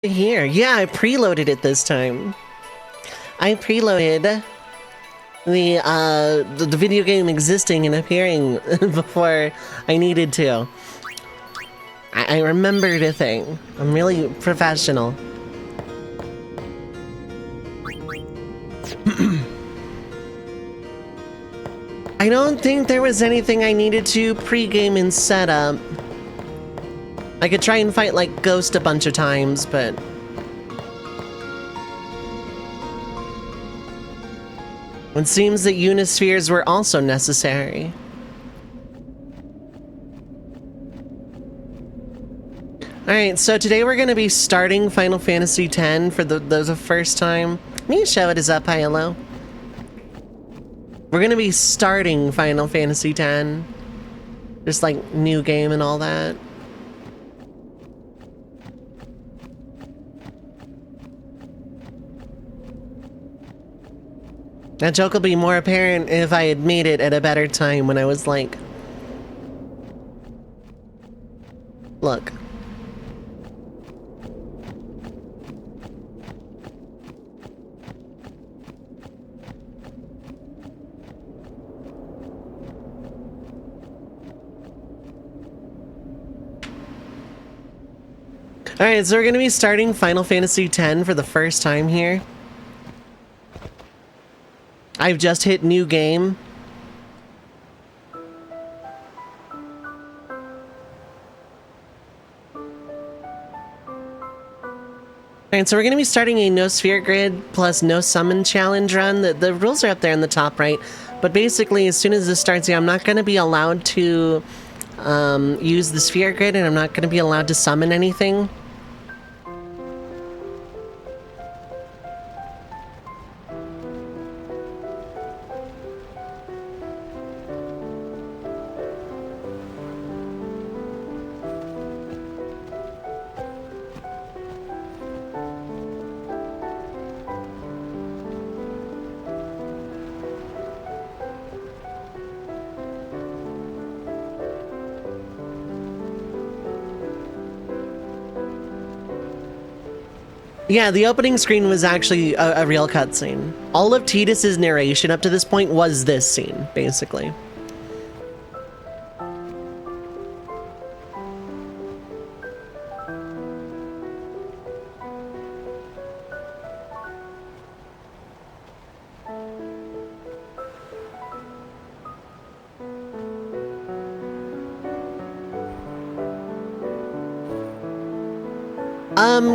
Here, yeah, I preloaded it this time. I preloaded the video game existing and appearing before I needed to. I remembered a thing. I'm really professional. I don't think there was anything I needed to pre-game and set up. I could try and fight like Ghost a bunch of times, but it seems that Unispheres were also necessary. Alright, so today we're going to be starting Final Fantasy X for the first time. Me show it is up, hi, hello. We're going to be starting Final Fantasy X. Just like new game and all that. That joke will be more apparent if I had made it at a better time when I was like, look. Alright, so we're going to be starting Final Fantasy X for the first time here. I've just hit new game. Alright, so we're going to be starting a no sphere grid plus no summon challenge run. The rules are up there in the top right. But basically, as soon as this starts here, I'm not going to be allowed to use the sphere grid, and I'm not going to be allowed to summon anything. Yeah, the opening screen was actually a real cutscene. All of Tidus's narration up to this point was this scene, basically.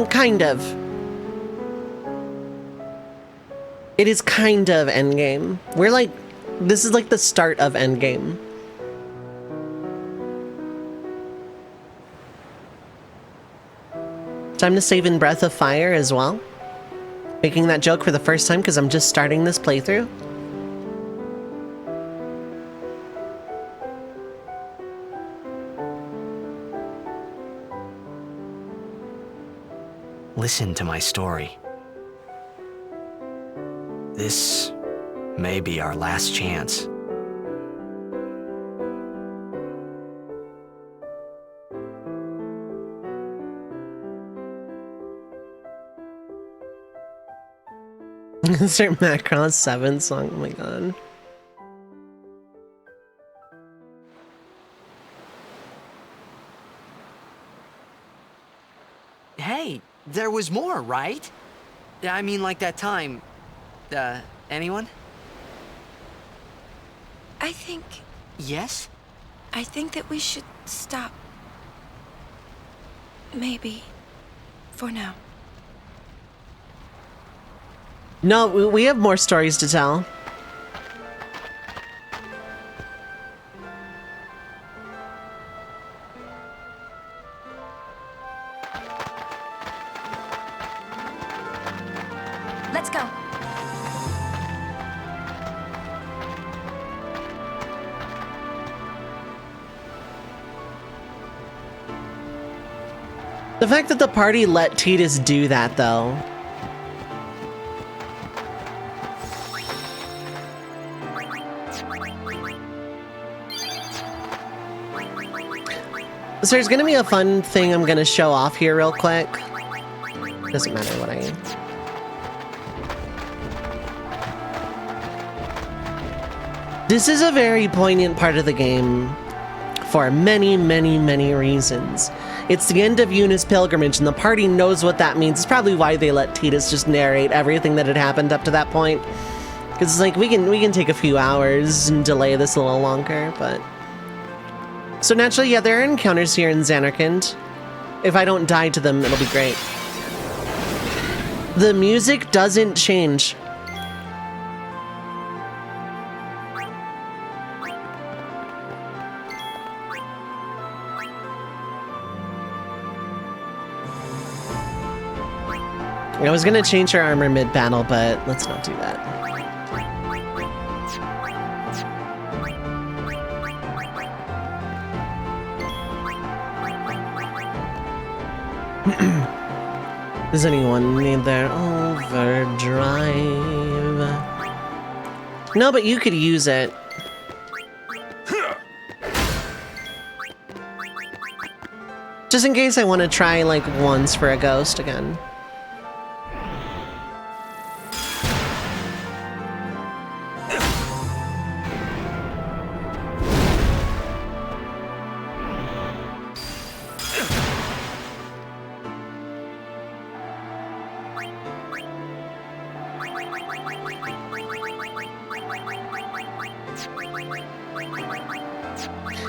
Kind of. It is kind of endgame. We're like, this is like the start of endgame. Time to save in Breath of Fire as well. Making that joke for the first time because I'm just starting this playthrough. Listen to my story. This may be our last chance. Insert Macross 7 song, oh my god. Hey, there was more, right? I mean, like that time. Anyone? I think Yes? that we should stop. Maybe. For now. No, we have more stories to tell. Let's go. The fact that the party let Tidus do that, though. So there's gonna be a fun thing I'm gonna show off here real quick. Doesn't matter what I... This is a very poignant part of the game for many, many, many reasons. It's the end of Yuna's pilgrimage, and the party knows what that means. It's probably why they let Tidus just narrate everything that had happened up to that point. Because it's like, we can take a few hours and delay this a little longer, but... So naturally, yeah, there are encounters here in Zanarkand. If I don't die to them, it'll be great. The music doesn't change. I was gonna change her armor mid-battle, but let's not do that. Does anyone need their overdrive? No, but you could use it. Just in case I want to try, like, once for a ghost again.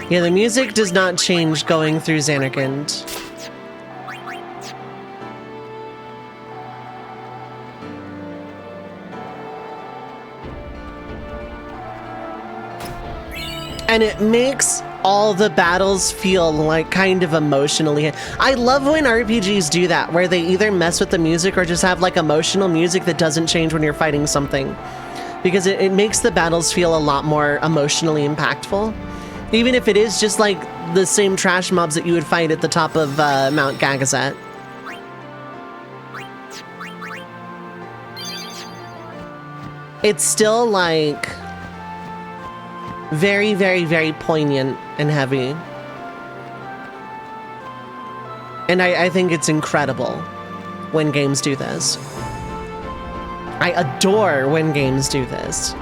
Yeah, the music does not change going through Zanarkand. And it makes all the battles feel like kind of emotionally... I love when RPGs do that, where they either mess with the music or just have like emotional music that doesn't change when you're fighting something. Because it makes the battles feel a lot more emotionally impactful. Even if it is just like the same trash mobs that you would fight at the top of Mount Gagazet. It's still like very, very, very poignant and heavy. And I think it's incredible when games do this. I adore when games do this.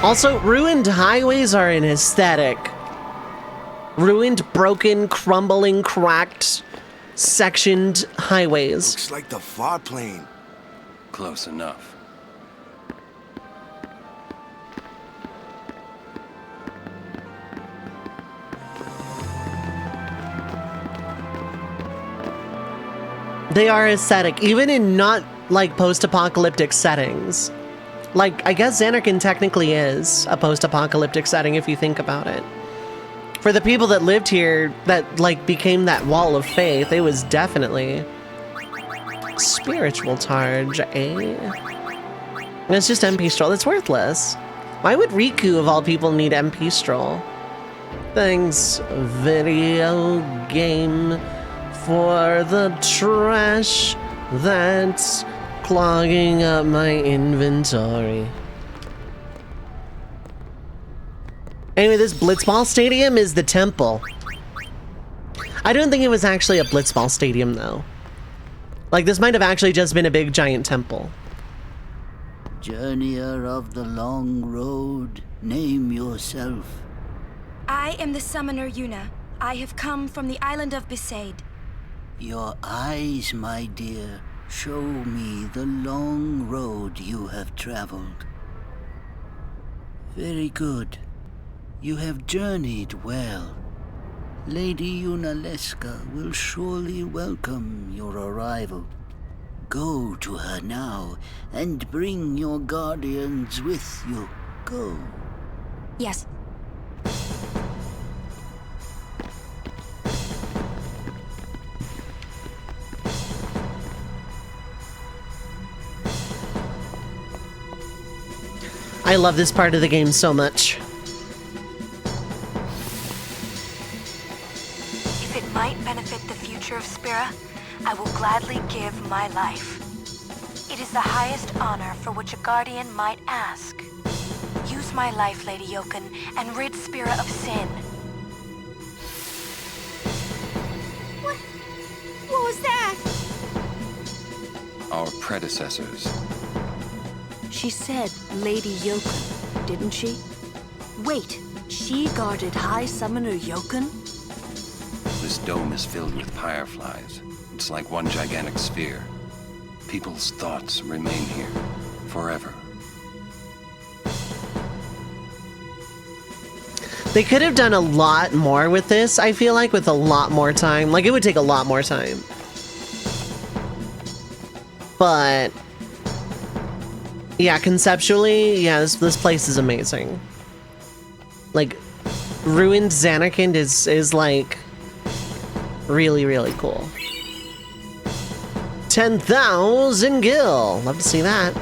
Also, ruined highways are an aesthetic. Ruined, broken, crumbling, cracked, sectioned highways. Looks like the far plane. Close enough. They are aesthetic, even in not, like, post-apocalyptic settings. Like, I guess Zanarkand technically is a post-apocalyptic setting if you think about it. For the people that lived here, that, like, became that wall of faith, it was definitely... Spiritual charge, eh? And it's just MP Stroll. It's worthless. Why would Riku, of all people, need MP Stroll? Thanks, video game, for the trash that's clogging up my inventory. Anyway, this Blitzball stadium is the temple. I don't think it was actually a Blitzball stadium, though. Like, this might have actually just been a big giant temple. Journeyer of the long road, name yourself. I am the summoner Yuna. I have come from the island of Besaid. Your eyes, my dear, show me the long road you have traveled. Very good. You have journeyed well. Lady Yunalesca will surely welcome your arrival. Go to her now, and bring your guardians with you. Go. Yes. I love this part of the game so much. If it might benefit the future of Spira, I will gladly give my life. It It is the highest honor for which a guardian might ask. Use my life, Lady Yoken, and rid Spira of sin. What was that? Our predecessors. She said Lady Yoken, didn't she? Wait, she guarded High Summoner Yoken? This dome is filled with fireflies. It's like one gigantic sphere. People's thoughts remain here forever. They could have done a lot more with this, I feel like, with a lot more time. Like, it would take a lot more time. But yeah, conceptually, yeah, this place is amazing. Like, ruined Zanarkand is like really, really cool. 10,000 gil. Love to see that.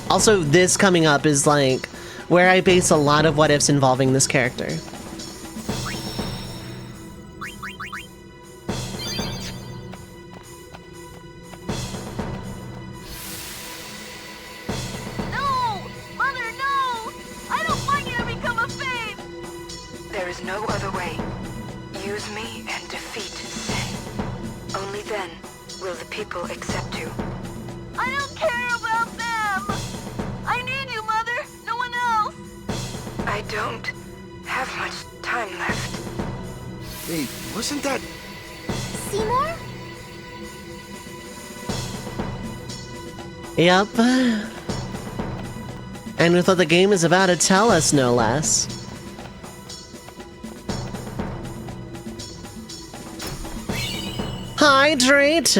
Also, this coming up is like where I base a lot of what ifs involving this character. No! Mother, no! I don't want you to become a fave! There is no other way. Use me and defeat sin. Only then will the people accept you. I don't care about them! I need you, Mother! No one else! I don't have much time left. Hey, wasn't that... Seymour? Yep. And with what the game is about to tell us, no less. Hydrate!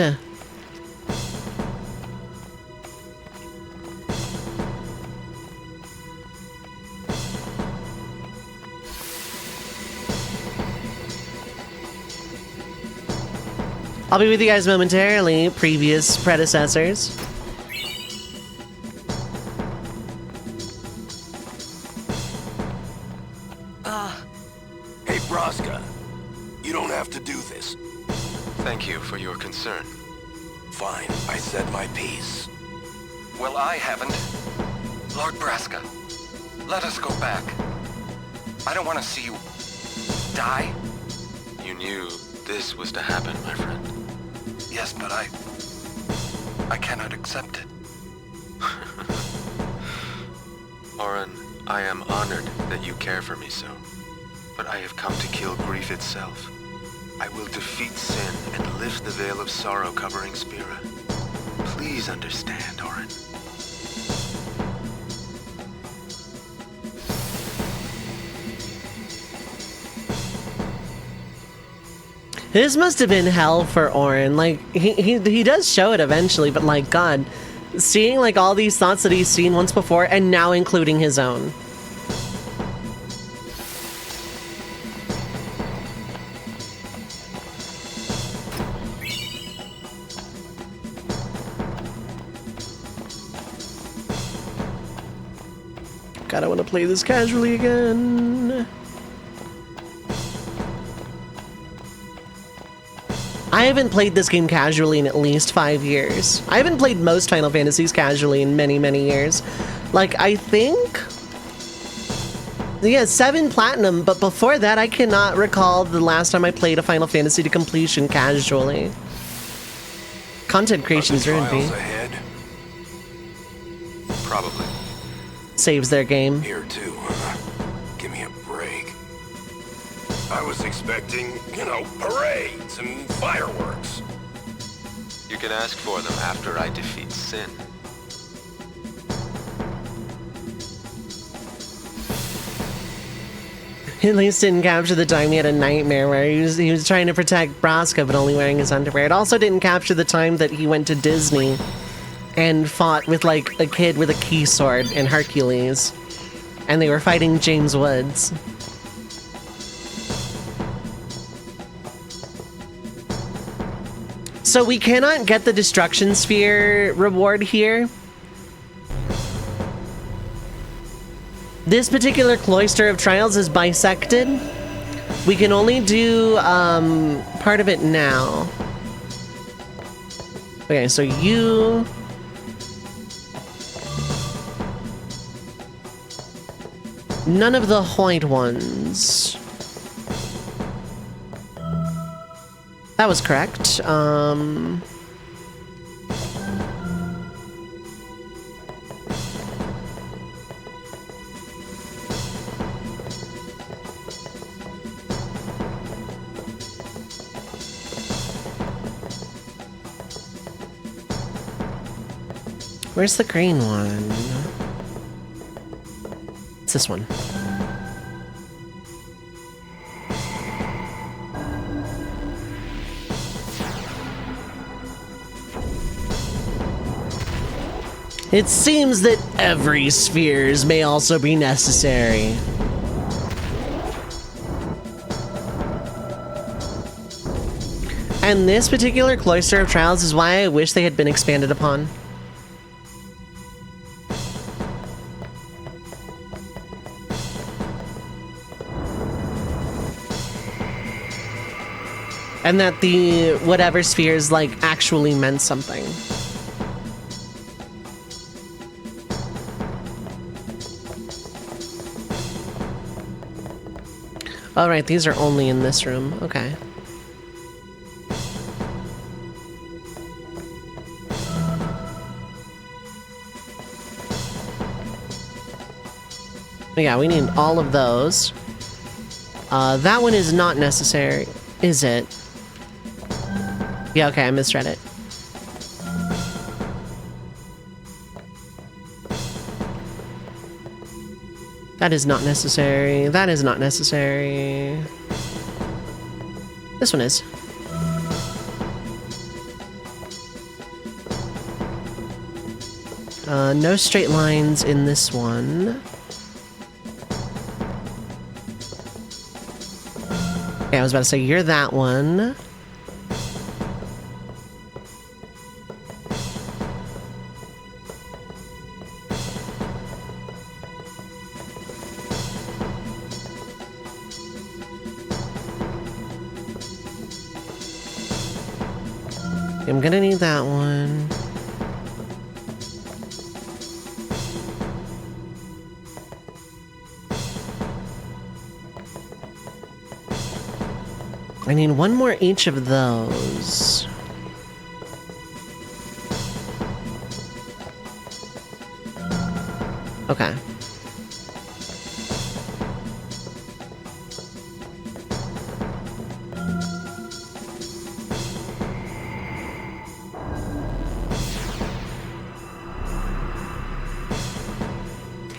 I'll be with you guys momentarily, previous predecessors. Hey, Braska. You don't have to do this. Thank you for your concern. Fine, I said my piece. Well, I haven't. Lord Braska, let us go back. I don't want to see you die. You knew this was to happen, my friend. Yes, but I cannot accept it. Orin, I am honored that you care for me so. But I have come to kill grief itself. I will defeat sin and lift the veil of sorrow covering Spira. Please understand, Orin. This must have been hell for Orin. Like, he does show it eventually, but like, God, seeing like all these thoughts that he's seen once before and now including his own. God, I want to play this casually again. I haven't played this game casually in at least 5 years. I haven't played most Final Fantasies casually in many, many years. Like, I think... yeah, 7 Platinum, but before that, I cannot recall the last time I played a Final Fantasy to completion casually. Content creation is ruined me. Ahead? Probably. Saves their game. Here too, huh? Give me a break. I was expecting, you know, parades and fireworks. You can ask for them after I defeat sin. At least didn't capture the time he had a nightmare where he was trying to protect Braska but only wearing his underwear. It also didn't capture the time that he went to Disney and fought with like a kid with a key sword in Hercules. And they were fighting James Woods. So we cannot get the Destruction Sphere reward here. This particular Cloister of Trials is bisected. We can only do part of it now. Okay, so you... None of the white ones. That was correct. Where's the green one? It's this one. It seems that every spheres may also be necessary. And this particular cloister of trials is why I wish they had been expanded upon. And that the whatever spheres like actually meant something. All right, these are only in this room. Okay. Yeah, we need all of those. That one is not necessary, is it? Yeah, okay, I misread it. That is not necessary. That is not necessary. This one is. No straight lines in this one. Okay, I was about to say, you're that one. I'm gonna need that one. I need one more each of those. Okay.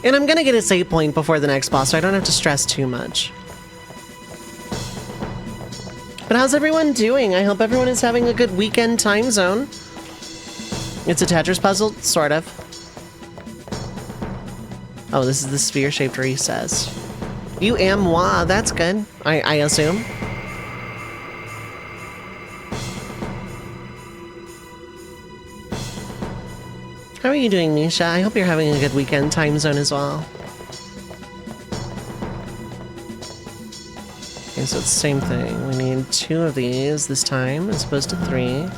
And I'm gonna get a save point before the next boss, so I don't have to stress too much. But how's everyone doing? I hope everyone is having a good weekend time zone. It's a Tetris puzzle? Sort of. Oh, this is the sphere-shaped recess. You am moi, that's good. I assume. How are you doing, Nisha? I hope you're having a good weekend time zone as well. Okay, so it's the same thing. We need 2 of these this time, as opposed to 3.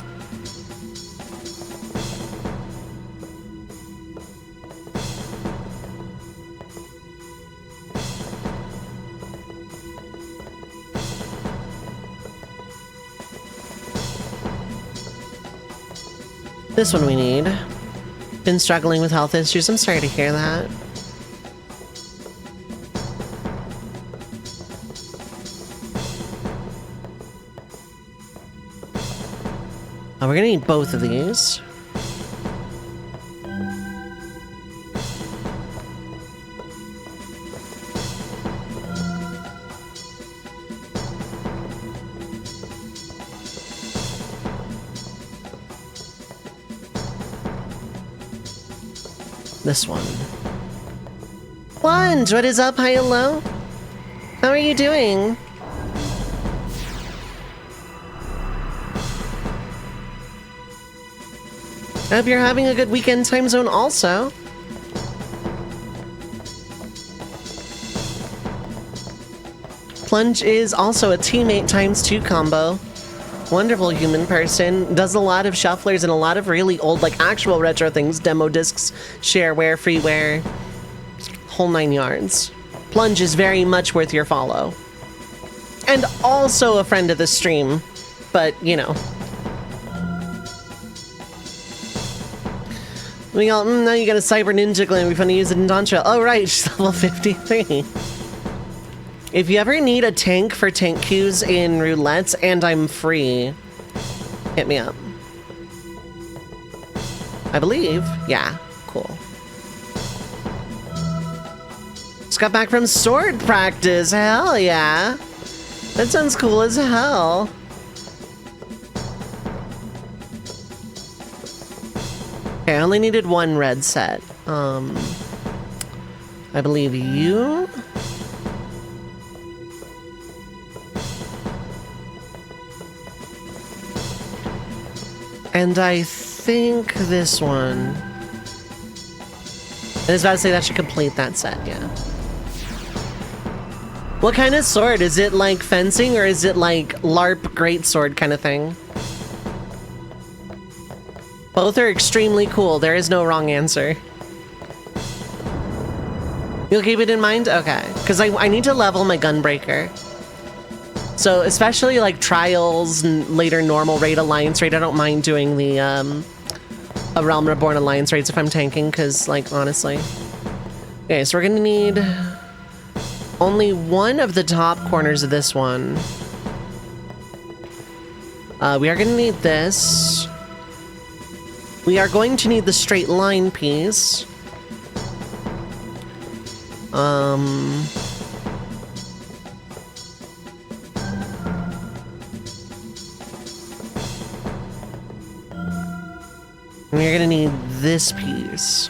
This one we need. Been struggling with health issues. I'm sorry to hear that. Oh, we're gonna need both of these. This one. Lunge, what is up? Hi, hello. How are you doing? I hope you're having a good weekend time zone also. Plunge is also a teammate ×2 combo. Wonderful human person. Does a lot of shufflers and a lot of really old, like actual retro things. Demo discs, shareware, freeware, whole 9 yards. Plunge is very much worth your follow. And also a friend of the stream, but you know. We all, now you got a Cyber Ninja Glam, we finna use it in Dantra. Oh right, she's level 53. If you ever need a tank for tank queues in roulettes and I'm free, hit me up. I believe. Yeah, cool. Just got back from sword practice. Hell yeah. That sounds cool as hell. Okay, I only needed 1 red set. I believe you. And I think this one. I was about to say that should complete that set, yeah. What kind of sword? Is it like fencing or is it like LARP greatsword kind of thing? Both are extremely cool. There is no wrong answer. You'll keep it in mind? Okay. Because I need to level my gunbreaker. So especially like trials and later normal raid, alliance raid, I don't mind doing the a Realm Reborn alliance raids if I'm tanking, because like honestly. Okay, so we're gonna need only 1 of the top corners of this one. We are gonna need this. We are going to need the straight line piece. We're gonna need this piece.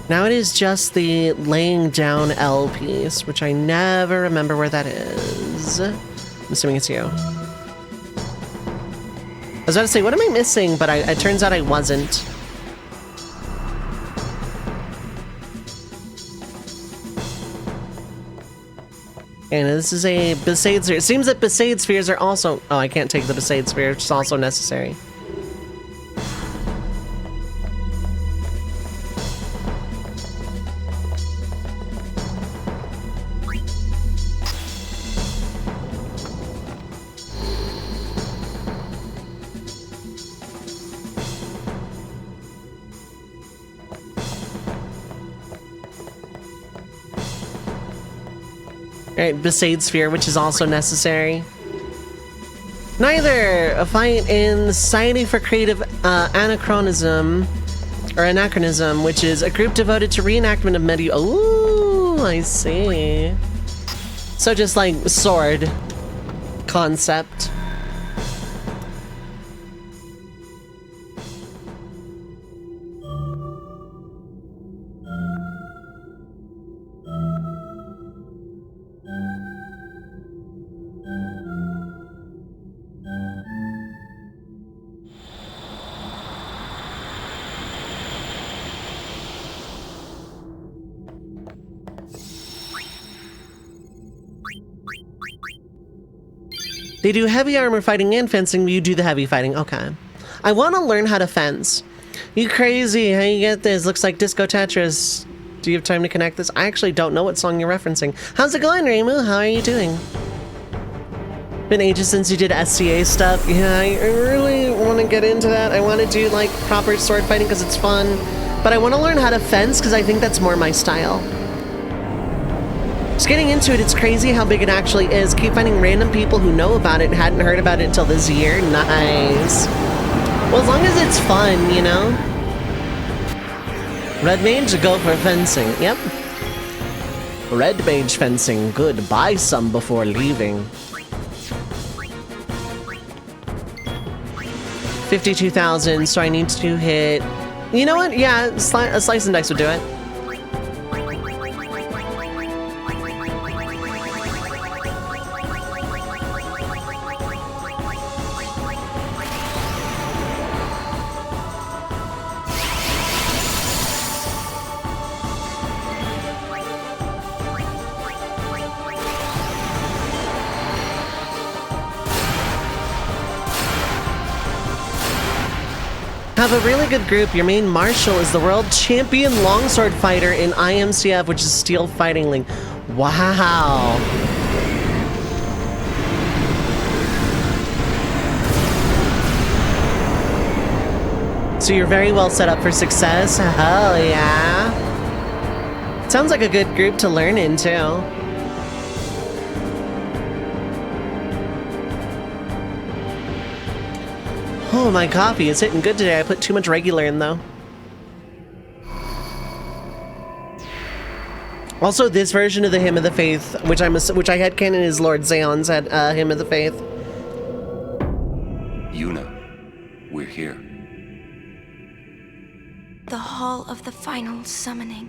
Now it is just the laying down L piece, which I never remember where that is. I'm assuming it's you. I was about to say, what am I missing? But it turns out I wasn't. And this is a Besaid sphere. It seems that Besaid spheres are also... Oh, I can't take the Besaid sphere, which is also necessary. Alright, Besaid Sphere, which is also necessary. Neither! A fight in the Society for Creative Anachronism, which is a group devoted to reenactment of medieval... Ooh, I see. So just like sword concept. They do heavy armor fighting and fencing, but you do the heavy fighting. Okay. I want to learn how to fence. You crazy. How you get this? Looks like Disco Tetris. Do you have time to connect this? I actually don't know what song you're referencing. How's it going, Reimu? How are you doing? Been ages since you did SCA stuff. Yeah, I really want to get into that. I want to do like proper sword fighting because it's fun. But I want to learn how to fence because I think that's more my style. Just getting into it, it's crazy how big it actually is. Keep finding random people who know about it and hadn't heard about it until this year. Nice. Well, as long as it's fun, you know? Red Mage, go for fencing. Yep. Red Mage fencing. Good. Buy some before leaving. 52,000, so I need to hit... You know what? Yeah, a slice and dice would do it. have a really good group. Your main marshal is the world champion longsword fighter in IMCF, which is Steel Fighting League. Wow. So you're very well set up for success. Hell yeah. Sounds like a good group to learn in, too. Oh, my coffee is hitting good today. I put too much regular in, though. Also, this version of the Hymn of the Faith, which I headcanon is Lord Zeon's Hymn of the Faith. Yuna, we're here. The Hall of the Final Summoning.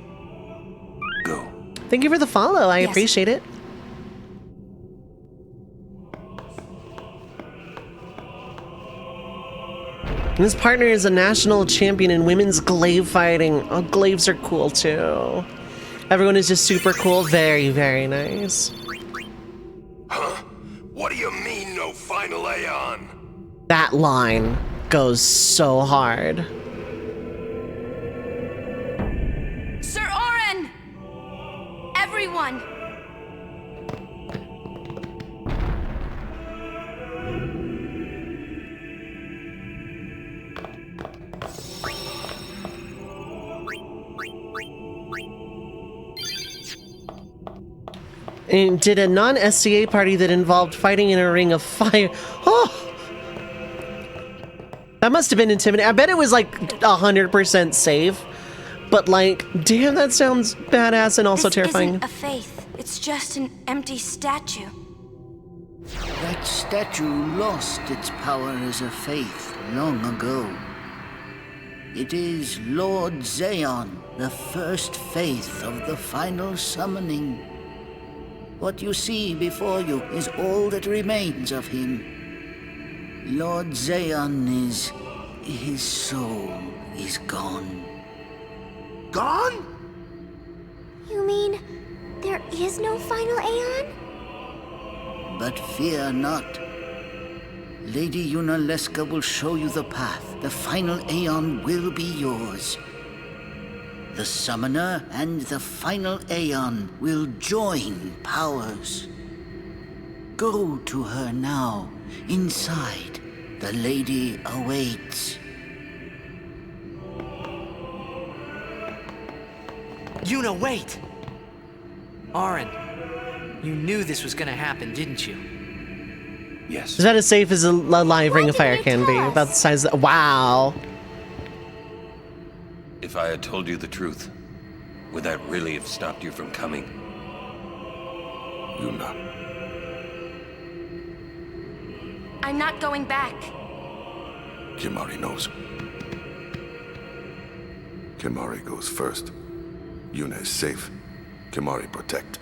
Go. Thank you for the follow. I Yes. appreciate it. And his partner is a national champion in women's glaive fighting. Oh, glaives are cool too. Everyone is just super cool. Very, very nice. Huh? What do you mean, no final Aeon? That line goes so hard. Sir Oren! Everyone! And did a non-SCA party that involved fighting in a ring of fire. Oh! That must have been intimidating. I bet it was like 100% safe. But like, damn, that sounds badass and also This terrifying. isn't a faith. It's just an empty statue. That statue lost its power as a faith long ago. It is Lord Zeon, the first faith of the final summoning. What you see before you is all that remains of him. Lord Zeon is... his soul is gone. Gone? You mean there is no final Aeon? But fear not. Lady Yunalesca will show you the path. The final Aeon will be yours. The Summoner and the final Aeon will join powers. Go to her now. Inside, the lady awaits. Yuna, wait! Oren, you knew this was gonna happen, didn't you? Yes. Is that as safe as a live ring of didn't fire you can be? tell us? About the size of... Wow. If I had told you the truth, would that really have stopped you from coming? Yuna. I'm not going back. Kimari knows. Kimari goes first. Yuna is safe. Kimari protect.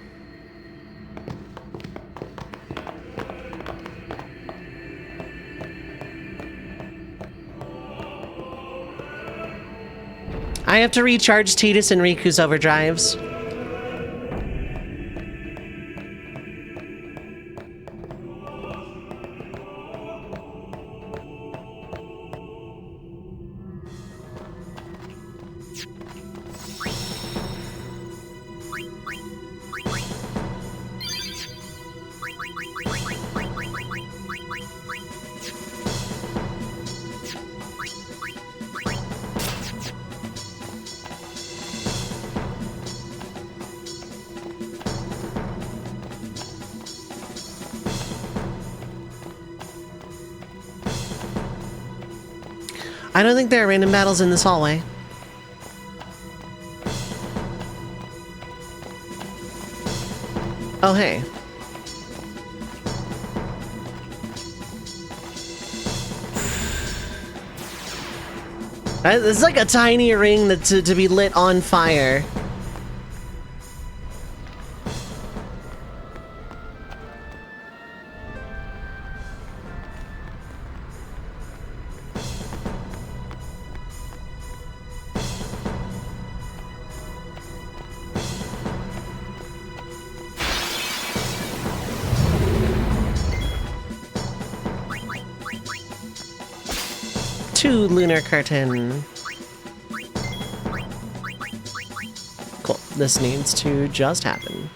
I have to recharge Tidus and Riku's overdrives. I don't think there are random battles in this hallway. Oh, hey. This is like a tiny ring that's to be lit on fire. 2 lunar curtain. Cool. This needs to just happen.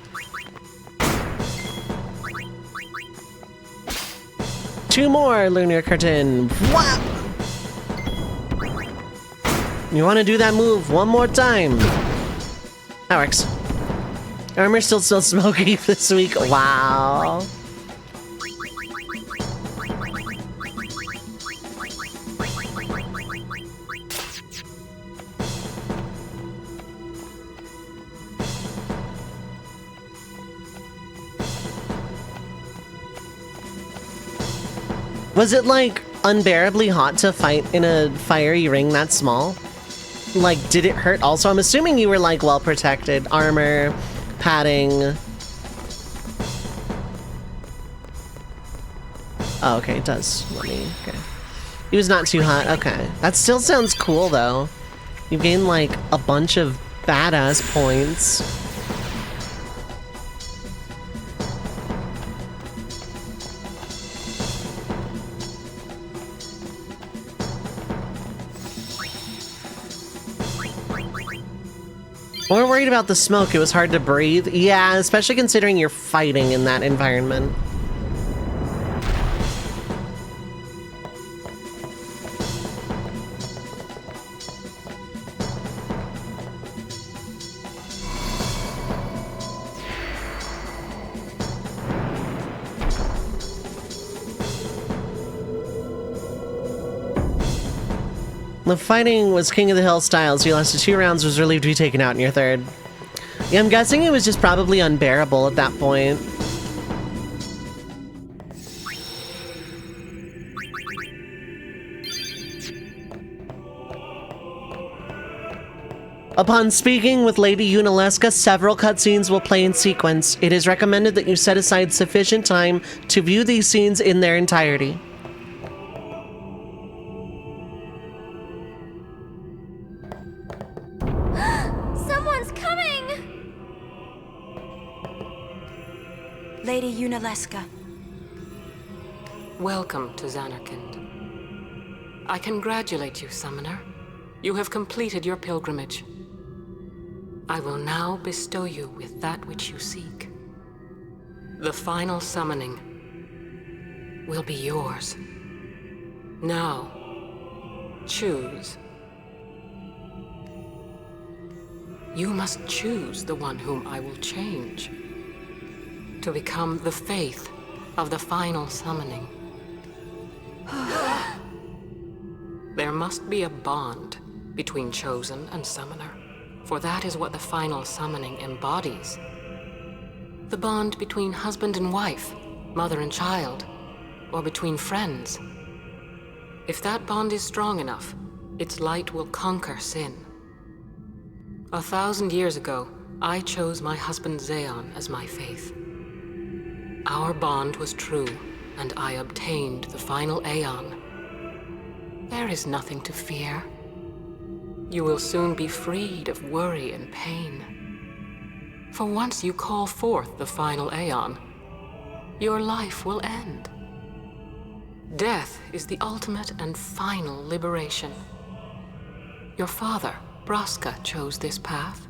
2 more lunar curtain. Whap! You want to do that move one more time. That works. Armor's still smoky this week. Wow. Was it, like, unbearably hot to fight in a fiery ring that small? Like, did it hurt also? I'm assuming you were, like, well protected. Armor, padding. Oh, okay, it does. Let me, okay. He was not too hot. Okay. That still sounds cool, though. You gain, like, a bunch of badass points. More worried about the smoke. It was hard to breathe. Yeah, especially considering you're fighting in that environment. The fighting was King of the Hill style, so you lasted 2 rounds, was relieved to be taken out in your 3rd. Yeah, I'm guessing it was just probably unbearable at that point. Upon speaking with Lady Unaleska, several cutscenes will play in sequence. It is recommended that you set aside sufficient time to view these scenes in their entirety. Lady Unaleska. Welcome to Zanarkand. I congratulate you, Summoner. You have completed your pilgrimage. I will now bestow you with that which you seek. The final summoning will be yours. Now, choose. You must choose the one whom I will change, to become the faith of the final summoning. There must be a bond between Chosen and Summoner, for that is what the final summoning embodies. The bond between husband and wife, mother and child, or between friends. If that bond is strong enough, its light will conquer sin. 1,000 years ago, I chose my husband Zeon as my faith. Our bond was true, and I obtained the final Aeon. There is nothing to fear. You will soon be freed of worry and pain. For once you call forth the final Aeon, your life will end. Death is the ultimate and final liberation. Your father, Braska, chose this path.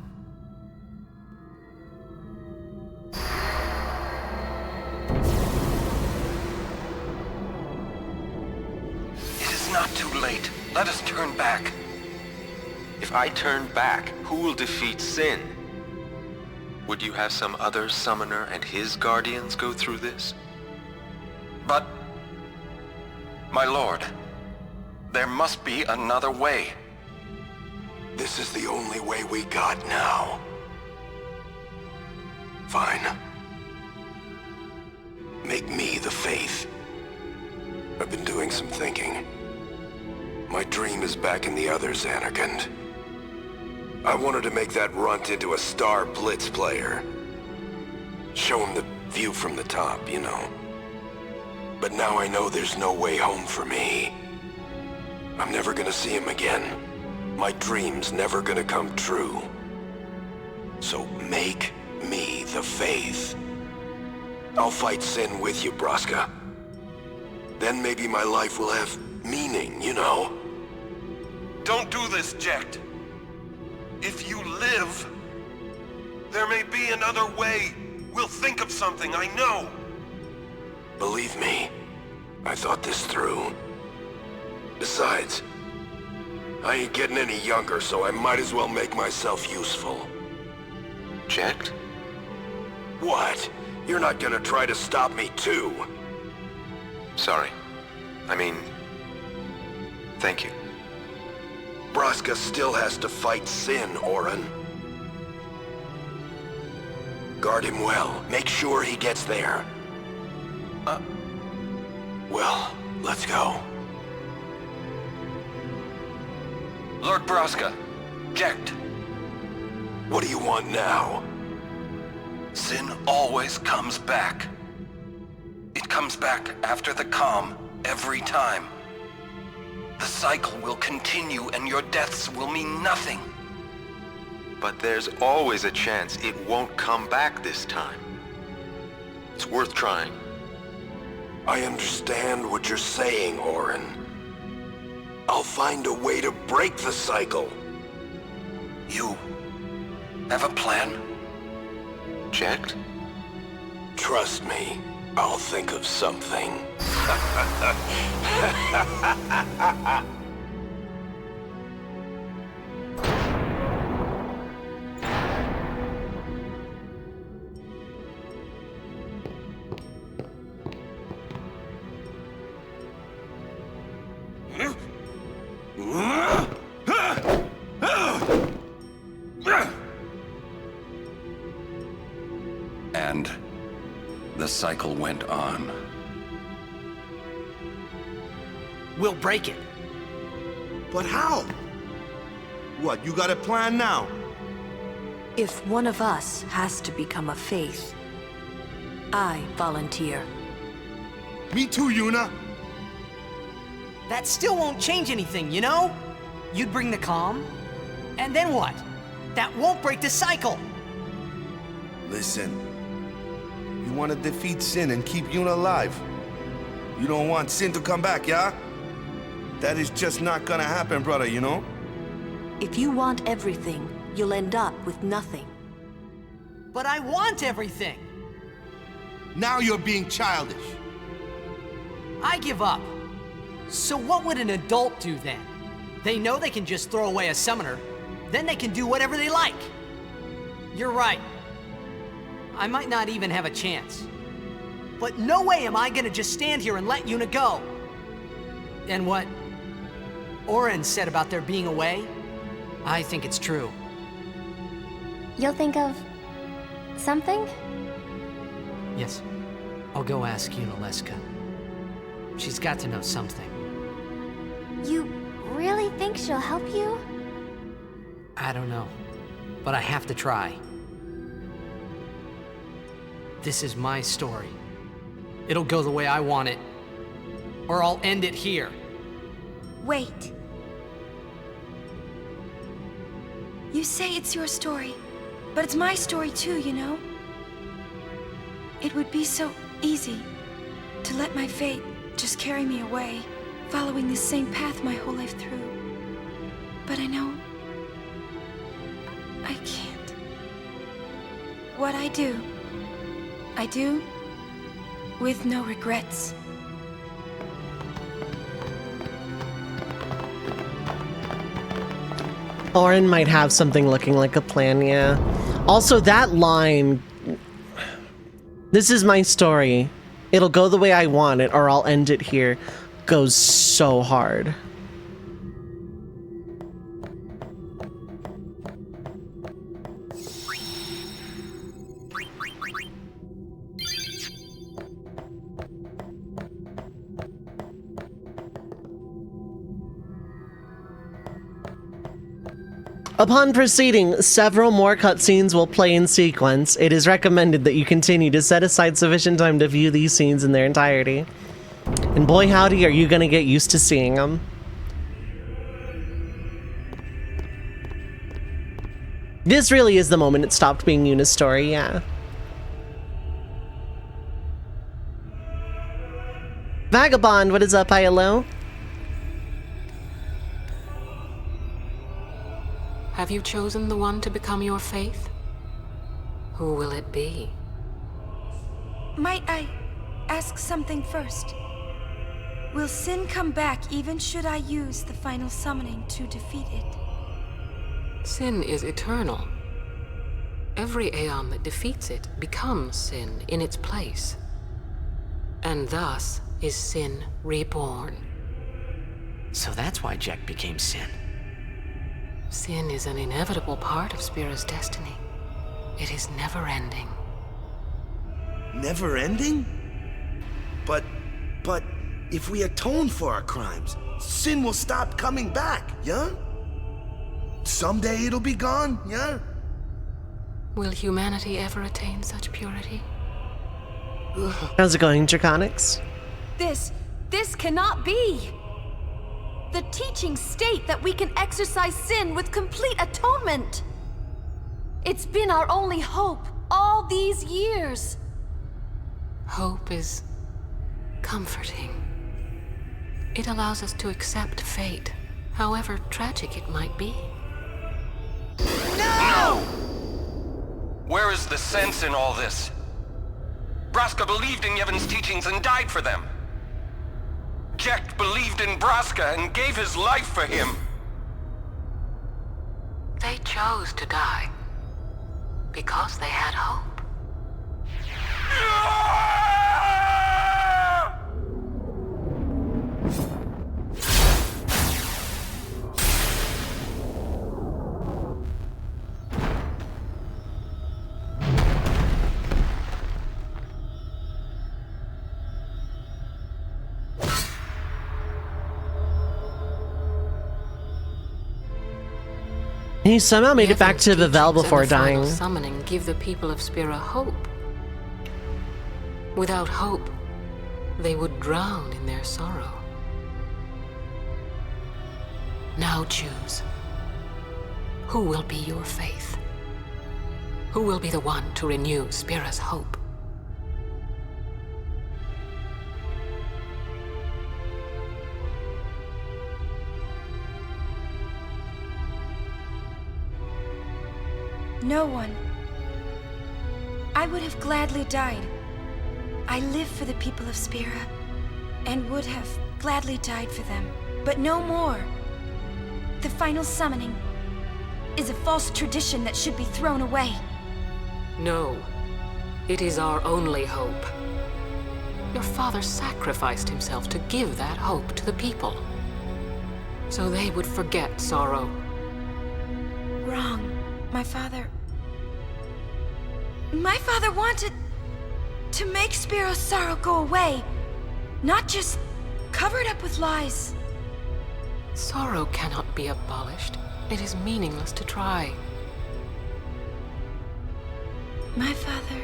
Not too late. Let us turn back. If I turn back, who will defeat Sin? Would you have some other summoner and his guardians go through this? But, my lord, there must be another way. This is the only way we got now. Fine. Make me the faith. I've been doing some thinking. My dream is back in the other Zanarkand. I wanted to make that runt into a star Blitz player. Show him the view from the top, you know. But now I know there's no way home for me. I'm never gonna see him again. My dream's never gonna come true. So make me the faith. I'll fight Sin with you, Braska. Then maybe my life will have meaning, you know? Don't do this, Jecht. If you live, there may be another way. We'll think of something, I know. Believe me, I thought this through. Besides, I ain't getting any younger, so I might as well make myself useful. Jecht? What? You're not gonna try to stop me too? Sorry. I mean, thank you. Braska still has to fight Sin, Orin. Guard him well. Make sure he gets there. Well, let's go. Lord Braska, Jecht. What do you want now? Sin always comes back. It comes back after the calm, every time. The cycle will continue and your deaths will mean nothing. But there's always a chance it won't come back this time. It's worth trying. I understand what you're saying, Orin. I'll find a way to break the cycle. You have a plan? Jecht? Trust me, I'll think of something. And the cycle went on. We'll break it. But how? What, you got a plan now? If one of us has to become a faith, I volunteer. Me too, Yuna. That still won't change anything, you know? You'd bring the calm, and then what? That won't break the cycle. Listen, you want to defeat Sin and keep Yuna alive. You don't want Sin to come back, yeah? That is just not gonna happen, brother, you know? If you want everything, you'll end up with nothing. But I want everything. Now you're being childish. I give up. So what would an adult do then? They know they can just throw away a summoner, then they can do whatever they like. You're right. I might not even have a chance. But no way am I gonna just stand here and let Yuna go. And what Orin said about there being a way, I think it's true. You'll think of something? Yes. I'll go ask Yunalesca. She's got to know something. You really think she'll help you? I don't know, but I have to try. This is my story. It'll go the way I want it, or I'll end it here. Wait. You say it's your story, but it's my story too, you know? It would be so easy to let my fate just carry me away, following this same path my whole life through. But I know I can't. What I do with no regrets. Orin might have something looking like a plan, yeah. Also, that line, this is my story. It'll go the way I want it, or I'll end it here, goes so hard. Upon proceeding, several more cutscenes will play in sequence. It is recommended that you continue to set aside sufficient time to view these scenes in their entirety. And boy howdy, are you gonna get used to seeing them. This really is the moment it stopped being Yuna's story, yeah. Vagabond, what is up, hi, hello? Have you chosen the one to become your faith? Who will it be? Might I ask something first? Will Sin come back even should I use the final summoning to defeat it? Sin is eternal. Every Aeon that defeats it becomes Sin in its place. And thus is Sin reborn. So that's why Jack became Sin. Sin is an inevitable part of Spira's destiny. It is never-ending. Never ending? But if we atone for our crimes, Sin will stop coming back, yeah? Someday it'll be gone, yeah? Will humanity ever attain such purity? How's it going, Draconics? This cannot be! The teachings state that we can exercise sin with complete atonement! It's been our only hope all these years! Hope is comforting. It allows us to accept fate, however tragic it might be. No! Where is the sense in all this? Braska believed in Yevon's teachings and died for them. Jack believed in Braska and gave his life for him. They chose to die because they had hope. He somehow made it back to the Vel before dying. Summoning give the people of Spira hope. Without hope, they would drown in their sorrow. Now choose. Who will be your faith? Who will be the one to renew Spira's hope? No one. I would have gladly died. I live for the people of Spira, and would have gladly died for them, but no more. The final summoning is a false tradition that should be thrown away. No, it is our only hope. Your father sacrificed himself to give that hope to the people, so they would forget sorrow. Wrong. My father wanted to make Spiro's sorrow go away, not just cover it up with lies. Sorrow cannot be abolished. It is meaningless to try. My father,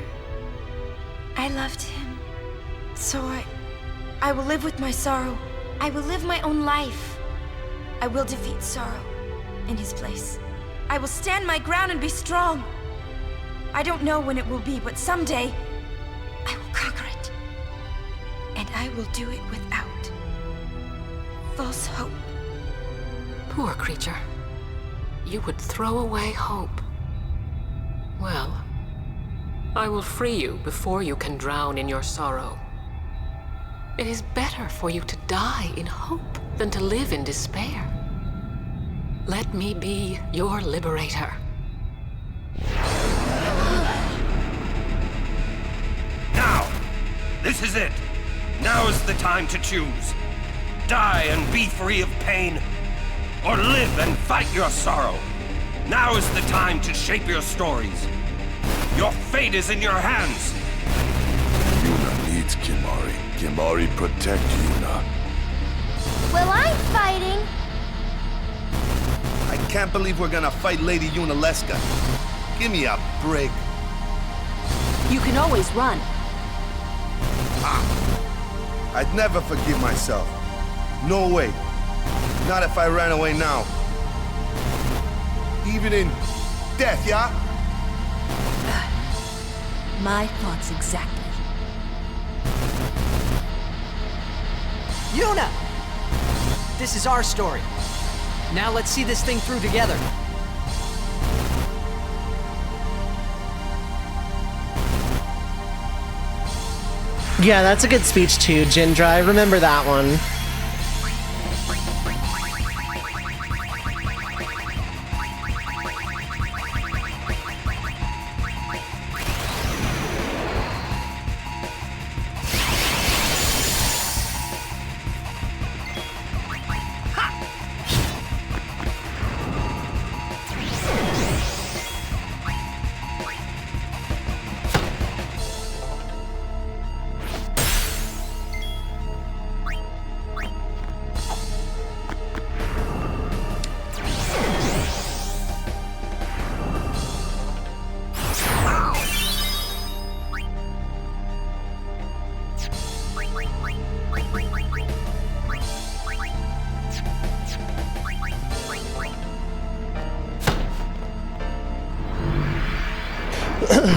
I loved him. So I will live with my sorrow. I will live my own life. I will defeat sorrow in his place. I will stand my ground and be strong. I don't know when it will be, but someday I will conquer it. And I will do it without false hope. Poor creature. You would throw away hope. Well, I will free you before you can drown in your sorrow. It is better for you to die in hope than to live in despair. Let me be your liberator. Now! This is it! Now is the time to choose. Die and be free of pain, or live and fight your sorrow. Now is the time to shape your stories. Your fate is in your hands. Yuna needs Kimahri. Kimahri protect Yuna. Well, I'm fighting. I can't believe we're gonna fight Lady Yunalesca. Give me a break. You can always run. I'd never forgive myself. No way. Not if I ran away now. Even in death, yeah? My thoughts exactly. Yuna! This is our story. Now let's see this thing through together. Yeah, that's a good speech too, Jindra. I remember that one.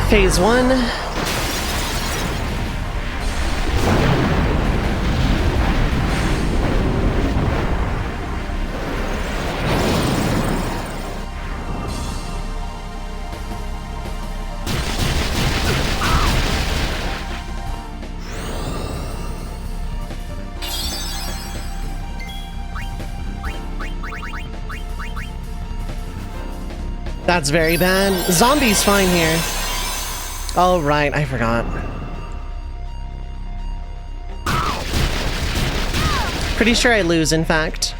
Phase 1. That's very bad. Zombie's fine here. Oh, right, I forgot. Pretty sure I lose, in fact.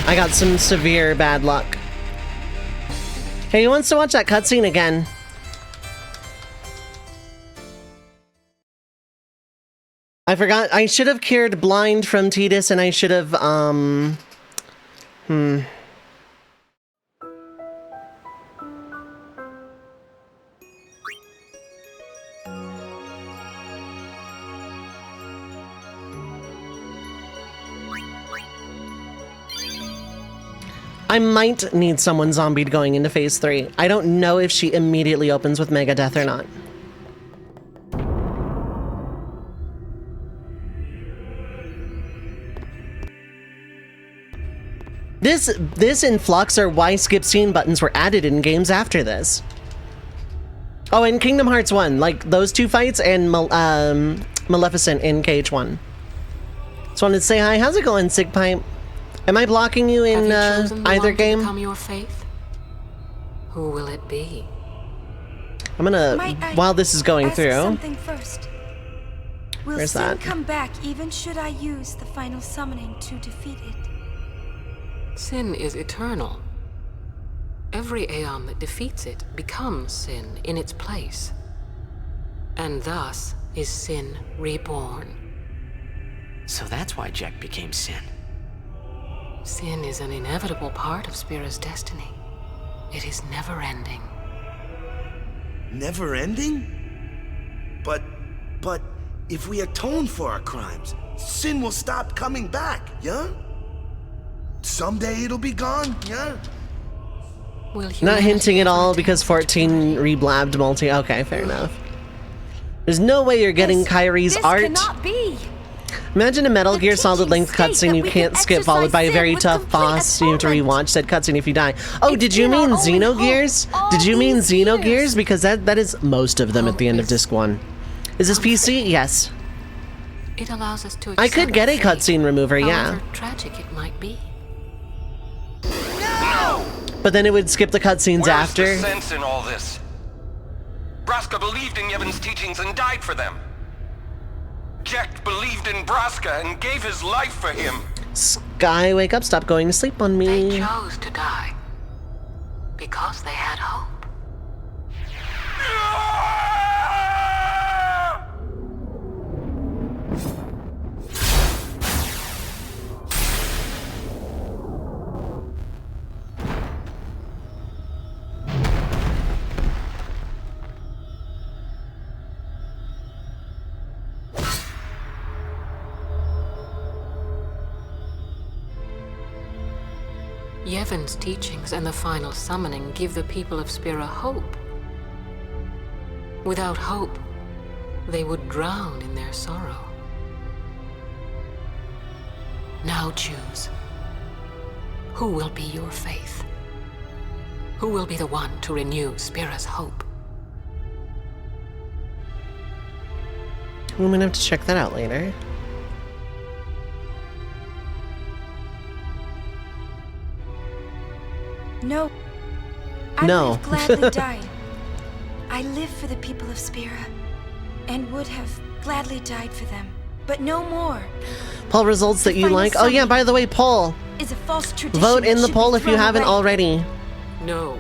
I got some severe bad luck. Hey, who wants to watch that cutscene again? I forgot, I should have cured blind from Tidus, and I should have, I might need someone zombied going into phase 3. I don't know if she immediately opens with Mega Death or not. This and Flux are why skip scene buttons were added in games after this. Oh, and Kingdom Hearts 1, like those two fights, and Maleficent in KH1. Just wanted to say hi. How's it going, Sigpipe? Am I blocking you in either game? Become your faith? Who will it be? I'm gonna, while this is going through. Something first. Will Where's Sin that? come back even should I use the final summoning to defeat it? Sin is eternal. Every Aeon that defeats it becomes Sin in its place. And thus is Sin reborn. So that's why Jack became Sin. Sin is an inevitable part of Spira's destiny. It is never-ending. Never-ending? But if we atone for our crimes, Sin will stop coming back, yeah? Someday it'll be gone, yeah? Not hinting at all because 14 reblabbed multi. Okay, fair enough. There's no way you're getting Kyrie's art. Cannot be. Imagine a Metal Gear Solid length cutscene you can't skip, followed by a very tough boss. You have to rewatch said cutscene if you die. Oh, did you mean Xenogears? Did you mean Xenogears? Because that is most of them at the end of disc 1. Is this PC? Yes. It allows us to I could get a cutscene remover, yeah. However tragic it might be. No! But then it would skip the cutscenes after. Where's the sense in all this? Braska believed in Yevon's teachings and died for them. Jack believed in Braska and gave his life for him. Sky, wake up, stop going to sleep on me. They chose to die because they had hope. Yevon's teachings and the final summoning give the people of Spira hope. Without hope, they would drown in their sorrow. Now choose. Who will be your faith? Who will be the one to renew Spira's hope? I'm gonna have to check that out later. No. I No. would have gladly died. I live for the people of Spira, and would have gladly died for them. But no more. Poll results that you Final like. Oh yeah, by the way, poll. Is a false tradition. Vote in that the should poll be if you thrown haven't away. already. No.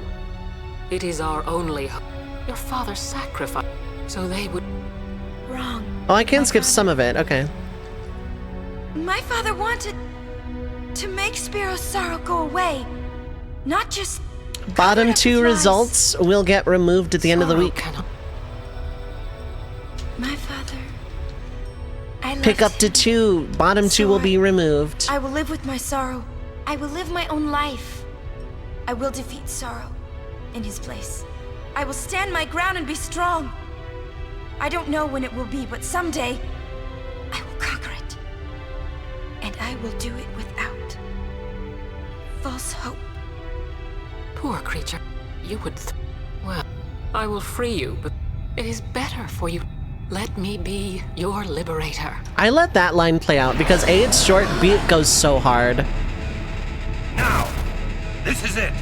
It is our only hope. Your father sacrificed so they would... Wrong. Oh, I can skip some of it. Okay. My father wanted to make Spiro's sorrow go away. Not just... Bottom cover up 2 its lies. results will get removed at the end of the Sorrow week. cannot- My father... I Pick up left to him. 2. Bottom 2 So will be removed. I will live with my sorrow. I will live my own life. I will defeat sorrow in his place. I will stand my ground and be strong. I don't know when it will be, but someday I will conquer it. And I will do it without false hope. Poor creature. You would... Well, I will free you, but it is better for you. Let me be your liberator. I let that line play out because A, it's short, B, it goes so hard. Now! This is it!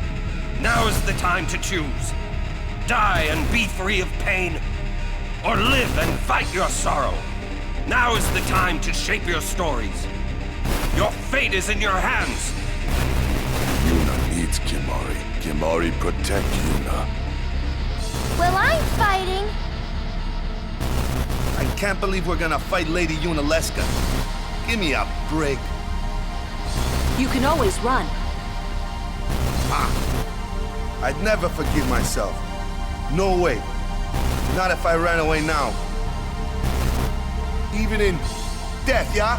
Now is the time to choose. Die and be free of pain, or live and fight your sorrow. Now is the time to shape your stories. Your fate is in your hands. Yuna needs Kimari. Kimari protect Yuna. Well, I'm fighting. I can't believe we're gonna fight Lady Yunalesca. Give me a break. You can always run. I'd never forgive myself. No way. Not if I ran away now. Even in death, yeah?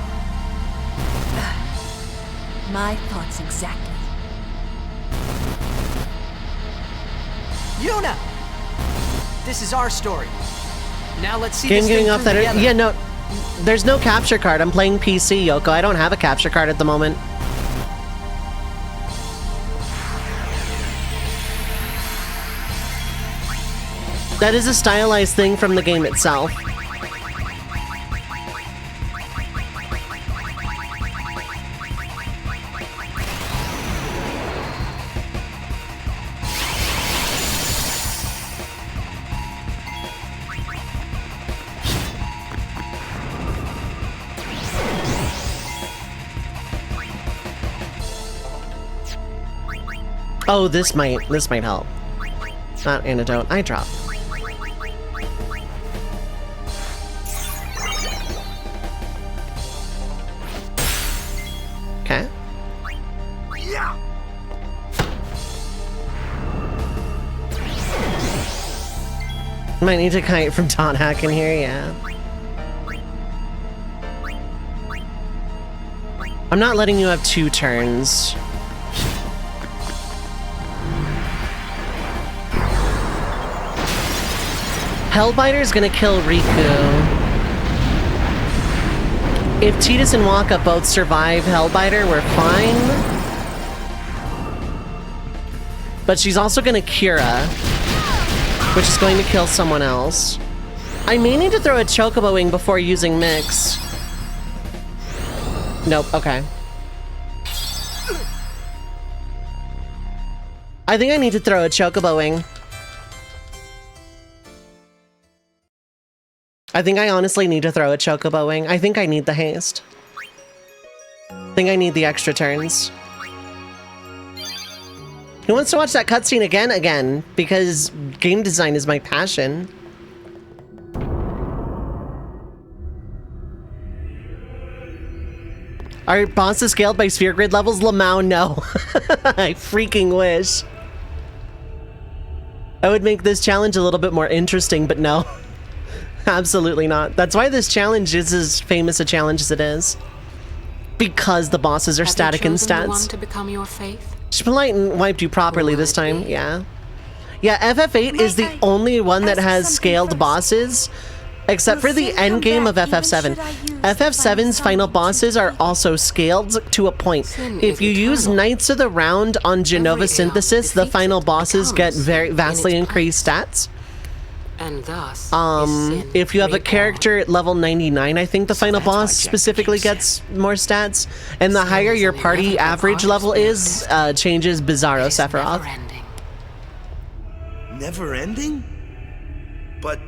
My thoughts exactly. Yuna! This is our story. Now let's see Game this getting thing off through that. together. Yeah, no. There's no capture card. I'm playing PC, Yoko. I don't have a capture card at the moment. That is a stylized thing from the game itself. Oh, this might help. Not antidote. Eye drop. Okay. Yeah! Might need to kite from Don Hack in here, yeah. I'm not letting you have 2 turns. Hellbiter's gonna kill Riku. If Tidus and Waka both survive Hellbiter, we're fine. But she's also gonna Cura, which is going to kill someone else. I may need to throw a Chocobo Wing before using Mix. Nope, okay. I think I need to throw a Chocobo Wing. I think I honestly need to throw a Chocobo Wing. I think I need the haste. I think I need the extra turns. Who wants to watch that cutscene again? Again, because game design is my passion. Are bosses scaled by sphere grid levels? Lamau, no. I freaking wish. I would make this challenge a little bit more interesting, but no. Absolutely not. That's why this challenge is as famous a challenge as it is. Because the bosses are static in Have you chosen the one stats. to become your faith? Polite and wiped you properly this time, yeah. Yeah, FF8 is the only one that has scaled bosses Except for the end game of FF7. FF7's final bosses are also scaled to a point. If you use Knights of the Round on Genova Synthesis, the final bosses get vastly increased stats. And thus, if you have a character at level 99, I think the final boss specifically gets more stats. And the higher your party average level is, changes Bizarro Sephiroth. Never ending? But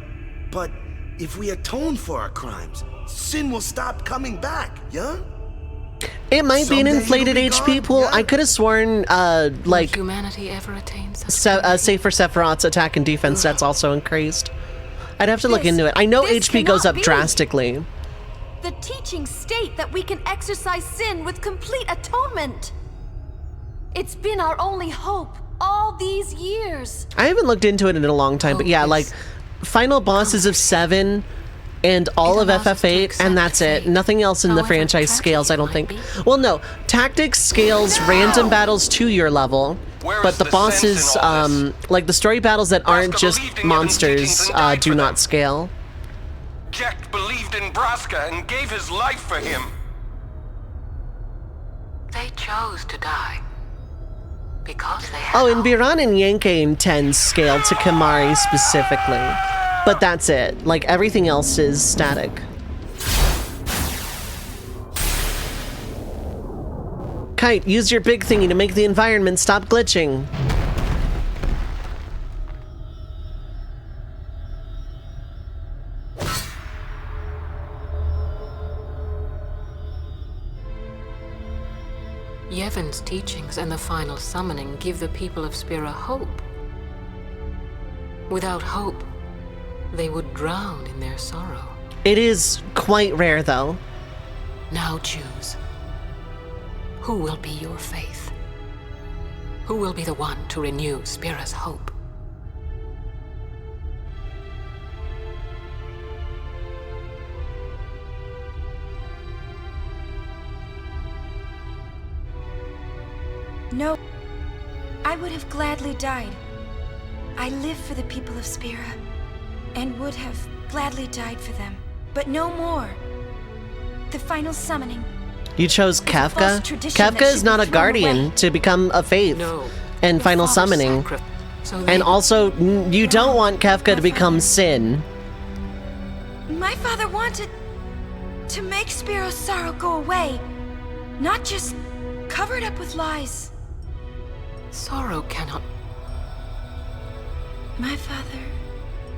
if we atone for our crimes, sin will stop coming back, yeah? It might be an inflated HP pool. I could have sworn, like, humanity ever attains say for Sephiroth's attack and defense stats also increased. I'd have to look into it. I know HP goes up drastically. The teachings state that we can exercise sin with complete atonement. It's been our only hope all these years. I haven't looked into it in a long time, but yeah, like, final bosses of 7 and all of FF8, and that's it. Nothing else in the franchise scales, I don't think. Well, no. Tactics scales random battles to your level, but the bosses, like the story battles that aren't just monsters, do not scale. Jack believed in Braska and gave his life for him. They chose to die. Because they had Oh, and Biran and Yankane 10 scale to Kimahri specifically. But that's it. Like, everything else is static. Kite, use your big thingy to make the environment stop glitching. Yevon's teachings and the final summoning give the people of Spira hope. Without hope, they would drown in their sorrow. It is quite rare, though. Now choose. Who will be your faith? Who will be the one to renew Spira's hope? No, I would have gladly died. I live for the people of Spira, and would have gladly died for them, but no more. The final summoning. You chose Kafka? Kafka is not a guardian to become a faith and final summoning. And also, you don't want Kafka to become Sin. My father wanted to make Spiro's sorrow go away, not just cover it up with lies. Sorrow cannot. My father.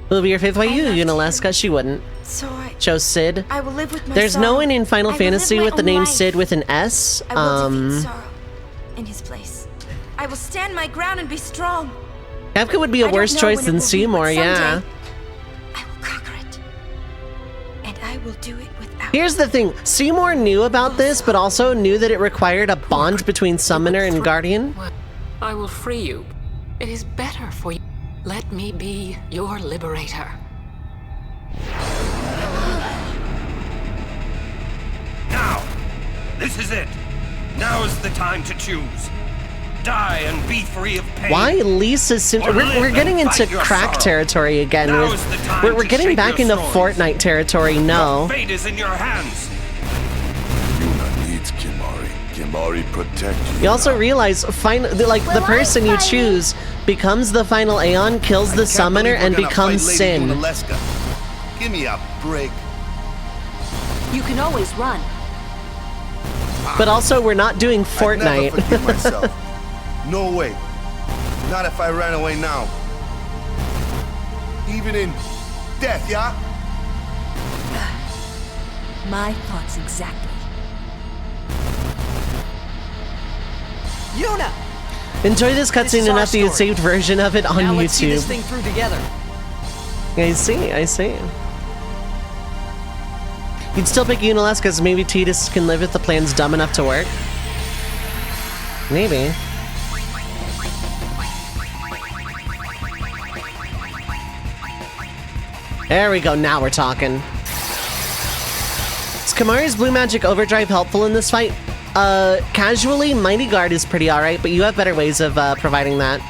Will be your faith by you, Unaleska. She wouldn't. So chose Sid. I will live with my There's sorrow. no one in Final I will Fantasy live my with the own name life. Sid with an S. I will defeat sorrow in his place. I will stand my ground and be strong. Kafka would be a worse choice than Seymour, yeah. I will conquer it. And I will do it without. Here's the thing. Seymour knew about this, but also knew that it required a bond between Summoner and Guardian. I will free you. It is better for you. Let me be your liberator. Now! This is it! Now is the time to choose. Die and be free of pain. Why Lisa? We're getting into crack territory again. We're getting back into Fortnite territory. No. Your fate is in your hands. Yuna needs Kimahri. Kimahri protect you. You also realize, the person you choose becomes the final Aeon, kills the summoner, and becomes Sin. Give me a break. You can always run. But also, we're not doing I'd never forgive Fortnite. myself. No way. Not if I ran away now. Even in death, yeah? My thoughts exactly. Yuna! Enjoy this cutscene is our enough that you story. saved version of it on Now YouTube. let's see this thing through together. I see. You'd still pick Unaleska because maybe Tidus can live if the plan's dumb enough to work? Maybe. There we go, now we're talking. Is Kimahri's Blue Magic Overdrive helpful in this fight? Casually, Mighty Guard is pretty alright, but you have better ways of providing that.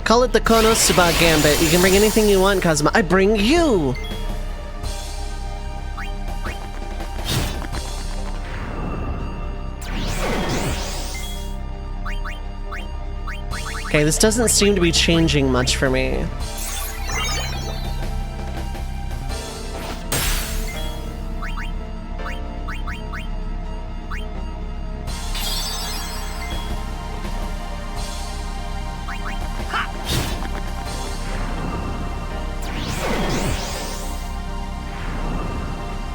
Call it the Konosuba Gambit. You can bring anything you want, Kazuma. I bring you! Okay, this doesn't seem to be changing much for me.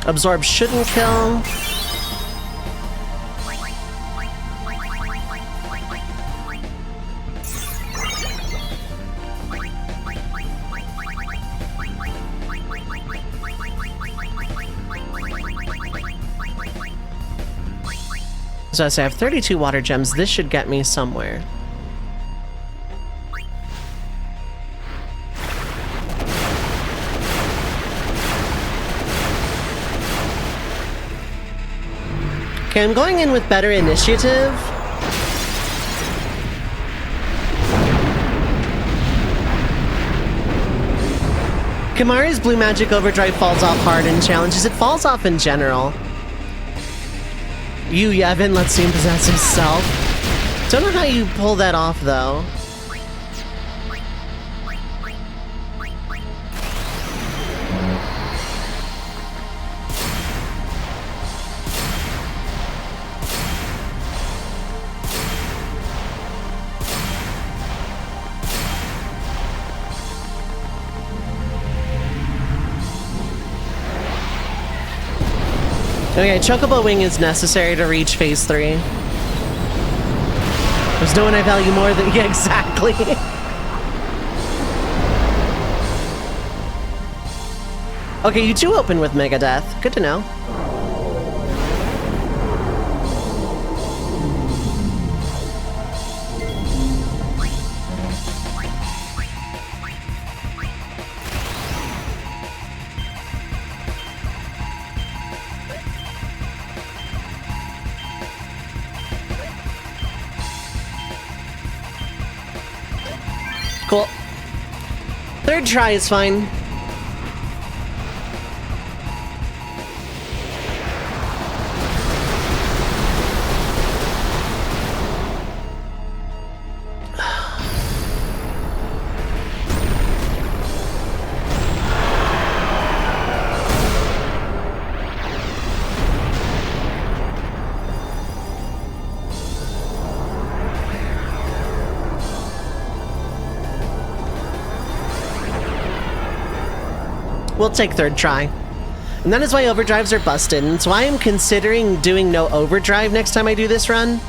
Absorb shouldn't kill. So I have 32 water gems. This should get me somewhere. Okay, I'm going in with better initiative. Kimari's Blue Magic Overdrive falls off hard in challenges. It falls off in general. You, Yevon, let's see him possess himself. Don't know how you pull that off, though. Okay, Chocobo Wing is necessary to reach Phase 3. There's no one I value more than... Yeah, exactly. Okay, you two open with Megadeth. Good to know. Cool. Third try is fine. We'll take third try. And that is why overdrives are busted. And it's why I'm considering doing no overdrive next time I do this run.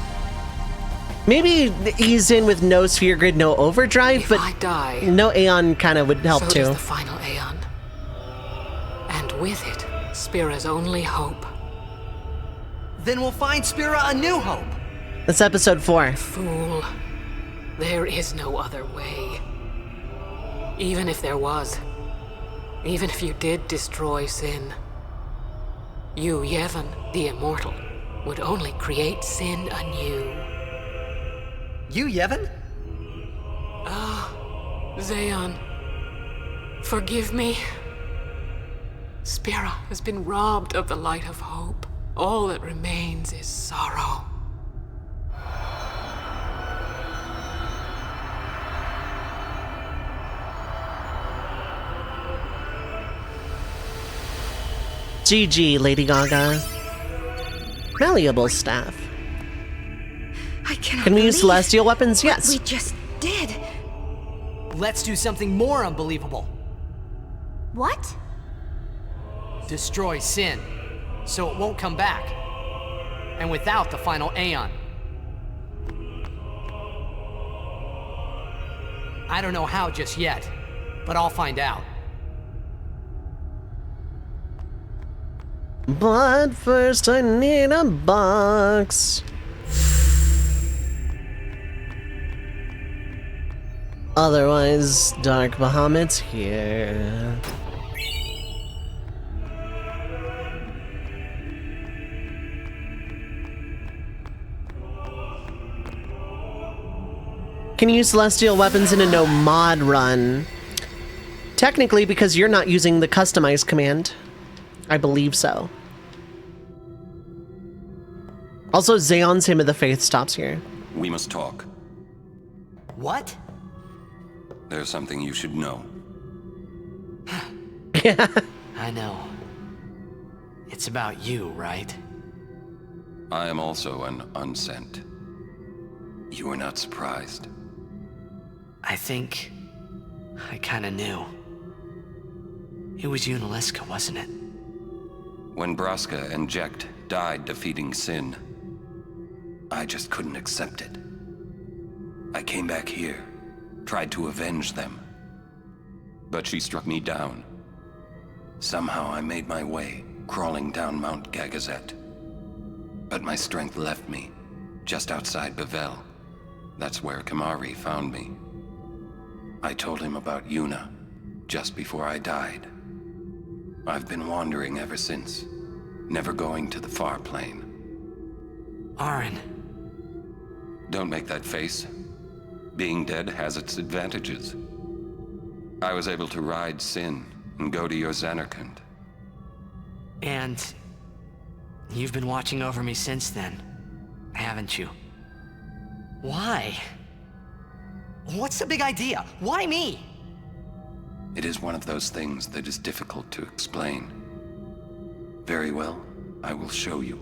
Maybe ease in with no sphere grid, no overdrive, If but I die, no Aeon kind of would help so too. does the final Aeon. And with it, Spira's only hope. Then we'll find Spira a new hope. That's episode 4. Fool. There is no other way. Even if there was, even if you did destroy Sin, you, Yevon, the Immortal, would only create Sin anew. You, Yevon? Zeon, forgive me. Spira has been robbed of the light of hope. All that remains is sorrow. GG, Lady Gaga. Malleable staff. I cannot Can we use believe celestial weapons? what Yes. we just did. Let's do something more unbelievable. What? Destroy Sin, so it won't come back. And without the final Aeon. I don't know how just yet, but I'll find out. But first I need a box. Otherwise, Dark Bahamut's here. Can you use celestial weapons in a no mod run? Technically, because you're not using the customize command. I believe so. Also, Zeon's Hymn of the Faith stops here. We must talk. What? There's something you should know. Yeah. I know. It's about you, right? I am also an unsent. You are not surprised. I think I kinda knew. It was Unaleska, wasn't it? When Braska and Jecht died defeating Sin, I just couldn't accept it. I came back here, tried to avenge them. But she struck me down. Somehow I made my way, crawling down Mount Gagazet. But my strength left me, just outside Bevel. That's where Kamari found me. I told him about Yuna, just before I died. I've been wandering ever since, never going to the far plane. Aren. Don't make that face. Being dead has its advantages. I was able to ride Sin and go to your Xanarkand. And you've been watching over me since then, haven't you? Why? What's the big idea? Why me? It is one of those things that is difficult to explain. Very well, I will show you.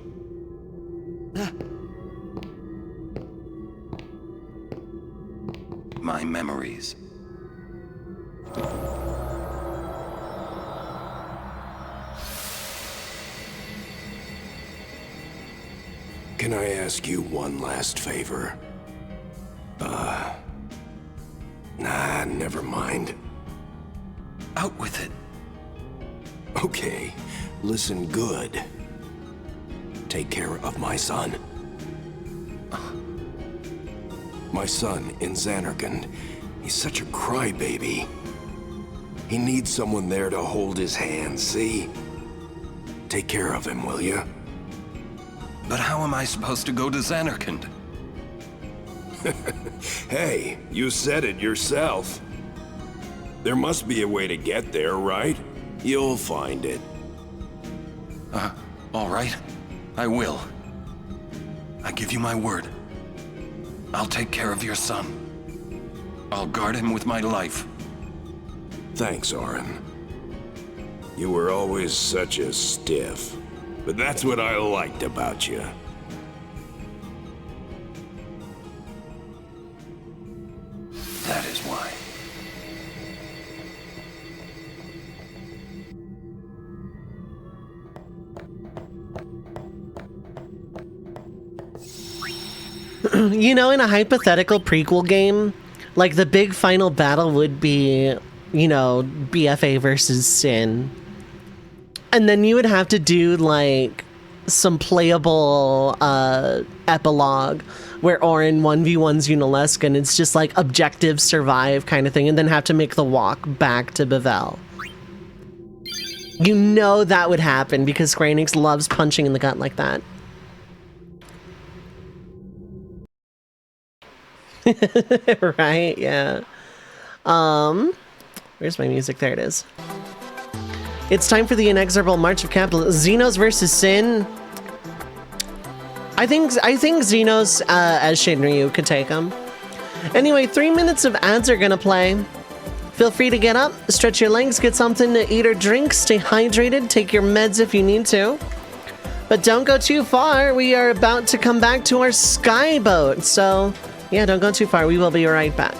My memories. Can I ask you one last favor? Nah, never mind. Out with it. Okay, listen good. Take care of my son. My son in Xanarkand. He's such a crybaby. He needs someone there to hold his hand, see? Take care of him, will you? But how am I supposed to go to Xanarkand? Hey, you said it yourself. There must be a way to get there, right? You'll find it. All right. I will. I give you my word. I'll take care of your son. I'll guard him with my life. Thanks, Aren. You were always such a stiff. But that's what I liked about you. That is why. You know, in a hypothetical prequel game, like the big final battle would be, you know, BFA versus Sin. And then you would have to do like some playable epilogue where Orin 1v1s Unaleska and it's just like objective survive kind of thing, and then have to make the walk back to Bevel. You know that would happen because Square Enix loves punching in the gut like that. Right, yeah. Where's my music? There it is. It's time for the inexorable march of capitalism. Xenos versus Sin. I think Xenos as Shinryu could take him. Anyway, 3 minutes of ads are gonna play. Feel free to get up, stretch your legs, get something to eat or drink, stay hydrated, take your meds if you need to. But don't go too far. We are about to come back to our skyboat. So yeah, don't go too far. We will be right back.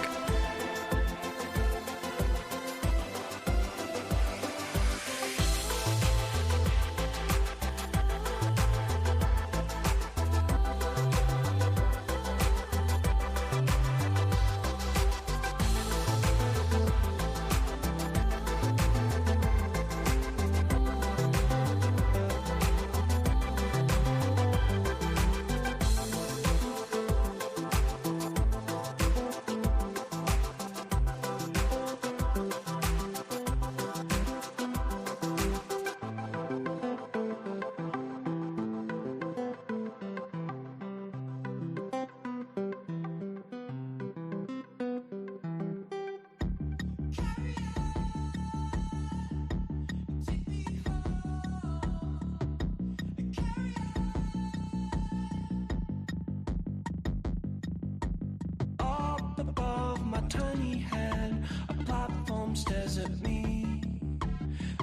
tiny head. A platform stares at me.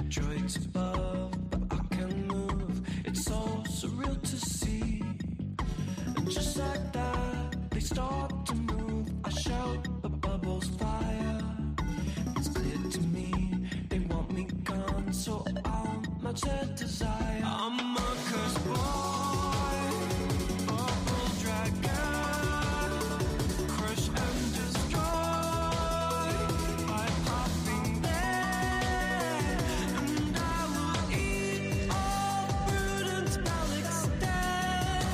Droids above, but I can move. It's so surreal to see. And just like that, they start to move. I shout, the bubbles fire. It's clear to me, they want me gone, so I'll match their desire. I'm a cursed boy, bubble dragon, crush and destroy by popping there. And I will eat all prudence relics dead.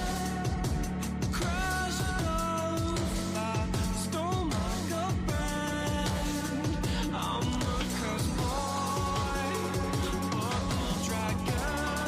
Crush those that stole my girlfriend. I'm a cursed boy, bubble dragon,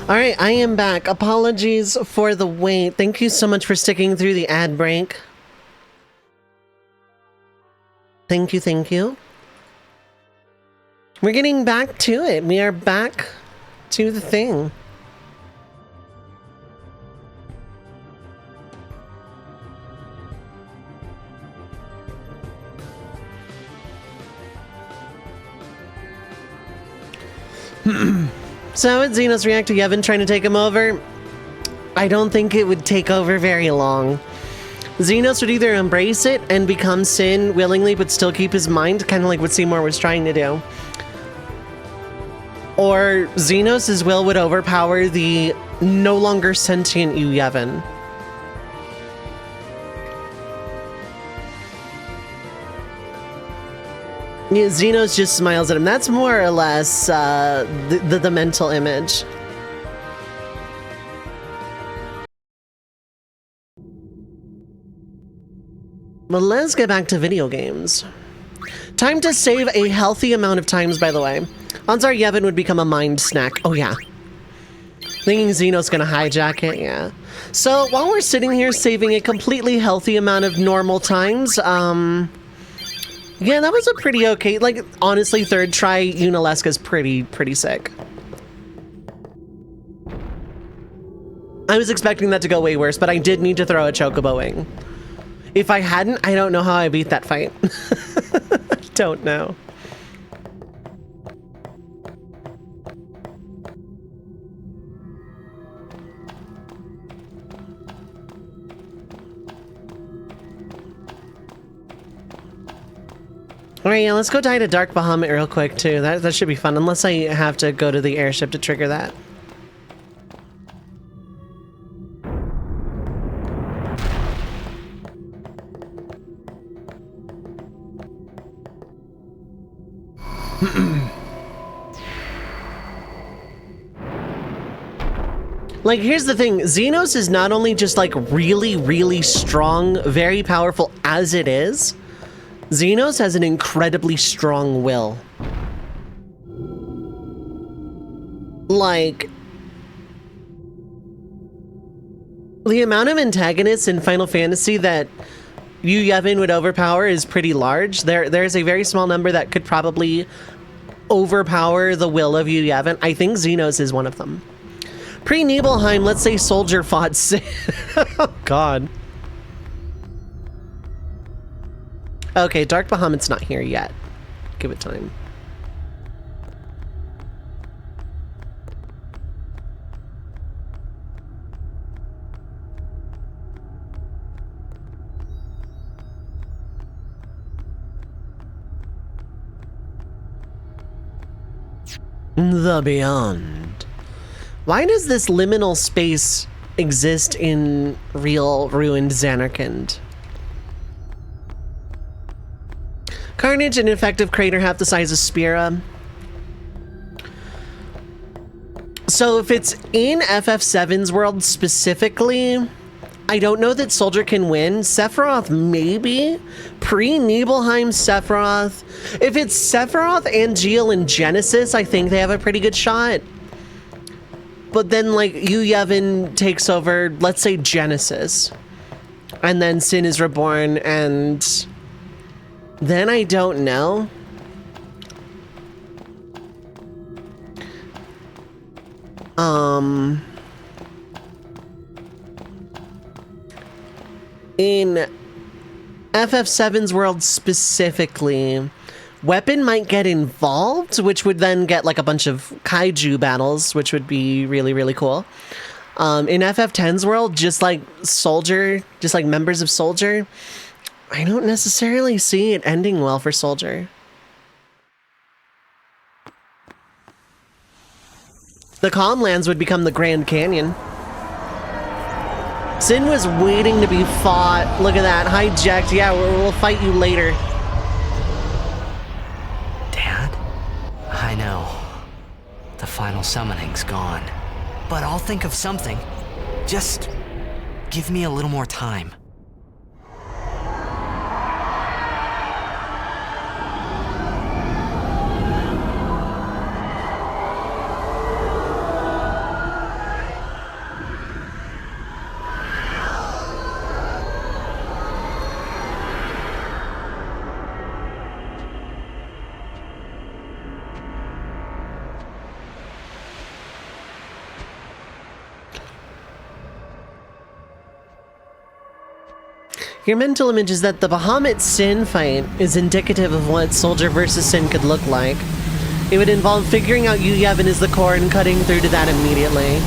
All right, I am back. Apologies for the wait. Thank you so much for sticking through the ad break. Thank you, thank you. We're getting back to it. We are back to the thing. So how would Xenos react to Yevon trying to take him over? I don't think it would take over very long. Xenos would either embrace it and become Sin willingly but still keep his mind, kind of like what Seymour was trying to do. Or Xenos' will would overpower the no longer sentient Yevon. Yeah, Xenos just smiles at him. That's more or less the mental image. But let's get back to video games. Time to save a healthy amount of times, by the way. Odds are Yevon would become a mind snack. Oh yeah. Thinking Xenos gonna hijack it, yeah. So while we're sitting here saving a completely healthy amount of normal times, yeah, that was a pretty okay, like, honestly, third try Unaleska's pretty sick. I was expecting that to go way worse, but I did need to throw a Chocobo wing. If I hadn't, I don't know how I beat that fight. Don't know. Alright, yeah, let's go die to Dark Bahamut real quick, too. That should be fun, unless I have to go to the airship to trigger that. Like, here's the thing. Xenos is not only just, like, really strong, very powerful as it is, Xenos has an incredibly strong will. Like, the amount of antagonists in Final Fantasy that Yevon would overpower is pretty large. There's a very small number that could probably overpower the will of Yevon. I think Xenos is one of them. Pre-Nibelheim, let's say Soldier fought Sin. Oh, God. Okay, Dark Bahamut's not here yet. Give it time. The Beyond. Why does this liminal space exist in real ruined Zanarkand? Carnage, an effective crater half the size of Spira. So if it's in FF7's world specifically, I don't know that Soldier can win. Sephiroth, maybe? Pre-Nibelheim Sephiroth. If it's Sephiroth, Angeal, and Genesis, I think they have a pretty good shot. But then, like, Yevon takes over, let's say, Genesis. And then Sin is reborn, and then I don't know. In FF7's world specifically, Weapon might get involved, which would then get like a bunch of kaiju battles, which would be really, really cool. In FF10's world, just like Soldier, just like members of Soldier, I don't necessarily see it ending well for Soldier. The Calm Lands would become the Grand Canyon. Sin was waiting to be fought. Look at that, hijacked. Yeah, we'll fight you later. Dad? I know. The final summoning's gone. But I'll think of something. Just give me a little more time. Your mental image is that the Bahamut Sin fight is indicative of what Soldier versus Sin could look like. It would involve figuring out Yu Yevon is the core and cutting through to that immediately.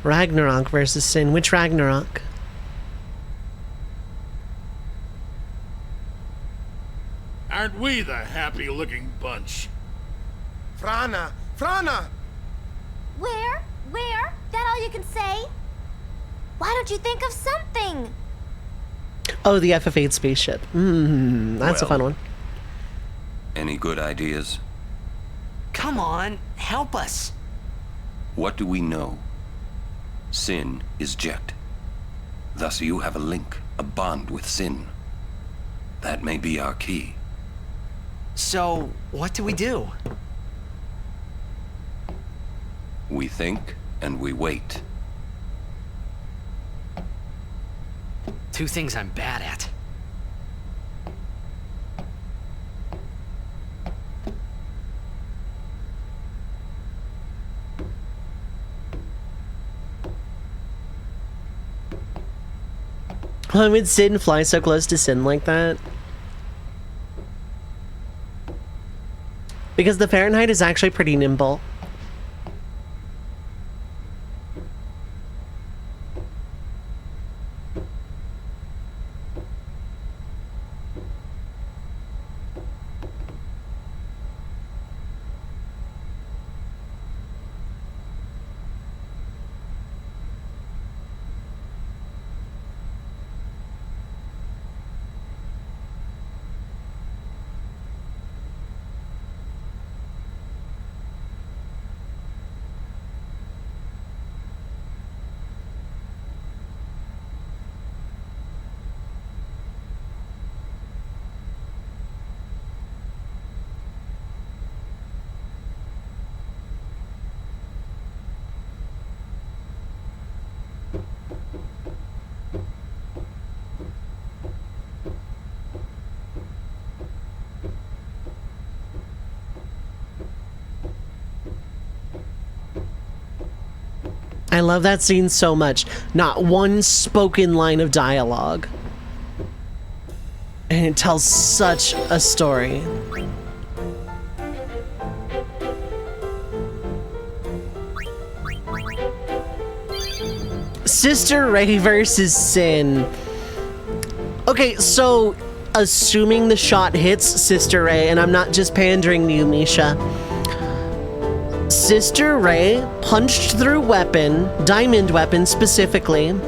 Ragnarok versus Sin. Which Ragnarok? Aren't we the happy-looking bunch? Frana! Frana! Where? Where? That all you can say? Why don't you think of something? Oh, the FF8 spaceship. That's a fun one. Any good ideas? Come on, help us. What do we know? Sin is Jet. Thus you have a link, a bond with Sin. That may be our key. So, what do we do? We think and we wait. Two things I'm bad at. Why would Sin fly so close to Sin like that? Because the Fahrenheit is actually pretty nimble. I love that scene so much. Not one spoken line of dialogue. And it tells such a story. Sister Ray versus Sin. Okay, so assuming the shot hits Sister Ray, and I'm not just pandering to you, Misha. Sister Ray punched through weapon, diamond weapon specifically,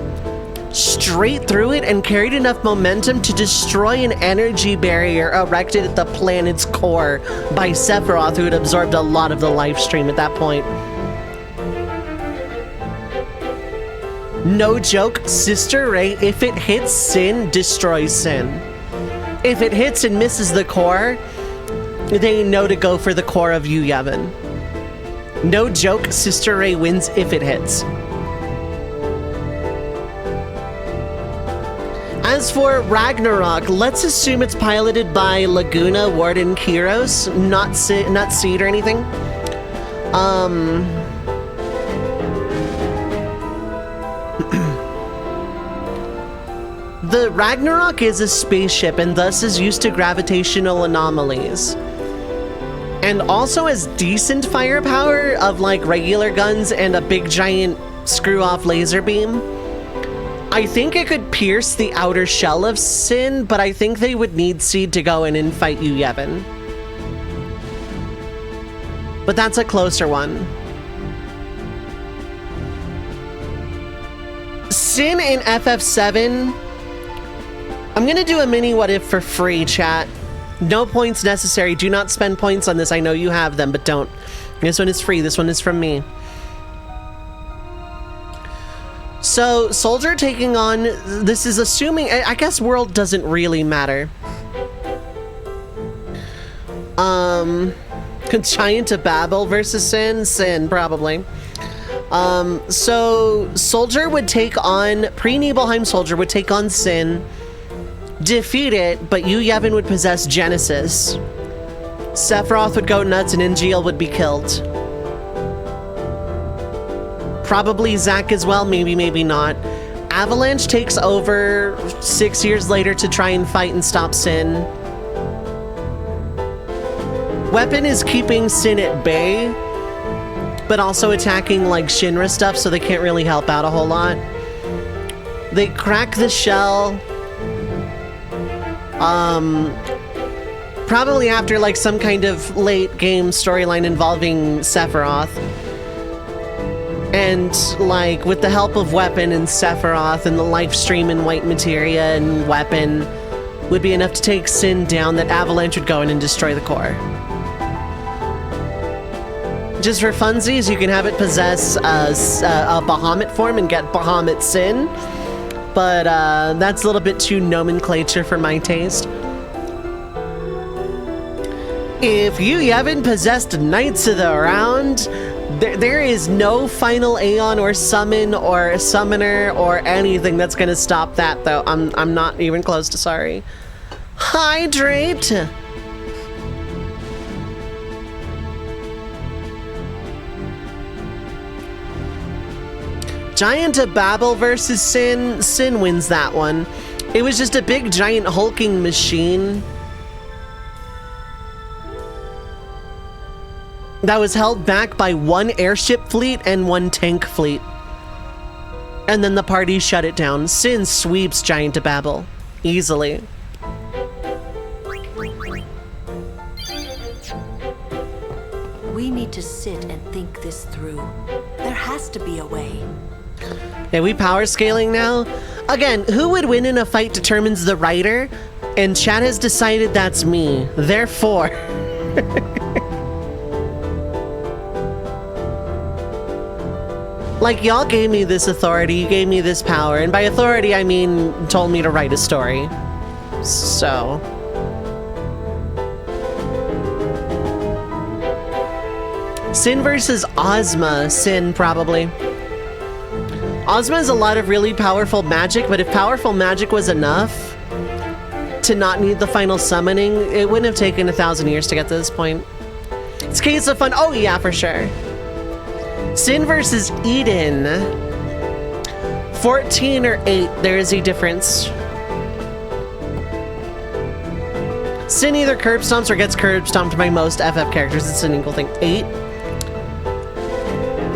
straight through it and carried enough momentum to destroy an energy barrier erected at the planet's core by Sephiroth, who had absorbed a lot of the life stream at that point. No joke, Sister Ray, if it hits Sin, destroys Sin. If it hits and misses the core, they know to go for the core of Yu Yevon. No joke, Sister Ray wins if it hits. As for Ragnarok, let's assume it's piloted by Laguna, Warden, Kyros, not Seed or anything. The Ragnarok is a spaceship and thus is used to gravitational anomalies. And also has decent firepower of like regular guns and a big giant screw-off laser beam. I think it could pierce the outer shell of Sin, but I think they would need Seed to go in and fight Yu Yevon. But that's a closer one. Sin in FF7. I'm gonna do a mini what if for free, chat. No points necessary. Do not spend points on this. I know you have them, but don't. This one is free. This one is from me. So, Soldier taking on... This is assuming... I guess world doesn't really matter. Giant of Babel versus Sin? Sin, probably. So Soldier would take on, pre-Nibelheim Soldier would take on Sin, defeat it, but Yu Yevon would possess Genesis. Sephiroth would go nuts and Ingiel would be killed. Probably Zack as well, maybe, maybe not. Avalanche takes over 6 years later to try and fight and stop Sin. Weapon is keeping Sin at bay, but also attacking like Shinra stuff, so they can't really help out a whole lot. They crack the shell. Probably after like some kind of late game storyline involving Sephiroth. And like with the help of Weapon and Sephiroth and the live stream and White Materia and Weapon would be enough to take Sin down, that Avalanche would go in and destroy the core. Just for funsies, you can have it possess a Bahamut form and get Bahamut Sin, but that's a little bit too nomenclature for my taste. If you haven't possessed Knights of the Round, there is no final Aeon or summon or summoner or anything that's gonna stop that, though. I'm not even close to sorry. Hydrate! Giant of Babel versus Sin. Sin wins that one. It was just a big giant hulking machine that was held back by one airship fleet and one tank fleet. And then the party shut it down. Sin sweeps Giant of Babel easily. We need to sit and think this through. There has to be a way. Yeah, we power scaling now. Again, who would win in a fight determines the writer, and chat has decided that's me. Therefore... Like, y'all gave me this authority, you gave me this power, and by authority I mean told me to write a story. So... Sin versus Ozma. Sin, probably. Ozma has a lot of really powerful magic, but if powerful magic was enough to not need the final summoning, it wouldn't have taken 1,000 years to get to this point. It's a case of fun. Oh yeah, for sure. Sin versus Eden. 14 or 8, there is a difference. Sin either curb stomps or gets curb stomped by most FF characters. It's an equal thing. 8.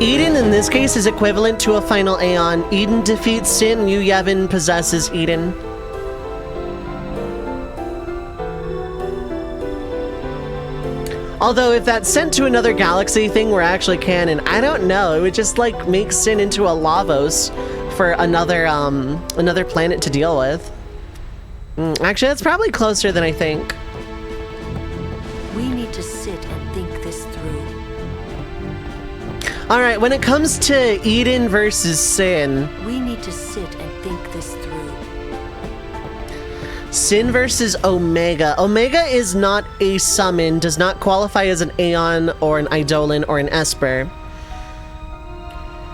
Eden in this case is equivalent to a final Aeon. Eden defeats Sin, Yu Yevon possesses Eden. Although if that's sent to another galaxy thing were actually canon, I don't know. It would just like make Sin into a Lavos for another planet to deal with. Actually, that's probably closer than I think. We need to sit and think this through. All right, when it comes to Eden versus Sin, we need to sit and think this through. Sin versus Omega. Omega is not a summon, does not qualify as an Aeon or an Eidolon or an Esper.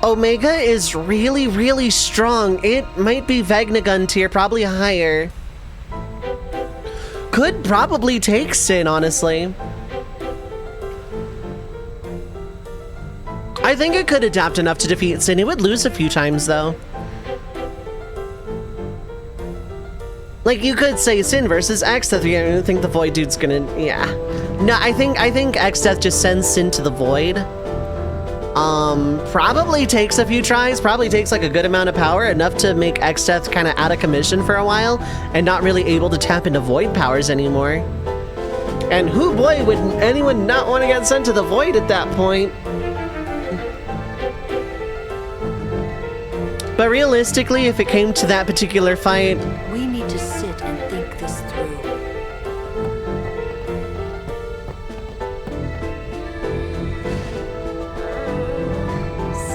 Omega is really, really strong. It might be Vegnagun tier, probably higher. Could probably take Sin, honestly. I think it could adapt enough to defeat Sin. It would lose a few times, though. Like, you could say Sin versus X-Death. I don't think the Void dude's gonna... Yeah. No, I think X-Death just sends Sin to the Void. Probably takes a few tries. Probably takes, like, a good amount of power. Enough to make X-Death kind of out of commission for a while. And not really able to tap into Void powers anymore. And who, boy, would anyone not want to get sent to the Void at that point? But realistically, if it came to that particular fight... We need to sit and think this through.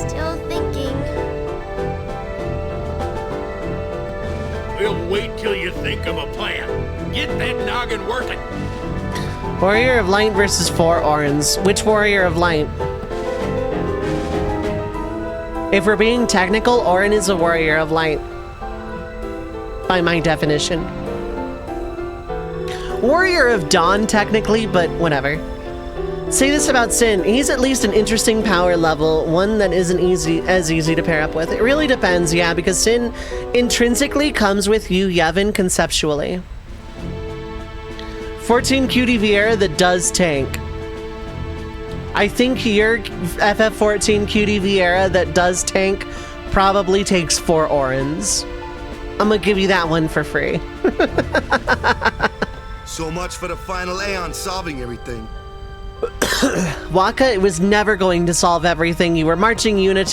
Still thinking. We'll wait till you think of a plan. Get that noggin working. Warrior of Light versus 4 Orans. Which Warrior of Light? If we're being technical, Orin is a warrior of light. By my definition. Warrior of dawn, technically, but whatever. Say this about Sin. He's at least an interesting power level, one that isn't as easy to pair up with. It really depends, yeah, because Sin intrinsically comes with you, Yevon, conceptually. 14 QD Vieira that does tank. I think your FF14 QD Vieira that does tank probably takes 4 Orins. I'm gonna give you that one for free. So much for the final Aeon solving everything. Waka, it was never going to solve everything. You were marching Yuna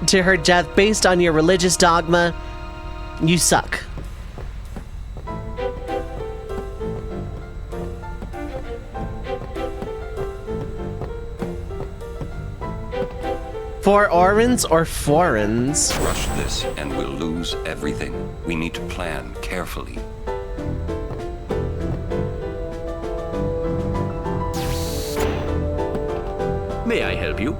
to her death based on your religious dogma. You suck. For Orins or Forins? Rush this and we'll lose everything. We need to plan carefully. May I help you?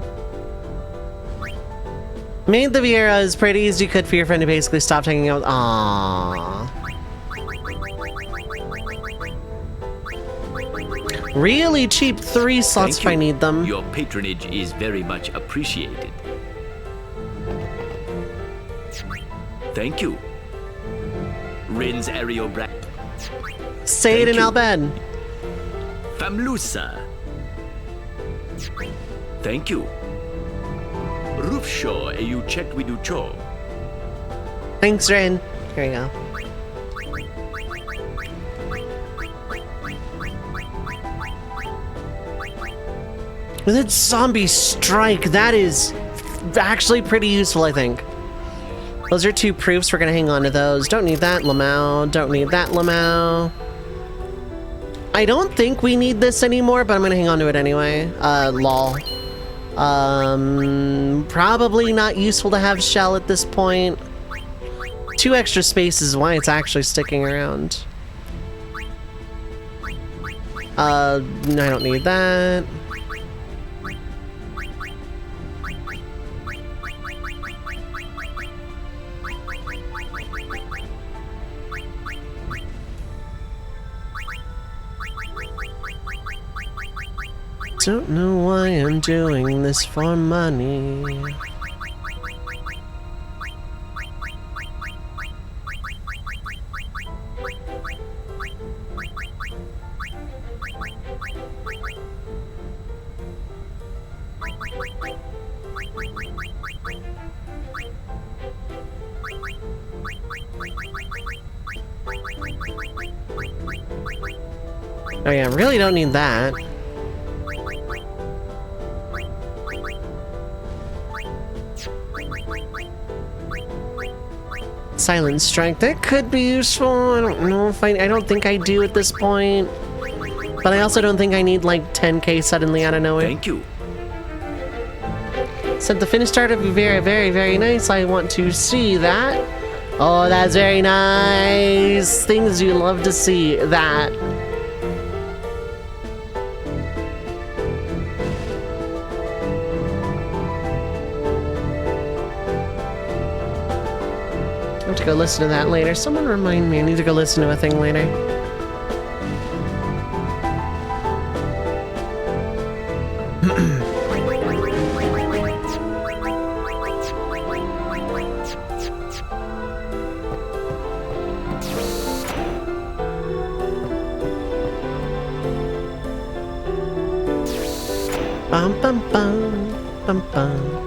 Made the Vieira as pretty as you could for your friend to basically stop hanging out. Aww. Really cheap 3 slots if I need them. Your patronage is very much appreciated. Thank you. Rin's Ariobra. Say it in Albed. Famlusa. Thank you. Roofshaw, you checked with Ucho. Thanks, Rin. Here we go. With its zombie strike, that is actually pretty useful, I think. Those are 2 proofs. We're gonna hang on to those. Don't need that, Lamau. Don't need that, Lamau. I don't think we need this anymore, but I'm gonna hang on to it anyway. Lol. Probably not useful to have Shell at this point. 2 extra spaces is why it's actually sticking around. I don't need that. Don't know why I'm doing this for money. Oh yeah, really don't need that. Silent Strike, that could be useful. I don't know if I don't think I do at this point. But I also don't think I need like 10k suddenly out of nowhere. Thank you. Said the finished art would be very, very, very nice. I want to see that. Oh, that's very nice. Things you love to see. That. I have to go listen to that later. Someone remind me. I need to go listen to a thing later. Bum bum bum bum bum.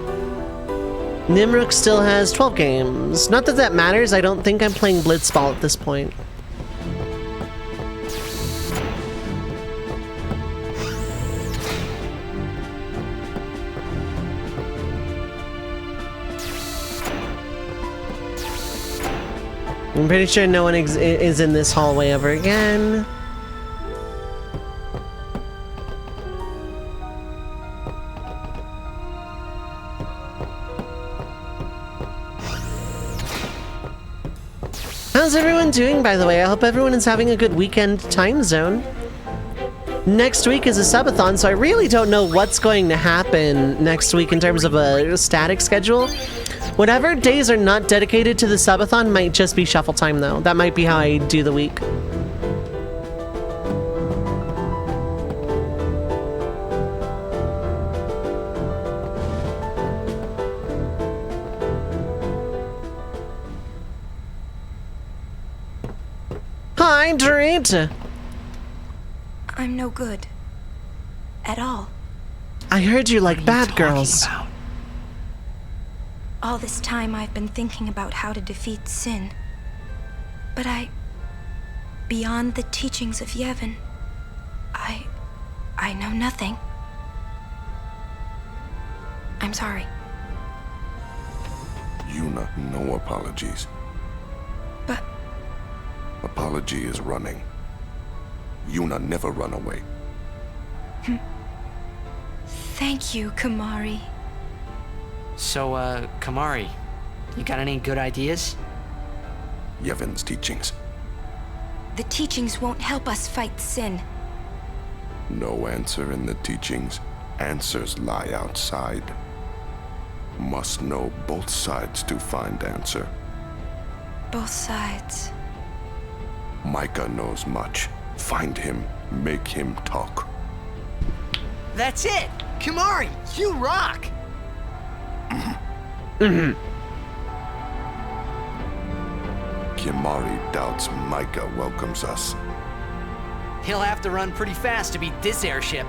Nimruk still has 12 games. Not that that matters. I don't think I'm playing Blitzball at this point. I'm pretty sure no one is in this hallway ever again. How's everyone doing, by the way? I hope everyone is having a good weekend time zone. Next week is a subathon, so I really don't know what's going to happen next week in terms of a static schedule. Whatever days are not dedicated to the subathon might just be shuffle time, though. That might be how I do the week. Hydrate! I'm no good. At all. I heard you like bad girls. All this time I've been thinking about how to defeat sin. But beyond the teachings of Yevon, I know nothing. I'm sorry. Yuna, no apologies. But... Apology is running. Yuna never run away. Thank you, Kamari. So, Kamari, you got any good ideas? Yevon's teachings. The teachings won't help us fight sin. No answer in the teachings. Answers lie outside. Must know both sides to find answer. Both sides. Micah knows much. Find him, make him talk. That's it! Kamari, you rock! Kimari doubts Micah welcomes us. He'll have to run pretty fast to beat this airship.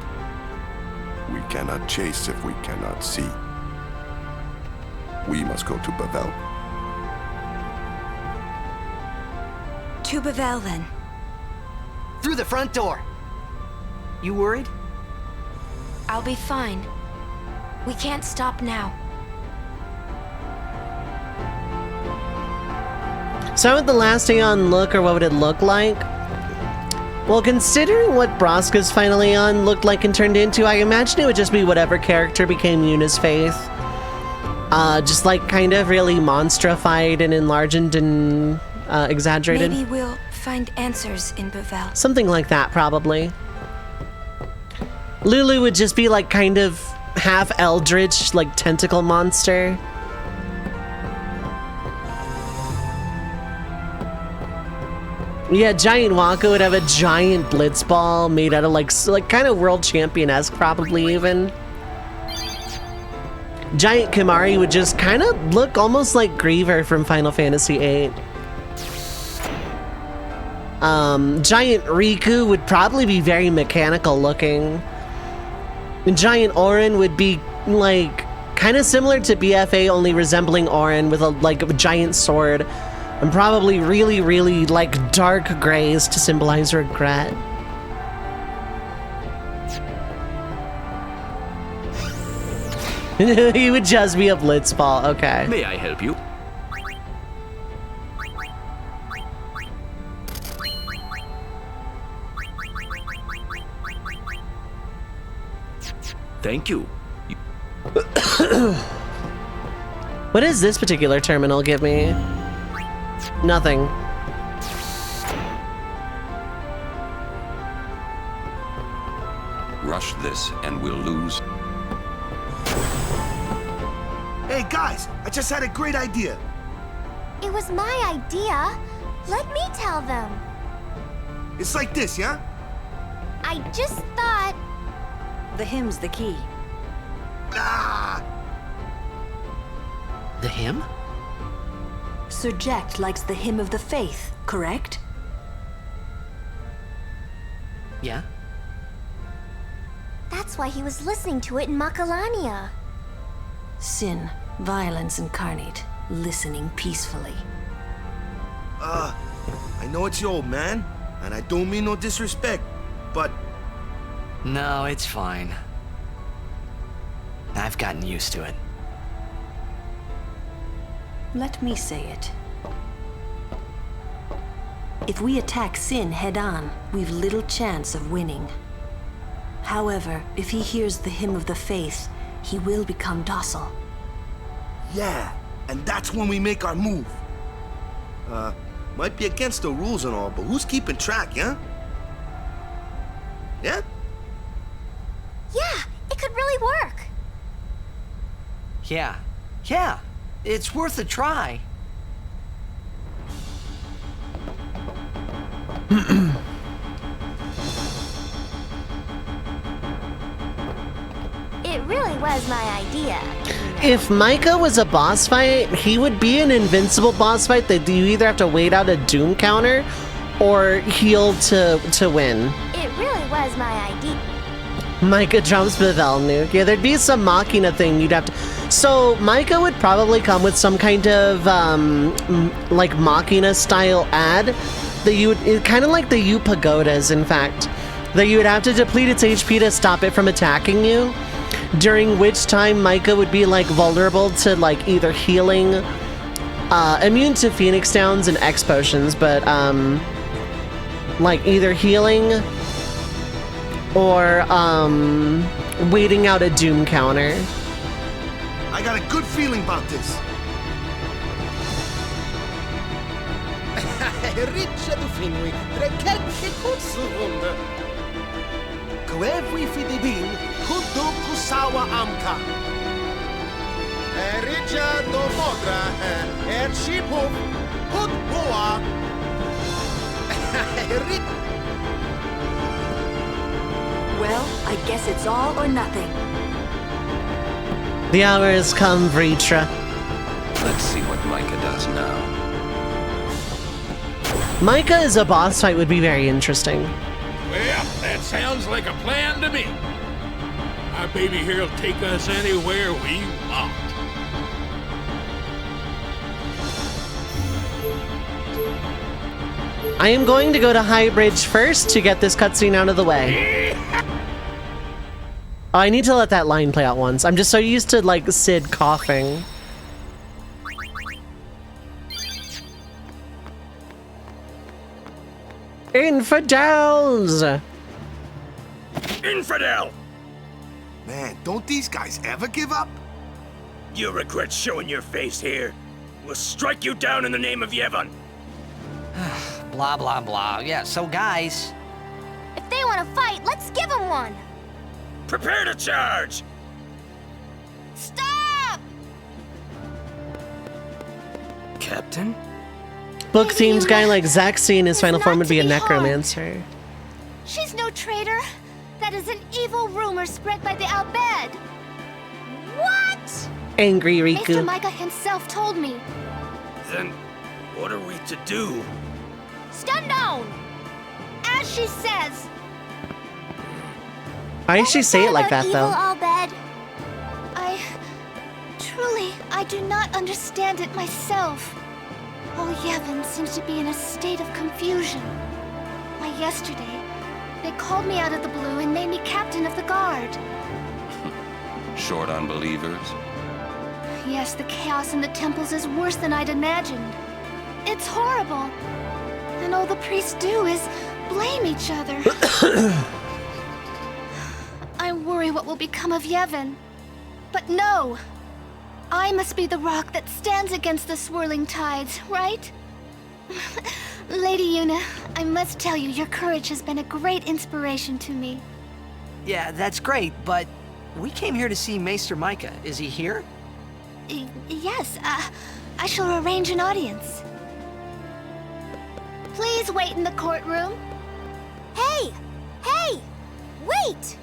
We cannot chase if we cannot see. We must go to Bavel. To Bavel, then. Through the front door. You worried? I'll be fine. We can't stop now. So how would the last Aeon look, or what would it look like? Well, considering what Braska's final Aeon looked like and turned into, I imagine it would just be whatever character became Yuna's faith. Just like kind of really monstrified and enlarged and exaggerated. Maybe we'll find answers in Bavel. Something like that, probably. Lulu would just be like kind of half eldritch, like tentacle monster. Yeah, Giant Waka would have a giant Blitzball made out of like kind of world champion-esque, probably even. Giant Kimari would just kind of look almost like Griever from Final Fantasy VIII. Giant Riku would probably be very mechanical looking. And Giant Orin would be like kind of similar to BFA, only resembling Orin with a giant sword. And probably really, really like dark grays to symbolize regret. He would just be a Blitzball, okay. May I help you? Thank you. What does this particular terminal give me? Nothing. Rush this and we'll lose. Hey guys, I just had a great idea. It was my idea. Let me tell them. It's like this, yeah? I just thought... The hymn's the key. Ah! The hymn? Sir Jack likes the hymn of the faith, correct? Yeah. That's why he was listening to it in Macalania. Sin, violence incarnate, listening peacefully. I know it's your old man, and I don't mean no disrespect, but... No, it's fine. I've gotten used to it. Let me say it. If we attack Sin head-on, we've little chance of winning. However, if he hears the hymn of the faith, he will become docile. Yeah, and that's when we make our move. Might be against the rules and all, but who's keeping track, yeah? Yeah? Yeah, it could really work. Yeah. Yeah. It's worth a try. It really was my idea. If Micah was a boss fight, he would be an invincible boss fight that you either have to wait out a doom counter or heal to win. It really was my idea. Micah jumps Bevel nuke. Yeah, there'd be some Machina thing you'd have to... So, Micah would probably come with some kind of, like, Machina style ad that you would... Kind of like the U Pagodas, in fact. That you would have to deplete its HP to stop it from attacking you. During which time Micah would be, like, vulnerable to, like, either healing... immune to Phoenix Downs and X potions, but, like, either healing... or, waiting out a doom counter. I got a good feeling about this. Riccia du finui, trecchetti kutsuvund. Kuevwi fidibin, kudu kusawa amka. Riccia do modra, shipov, kut boa. Well, I guess it's all or nothing. The hour has come, Vritra. Let's see what Micah does now. Micah as a boss fight would be very interesting. Well, that sounds like a plan to me. My baby here will take us anywhere we want. I am going to go to High Bridge first to get this cutscene out of the way. I need to let that line play out once. I'm just so used to, like, Sid coughing. Infidels! Infidel! Man, don't these guys ever give up? You regret showing your face here. We'll strike you down in the name of Yevon. Blah, blah, blah. Yeah, so guys... If they want to fight, let's give them one. Prepare to charge! Stop! Captain? Book themes guy like Zaxxy in his final form would be a necromancer. She's no traitor. That is an evil rumor spread by the Albed. What? Angry Riku. Mr. Micah himself told me. Then, what are we to do? Stun down! As she says. Why did she say it like that, though? Albed? I do not understand it myself. All Yevon seems to be in a state of confusion. Why, yesterday, they called me out of the blue and made me captain of the guard. Short on believers? Yes, the chaos in the temples is worse than I'd imagined. It's horrible. And all the priests do is blame each other. I worry what will become of Yevon. But no! I must be the rock that stands against the swirling tides, right? Lady Yuna, I must tell you, your courage has been a great inspiration to me. Yeah, that's great, but we came here to see Maester Micah. Is he here? Yes, I shall arrange an audience. Please wait in the courtroom. Hey! Hey! Wait!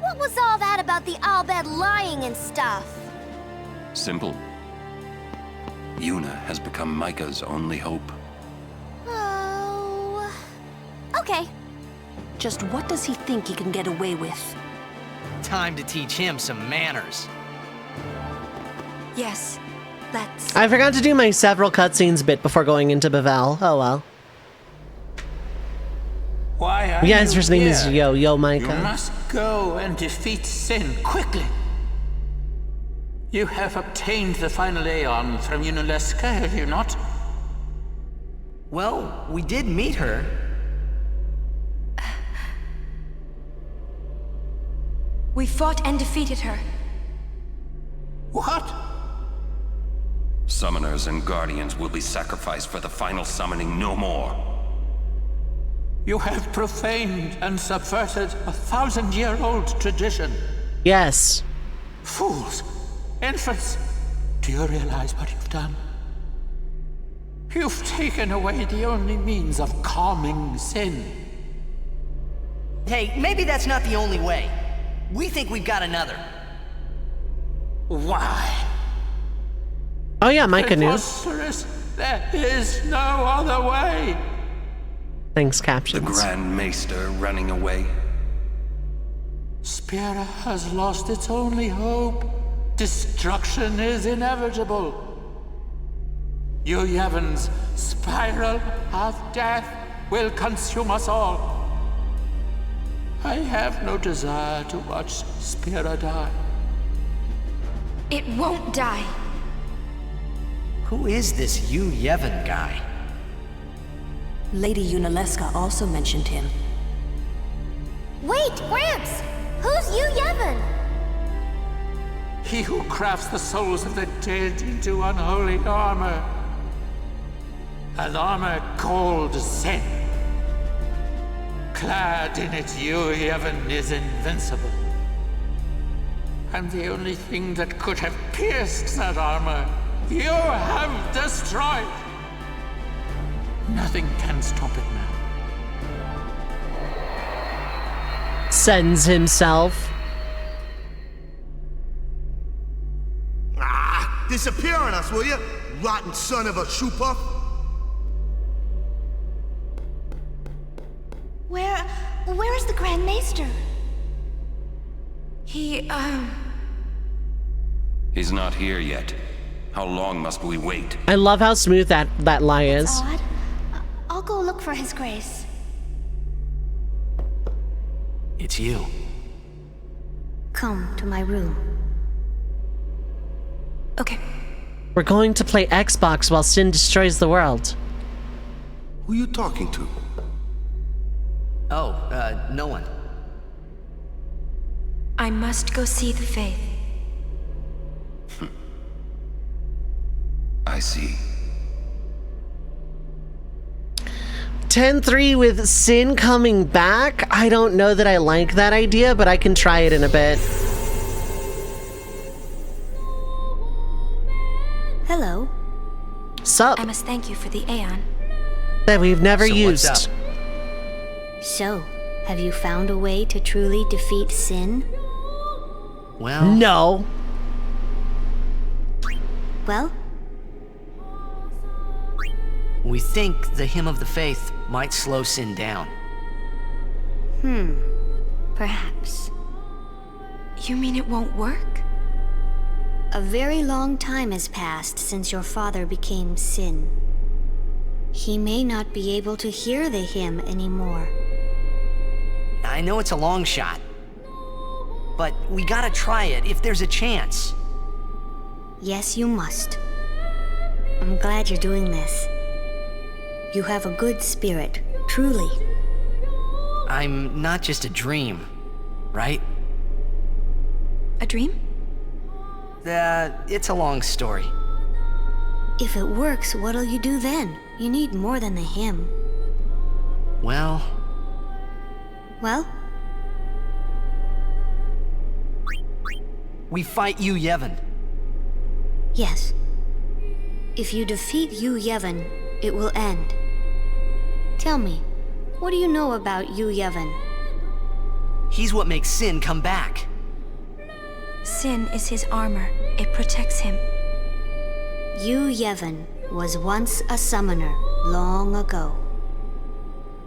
What was all that about the Albed lying and stuff? Simple. Yuna has become Micah's only hope. Oh... Okay. Just what does he think he can get away with? Time to teach him some manners. Yes, let's... I forgot to do my several cutscenes bit before going into Bevel. Oh well. Why are Yes, you his name here? is Yo Micah. You must go and defeat Sin quickly. You have obtained the final Aeon from Yunalesca, have you not? Well, we did meet her. We fought and defeated her. What? Summoners and Guardians will be sacrificed for the final summoning no more. You have profaned and subverted a 1,000-year-old tradition. Yes. Fools! Infants! Do you realize what you've done? You've taken away the only means of calming sin. Hey, maybe that's not the only way. We think we've got another. Why? Oh yeah, my canoe. Preposterous. There is no other way. Thanks, captions. The Grand Maester running away. Spira has lost its only hope. Destruction is inevitable. Yu Yevon's spiral of death will consume us all. I have no desire to watch Spira die. It won't die. Who is this Yu Yevon guy? Lady Yunalesca also mentioned him. Wait, Gramps! Who's Yu Yevon? He who crafts the souls of the dead into unholy armor. An armor called Zen. Clad in it, Yu Yevon is invincible. And the only thing that could have pierced that armor, you have destroyed. Nothing can stop it now. Sends himself. Disappear on us, will you? Rotten son of a shoe puff. Where is the Grand Maester? He's not here yet. How long must we wait? I love how smooth that lie is. Odd. I'll go look for His Grace. It's you. Come to my room. Okay. We're going to play Xbox while Sin destroys the world. Who you talking to? Oh, no one. I must go see the Faith. I see. 10-3 with Sin coming back? I don't know that I like that idea, but I can try it in a bit. Hello. Sup? I must thank you for the Aeon. That we've never used. What's up? So, have you found a way to truly defeat Sin? Well... No. Well? We think the Hymn of the Faith might slow Sin down. Perhaps. You mean it won't work? A very long time has passed since your father became Sin. He may not be able to hear the hymn anymore. I know it's a long shot. But we gotta try it if there's a chance. Yes, you must. I'm glad you're doing this. You have a good spirit, truly. I'm not just a dream, right? A dream? It's a long story. If it works, what'll you do then? You need more than the hymn. Well... We fight Yu Yevon. Yes. If you defeat Yu Yevon, it will end. Tell me, what do you know about Yu Yevon? He's what makes Sin come back. Sin is his armor. It protects him. Yu Yevon was once a summoner long ago.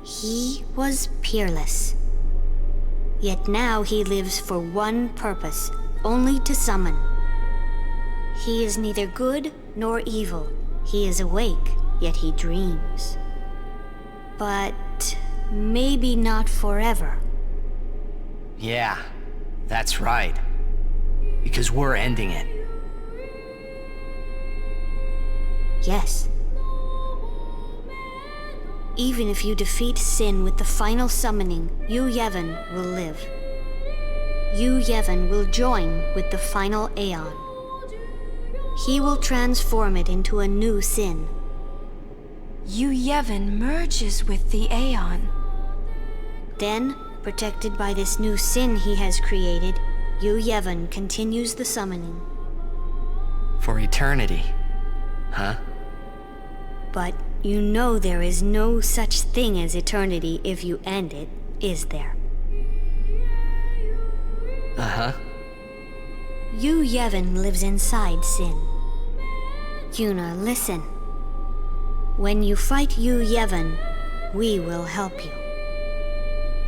He was peerless. Yet now he lives for one purpose, only to summon. He is neither good nor evil. He is awake, yet he dreams. But maybe not forever. Yeah, that's right. Because we're ending it. Yes. Even if you defeat Sin with the final summoning, Yu Yevon will live. Yu Yevon will join with the final Aeon. He will transform it into a new Sin. Yu Yevon merges with the Aeon. Then, protected by this new Sin he has created, Yu Yevon continues the summoning. For eternity. Huh? But you know there is no such thing as eternity if you end it, is there? Uh-huh. Yu Yevon lives inside Sin. Yuna, listen. When you fight Yu Yevon, we will help you.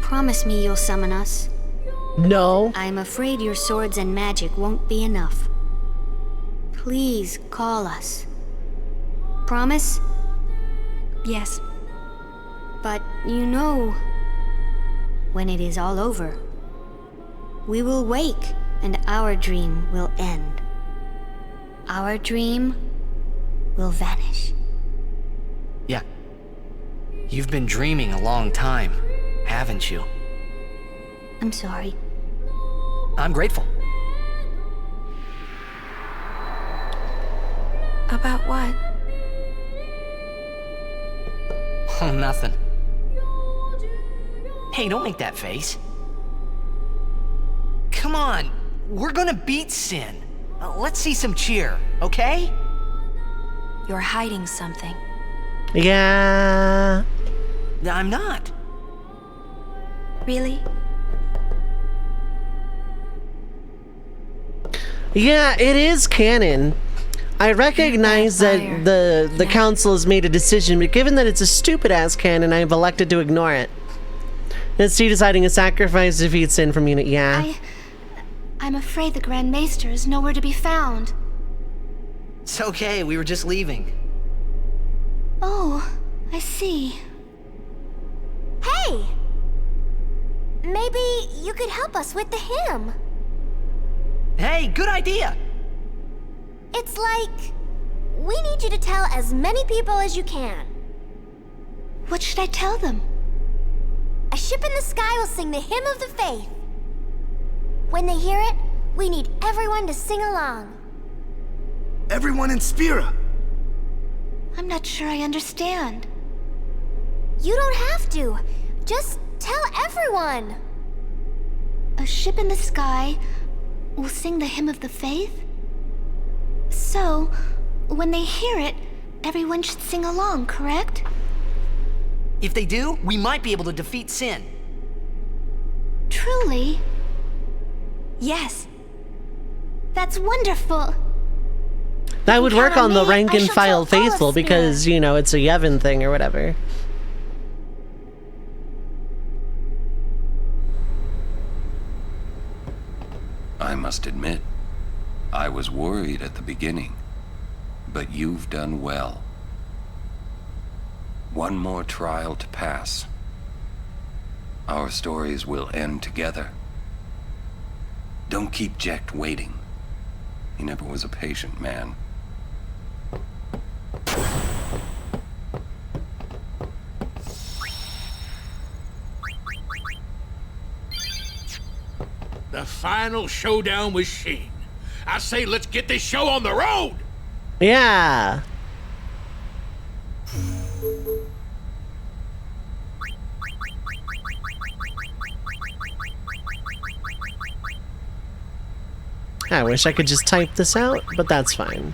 Promise me you'll summon us. No. I'm afraid your swords and magic won't be enough. Please call us. Promise? Yes. But you know, when it is all over, we will wake and our dream will end. Our dream will vanish. Yeah. You've been dreaming a long time, haven't you? I'm sorry. I'm grateful. About what? Oh, nothing. Hey, don't make that face. Come on, we're gonna beat Sin. Let's see some cheer, okay? You're hiding something. Yeah. I'm not. Really? Yeah, it is canon. I recognize that the council has made a decision, but given that it's a stupid-ass canon, I've elected to ignore it. Instead, deciding a sacrifice defeats Sin from unit. Yeah. I'm afraid the Grand Maester is nowhere to be found. It's okay, we were just leaving. Oh, I see. Hey! Maybe you could help us with the hymn. Hey, good idea! It's like, we need you to tell as many people as you can. What should I tell them? A ship in the sky will sing the hymn of the faith. When they hear it, we need everyone to sing along. Everyone in Spira! I'm not sure I understand. You don't have to. Just tell everyone. A ship in the sky will sing the hymn of the faith? So, when they hear it, everyone should sing along, correct? If they do, we might be able to defeat Sin. Truly? Yes. That's wonderful. That would work on the rank and shall file tell all of faithful Spira. because, you know, it's a Yevon thing or whatever. I must admit, I was worried at the beginning, but you've done well. One more trial to pass. Our stories will end together. Don't keep Jecht waiting. He never was a patient man. The final showdown with Sheen. I say let's get this show on the road! Yeah. I wish I could just type this out, but that's fine.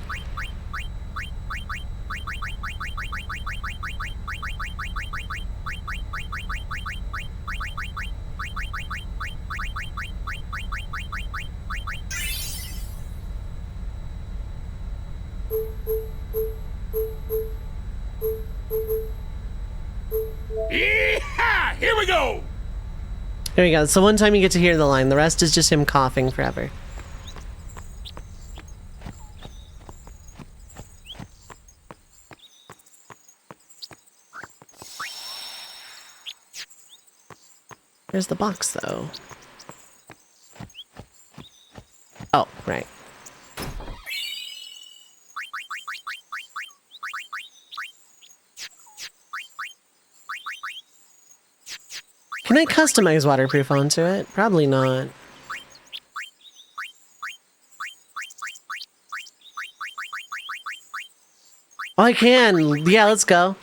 Yeehaw! Here we go! There we go. So one time you get to hear the line. The rest is just him coughing forever. Where's the box, though? Oh, right. Can I customize waterproof onto it? Probably not. Oh, I can! Yeah, let's go.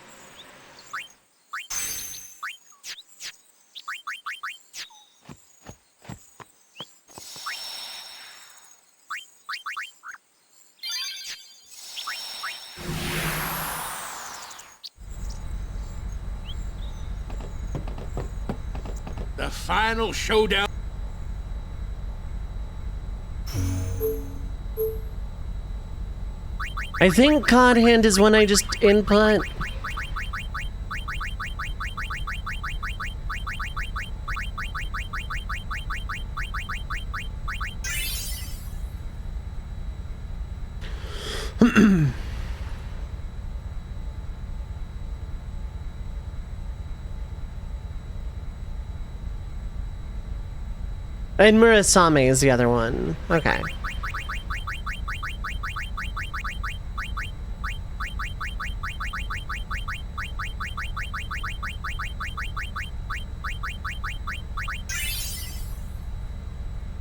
final showdown. I think God Hand is when I just input. And Murasame is the other one. Okay.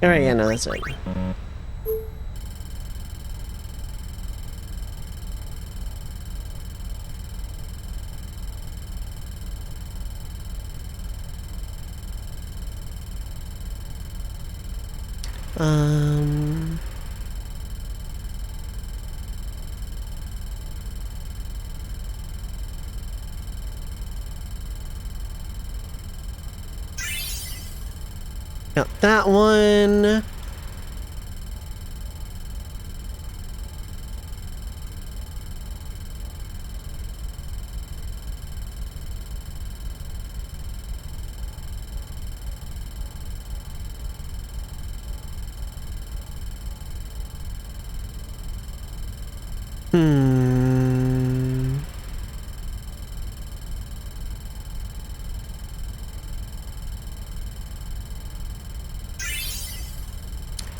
Alright, yeah, no, that's it. Got that one.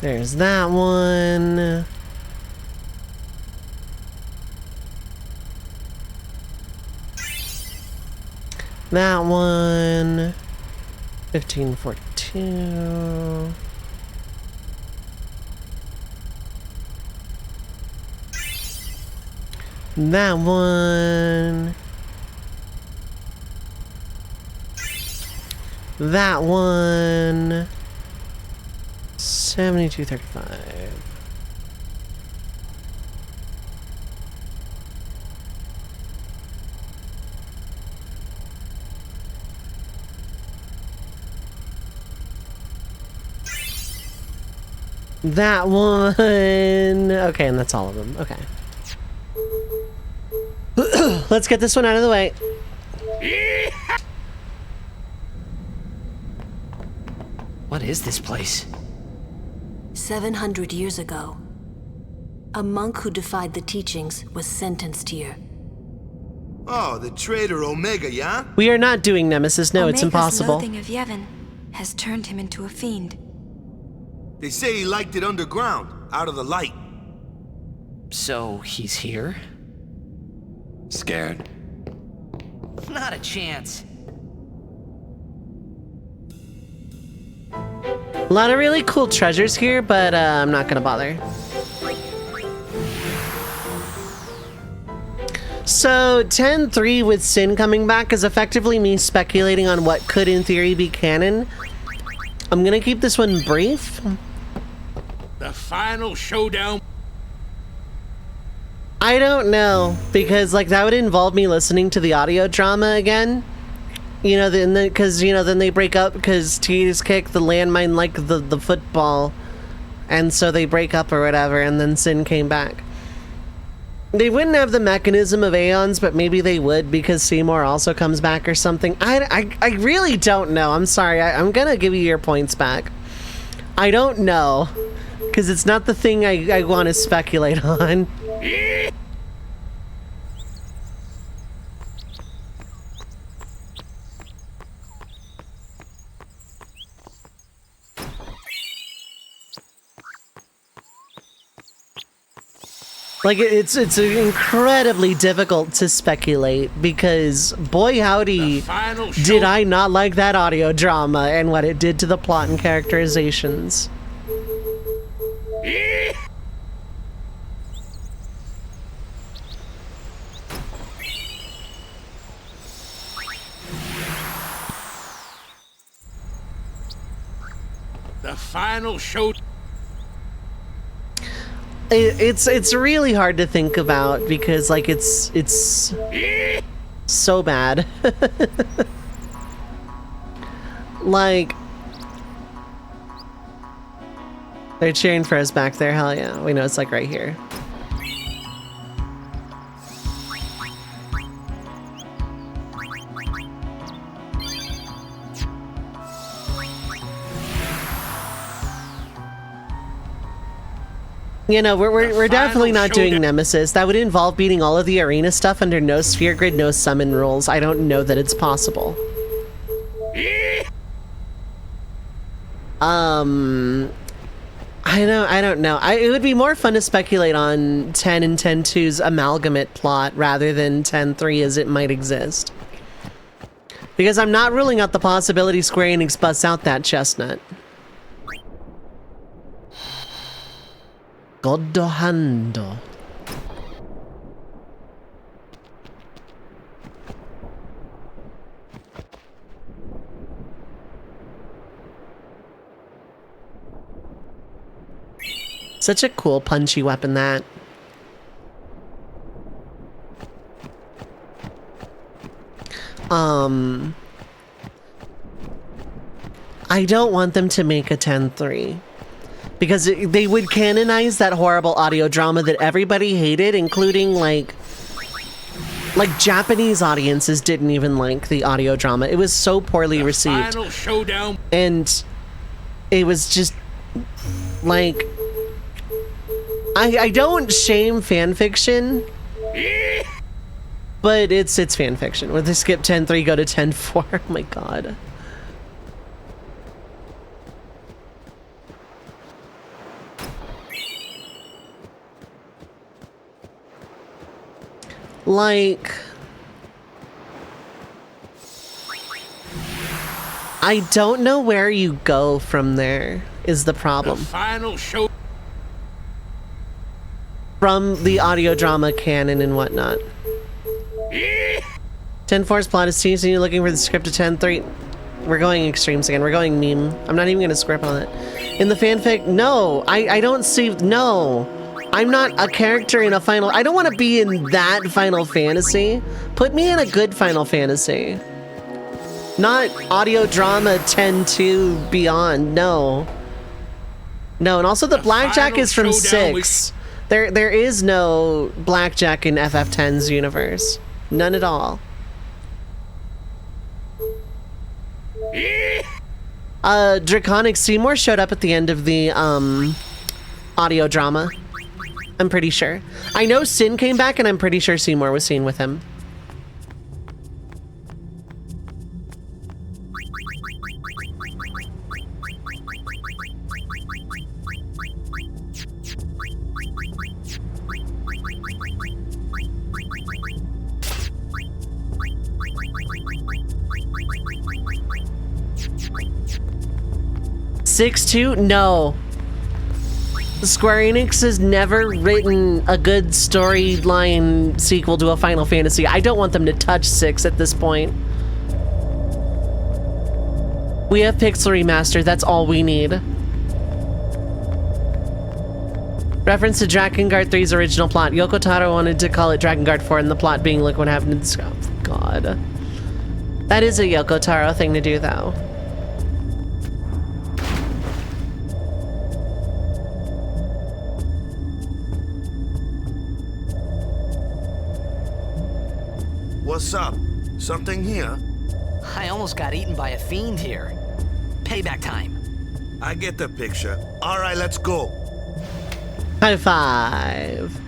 There's that one. That one. 1542. That one. That one. 7235. That one. Okay, and that's all of them. Okay. Let's get this one out of the way. What is this place? 700 years ago, a monk who defied the teachings was sentenced here. Oh, the traitor Omega, yeah? We are not doing Nemesis. No, it's impossible. Omega's loathing of Yevon has turned him into a fiend. They say he liked it underground, out of the light. So, he's here? Scared? Not a chance. A lot of really cool treasures here, but I'm not gonna bother. So 10-3 with Sin coming back is effectively me speculating on what could in theory be canon. I'm gonna keep this one brief. The final showdown. I don't know, because like that would involve me listening to the audio drama again. You know, because you know, then they break up because T's kicked the landmine like the football, and so they break up or whatever, and then Sin came back. They wouldn't have the mechanism of Aeons, but maybe they would because Seymour also comes back or something. I really don't know. I'm sorry. I'm gonna give you your points back. I don't know, because it's not the thing I want to speculate on. Like, it's incredibly difficult to speculate because, boy howdy, did I not like that audio drama and what it did to the plot and characterizations. The final show. It's really hard to think about because like it's so bad. Like They're cheering for us back there. Hell yeah. We know it's like right here. You know, we're definitely not doing Nemesis. That would involve beating all of the arena stuff under no sphere grid, no summon rules. I don't know that it's possible. I don't know. It would be more fun to speculate on 10 and 10-2's amalgamate plot rather than 10-3 as it might exist. Because I'm not ruling out the possibility Square Enix busts out that chestnut. Godohando. Such a cool punchy weapon, that. I don't want them to make a 10-3. Because they would canonize that horrible audio drama that everybody hated, including like Japanese audiences didn't even like the audio drama. It was so poorly received. Final showdown. And it was just like, I don't shame fan fiction, but it's fan fiction. When they skip 10-3, go to 10-4. Oh my god. Like, I don't know where you go from there is the problem. The final show from the audio drama canon and whatnot. 10-4's plot is teasing you looking for the script of 10-3. We're going extremes again. We're going meme. I'm not even gonna script on it. In the fanfic, no, I don't see, no. I'm not a character in a final. I don't want to be in that Final Fantasy. Put me in a good Final Fantasy. Not audio drama 10-2 beyond. No. No, and also the blackjack is from 6. There is no blackjack in FF10's universe. None at all. Draconic Seymour showed up at the end of the audio drama. I'm pretty sure. I know Sin came back, and I'm pretty sure Seymour was seen with him. (6-2) No. Square Enix has never written a good storyline sequel to a Final Fantasy. I don't want them to touch 6 at this point. We have Pixel Remaster, that's all we need. Reference to Drakengard 3's original plot. Yoko Taro wanted to call it Drakengard 4 and the plot being look what happened in the scope. God. That is a Yoko Taro thing to do, though. What's up? Something here? I almost got eaten by a fiend here. Payback time. I get the picture. All right, let's go. High five.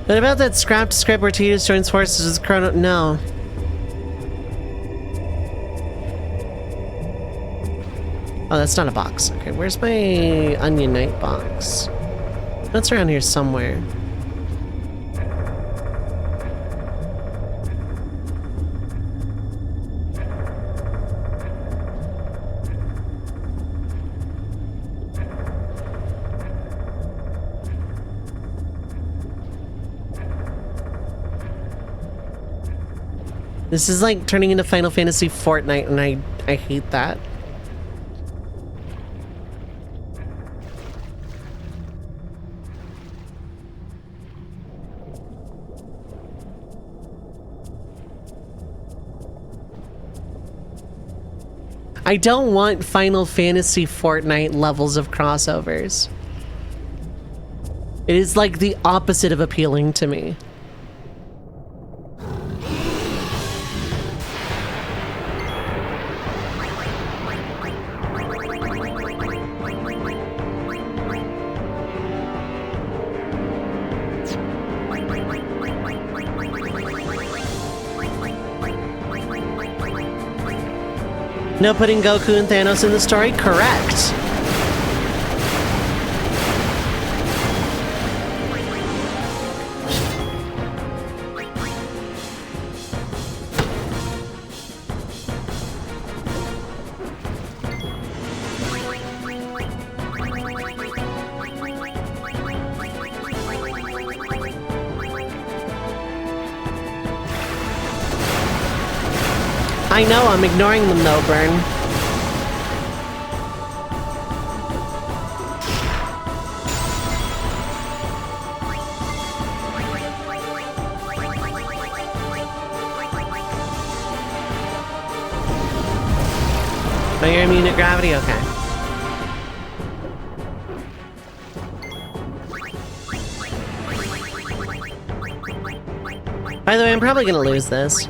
What about that scrapped script where Tidus joins forces with Chrono? No. Oh, that's not a box. Okay, where's my Onion Knight box? That's around here somewhere. This is like turning into Final Fantasy Fortnite, and I hate that. I don't want Final Fantasy Fortnite levels of crossovers. It is like the opposite of appealing to me. No putting Goku and Thanos in the story? Correct. I know, I'm ignoring them though, Burn. Oh, you're immune to gravity? Okay. By the way, I'm probably gonna lose this.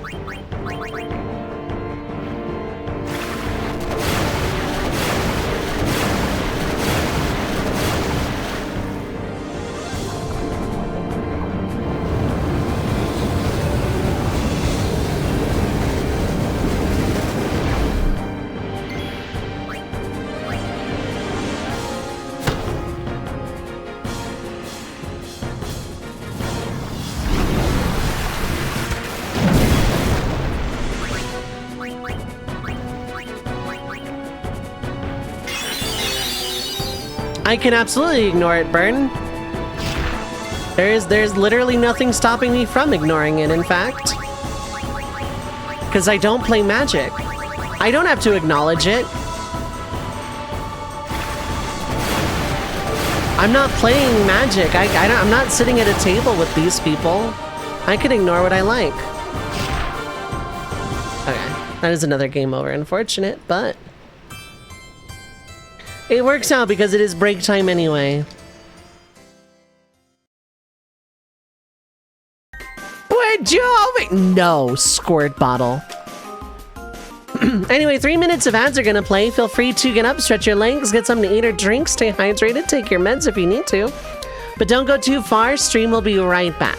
I can absolutely ignore it, Burn. There's literally nothing stopping me from ignoring it, in fact. Because I don't play Magic. I don't have to acknowledge it. I'm not playing Magic. I'm not sitting at a table with these people. I can ignore what I like. Okay, that is another game over. Unfortunate, but it works out because it is break time anyway. Would you? No, squirt bottle. Anyway, 3 minutes of ads are gonna play. Feel free to get up, stretch your legs, get something to eat or drink, stay hydrated, take your meds if you need to. But don't go too far, stream will be right back.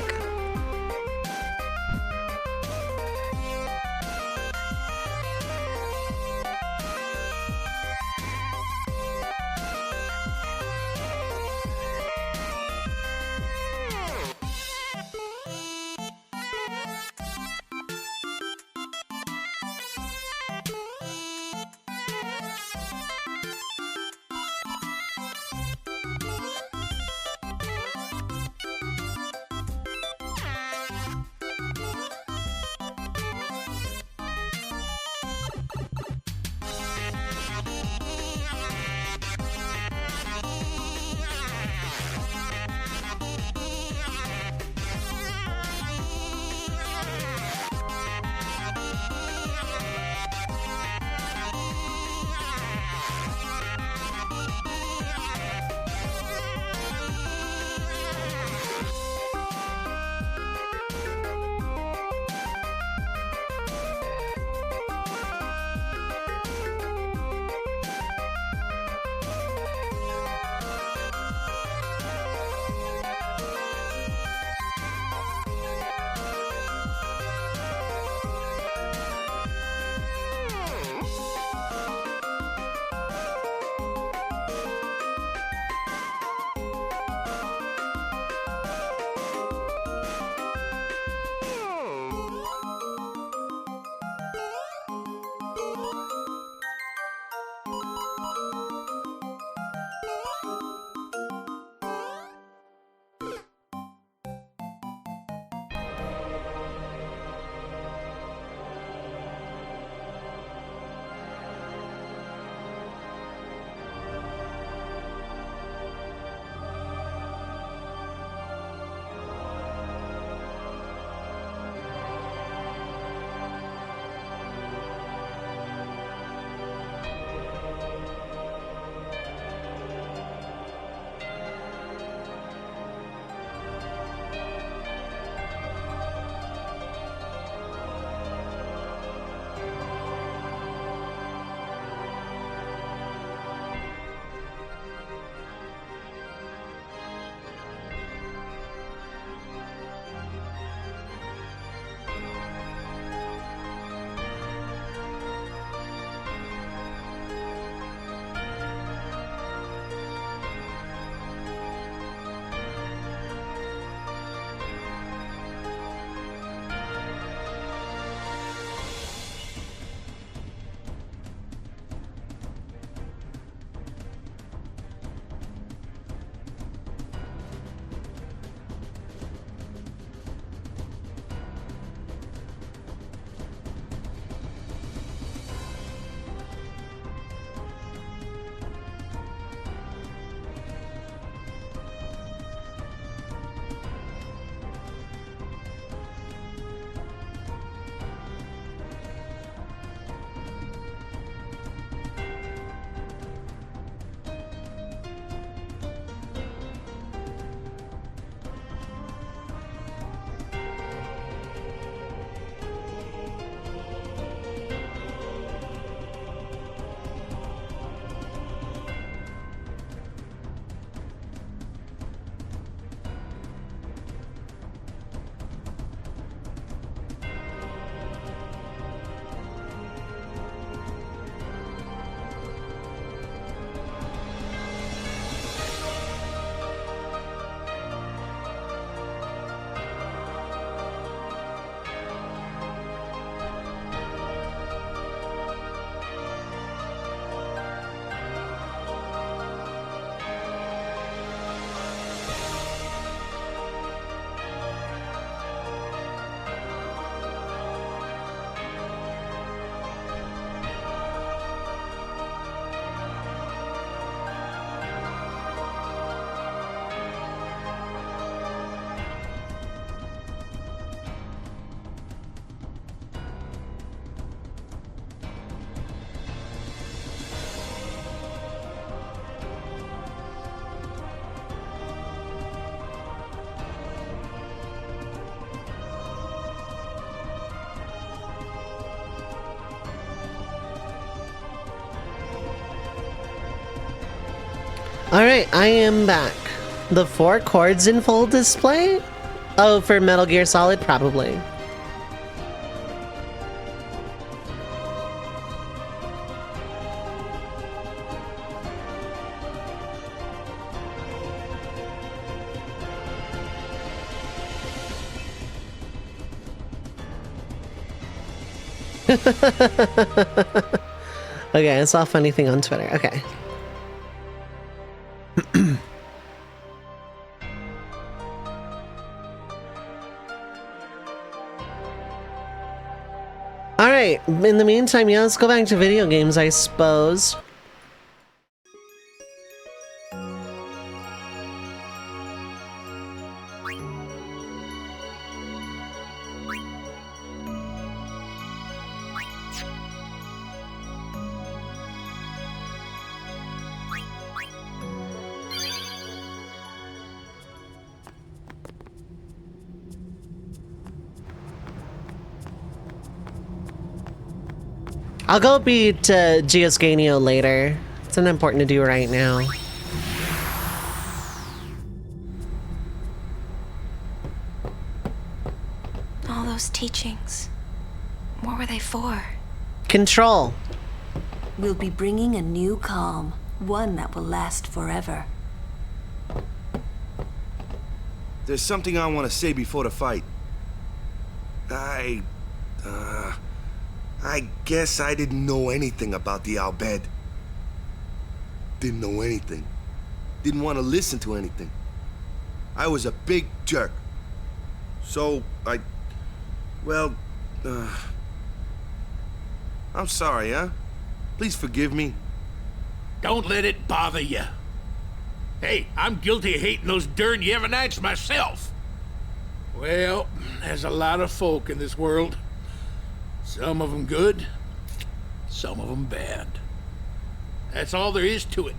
Alright, I am back. The 4 chords in full display? Oh, for Metal Gear Solid? Probably. Okay, I saw a funny thing on Twitter. Okay. Alright, in the meantime, yeah, let's go back to video games, I suppose. I'll go beat Geoscanio later. It's not important to do right now. All those teachings, what were they for? Control. We'll be bringing a new calm, one that will last forever. There's something I want to say before the fight. I guess I didn't know anything about the Al Bhed. Didn't know anything. Didn't want to listen to anything. I was a big jerk. So, I'm sorry, huh? Please forgive me. Don't let it bother you. Hey, I'm guilty of hating those darn Yevonites myself. Well, there's a lot of folk in this world. Some of them good, some of them bad. That's all there is to it.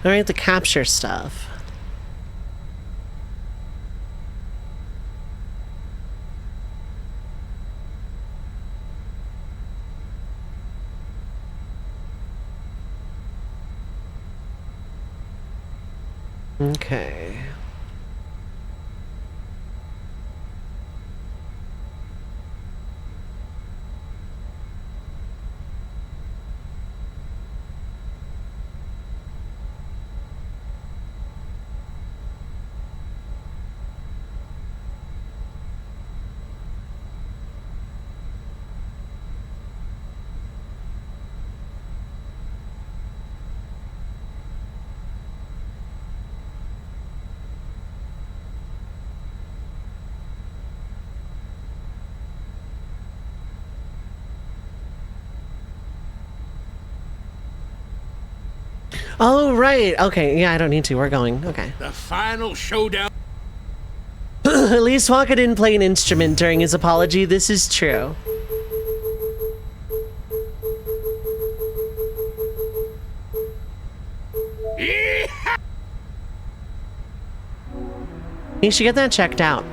All right, the capture stuff. Okay. Oh, right. Okay, yeah, I don't need to. We're going. Okay. The final showdown. At least Waka didn't play an instrument during his apology. This is true. You should get that checked out.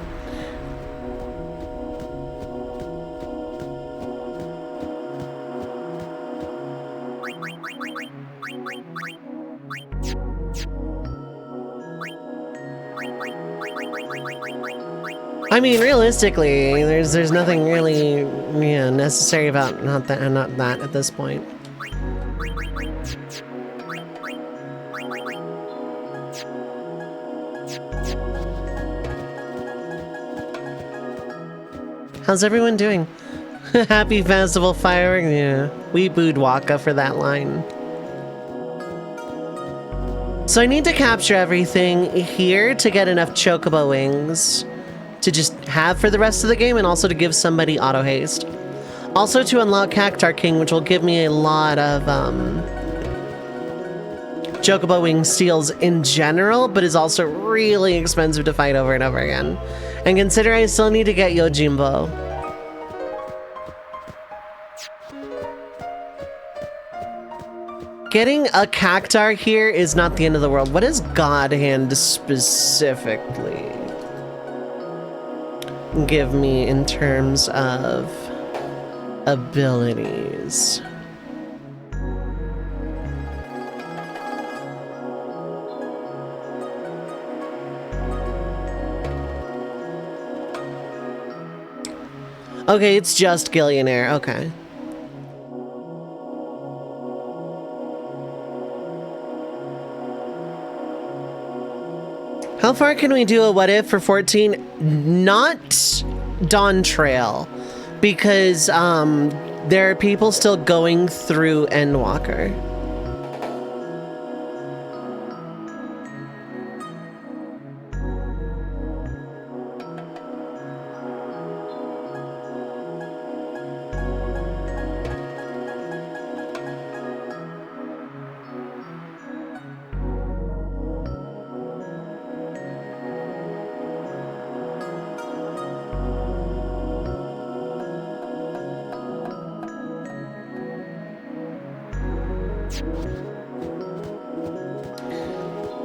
I mean, realistically, there's nothing really, necessary about not that at this point. How's everyone doing? Happy festival fireworks. Yeah, we booed Waka for that line. So I need to capture everything here to get enough chocobo wings to just have for the rest of the game, and also to give somebody auto haste. Also to unlock Cactar King, which will give me a lot of chocobo wing steals in general, but is also really expensive to fight over and over again. And consider I still need to get Yojimbo. Getting a Cactar here is not the end of the world. What is God Hand specifically give me in terms of abilities. Okay, it's just Gillionaire. Okay. How far can we do a what if for 14? Not Dawn Trail, because there are people still going through Endwalker.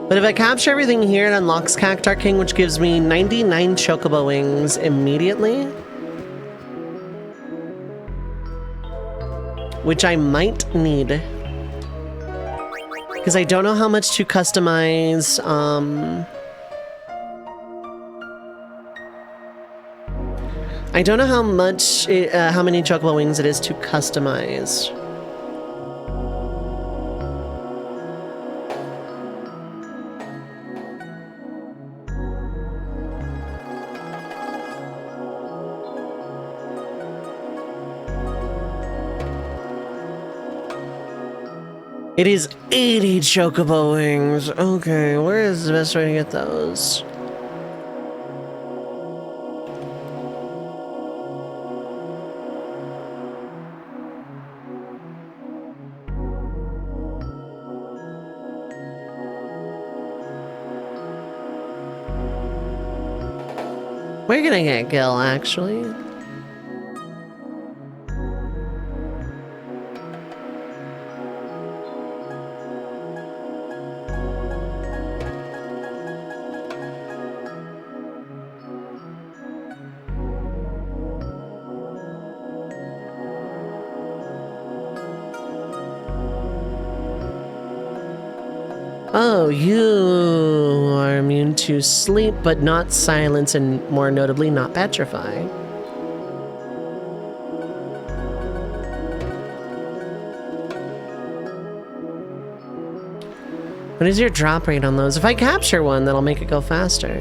But if I capture everything here, it unlocks Cactar King, which gives me 99 Chocobo Wings immediately. Which I might need. Because I don't know how much to customize, I don't know how much, how many Chocobo Wings it is to customize. It is 80 Chocobo Wings. Okay, where is the best way to get those? We're gonna get Gil, actually. Oh, you are immune to sleep, but not silence, and more notably, not petrify. What is your drop rate on those? If I capture one, that'll make it go faster.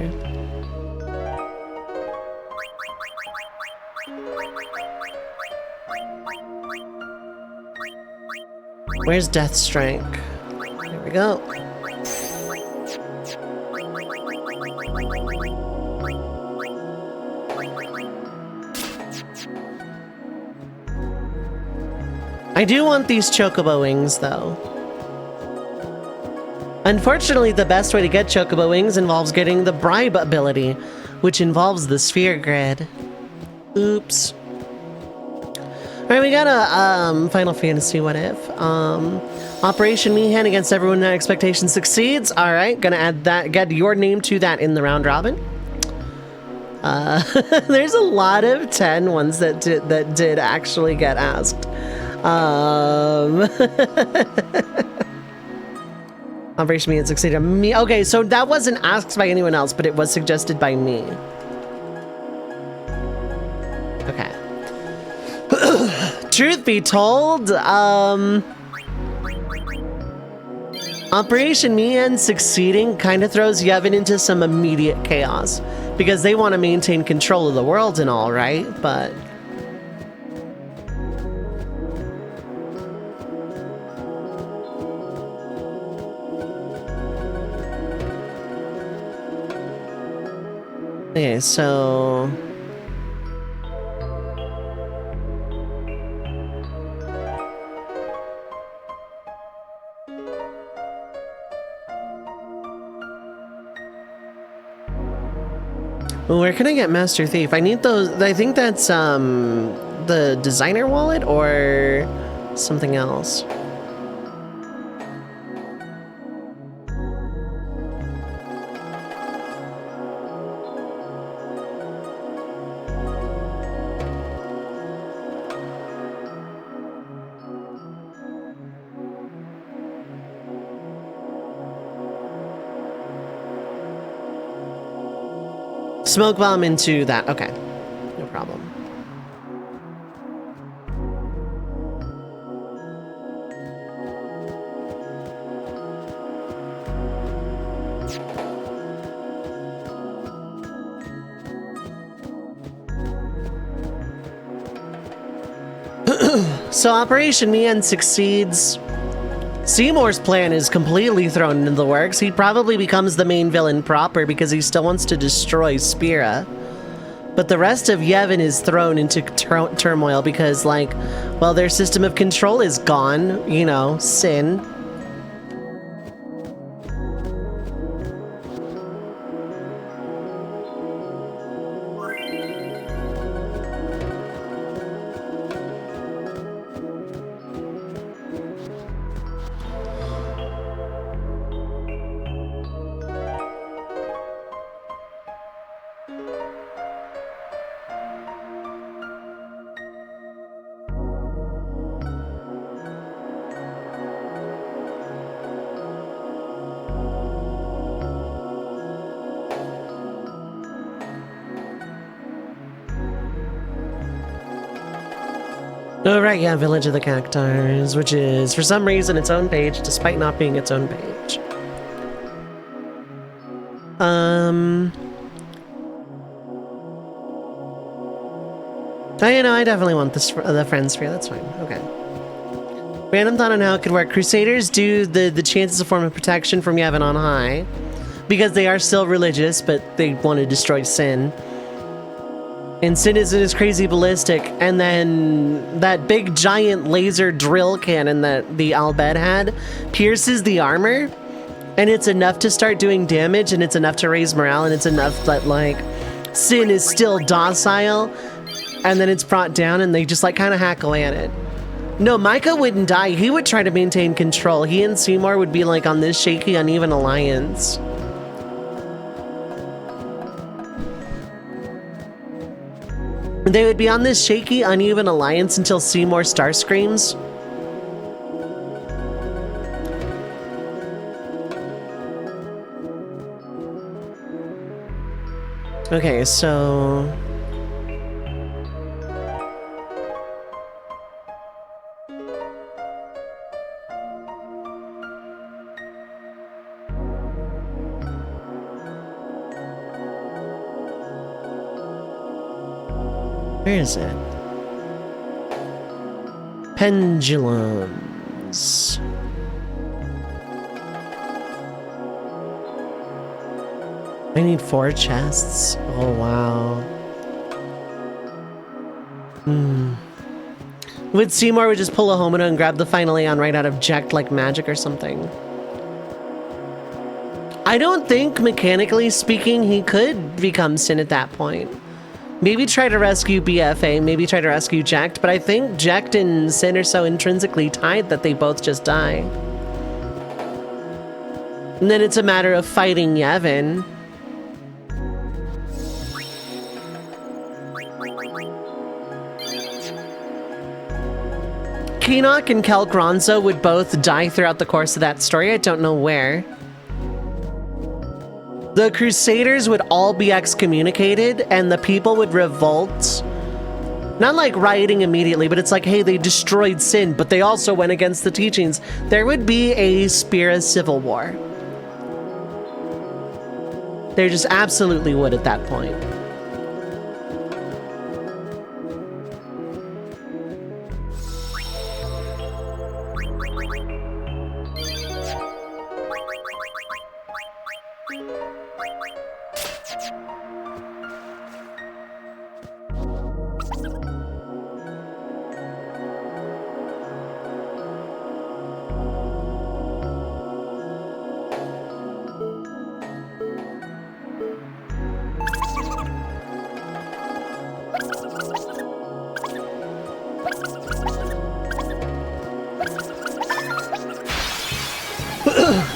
Where's Death Strike? There we go. I do want these Chocobo Wings, though. Unfortunately, the best way to get Chocobo Wings involves getting the Bribe ability, which involves the Sphere Grid. Oops. Alright, we got a Final Fantasy What If. Operation Meehan against everyone that expectation succeeds. Alright, gonna add that, get your name to that in the round robin. There's a lot of 10 ones that did actually get asked. Operation Meehan succeeded on me. Okay, so that wasn't asked by anyone else, but it was suggested by me. Okay. Truth be told, Operation Meehan succeeding kind of throws Yevon into some immediate chaos because they want to maintain control of the world and all, right? But okay, so where can I get Master Thief? I need those. I think that's the designer wallet or something else. Smoke bomb into that. Okay. No problem. So Operation Mian succeeds. Seymour's plan is completely thrown into the works. He probably becomes the main villain proper because he still wants to destroy Spira. But the rest of Yevon is thrown into turmoil because, like, well, their system of control is gone. You know, Sin. Oh, right, yeah, Village of the Cactars, which is, for some reason, its own page, despite not being its own page. You know, I definitely want this, the Friend Sphere, that's fine, okay. Random thought on how it could work. Crusaders do the chances a form of protection from Yevon on high, because they are still religious, but they want to destroy Sin. And Sin is crazy ballistic, and then that big giant laser drill cannon that the Al-Bhed had pierces the armor, and it's enough to start doing damage, and it's enough to raise morale, and it's enough that, like, Sin is still docile, and then it's brought down, and they just, like, kind of hack away at it. No, Micah wouldn't die. He would try to maintain control. He and Seymour would be, like, on this shaky, uneven alliance. They would be on this shaky, uneven alliance until Seymour Starscreams. Okay, so... Where is it? Pendulums. I need 4 chests. Oh, wow. Would Seymour would just pull a Homino and grab the final Aeon right out of Jekt like magic or something? I don't think, mechanically speaking, he could become Sin at that point. Maybe try to rescue BFA, maybe try to rescue Jekt, but I think Jekt and Sin are so intrinsically tied that they both just die. And then it's a matter of fighting Yevon. Keenock and Kelgronzo would both die throughout the course of that story. I don't know where. The Crusaders would all be excommunicated, and the people would revolt. Not like rioting immediately, but it's like, hey, they destroyed Sin, but they also went against the teachings. There would be a Spira civil war. There just absolutely would at that point.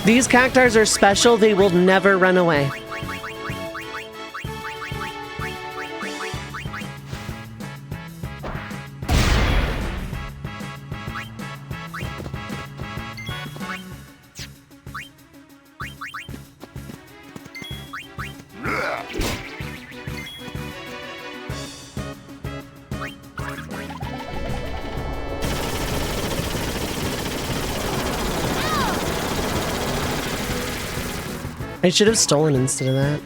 These cactars are special. They will never run away. I should have stolen instead of that.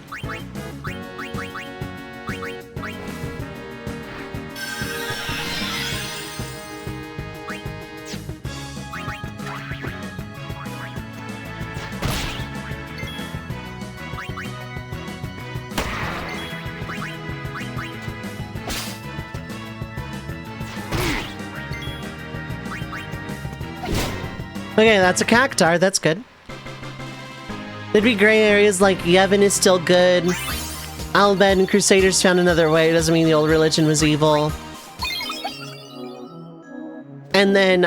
Okay, that's a cactar. That's good. There'd be gray areas like Yevon is still good. Albed and Crusaders found another way. Doesn't mean the old religion was evil. And then,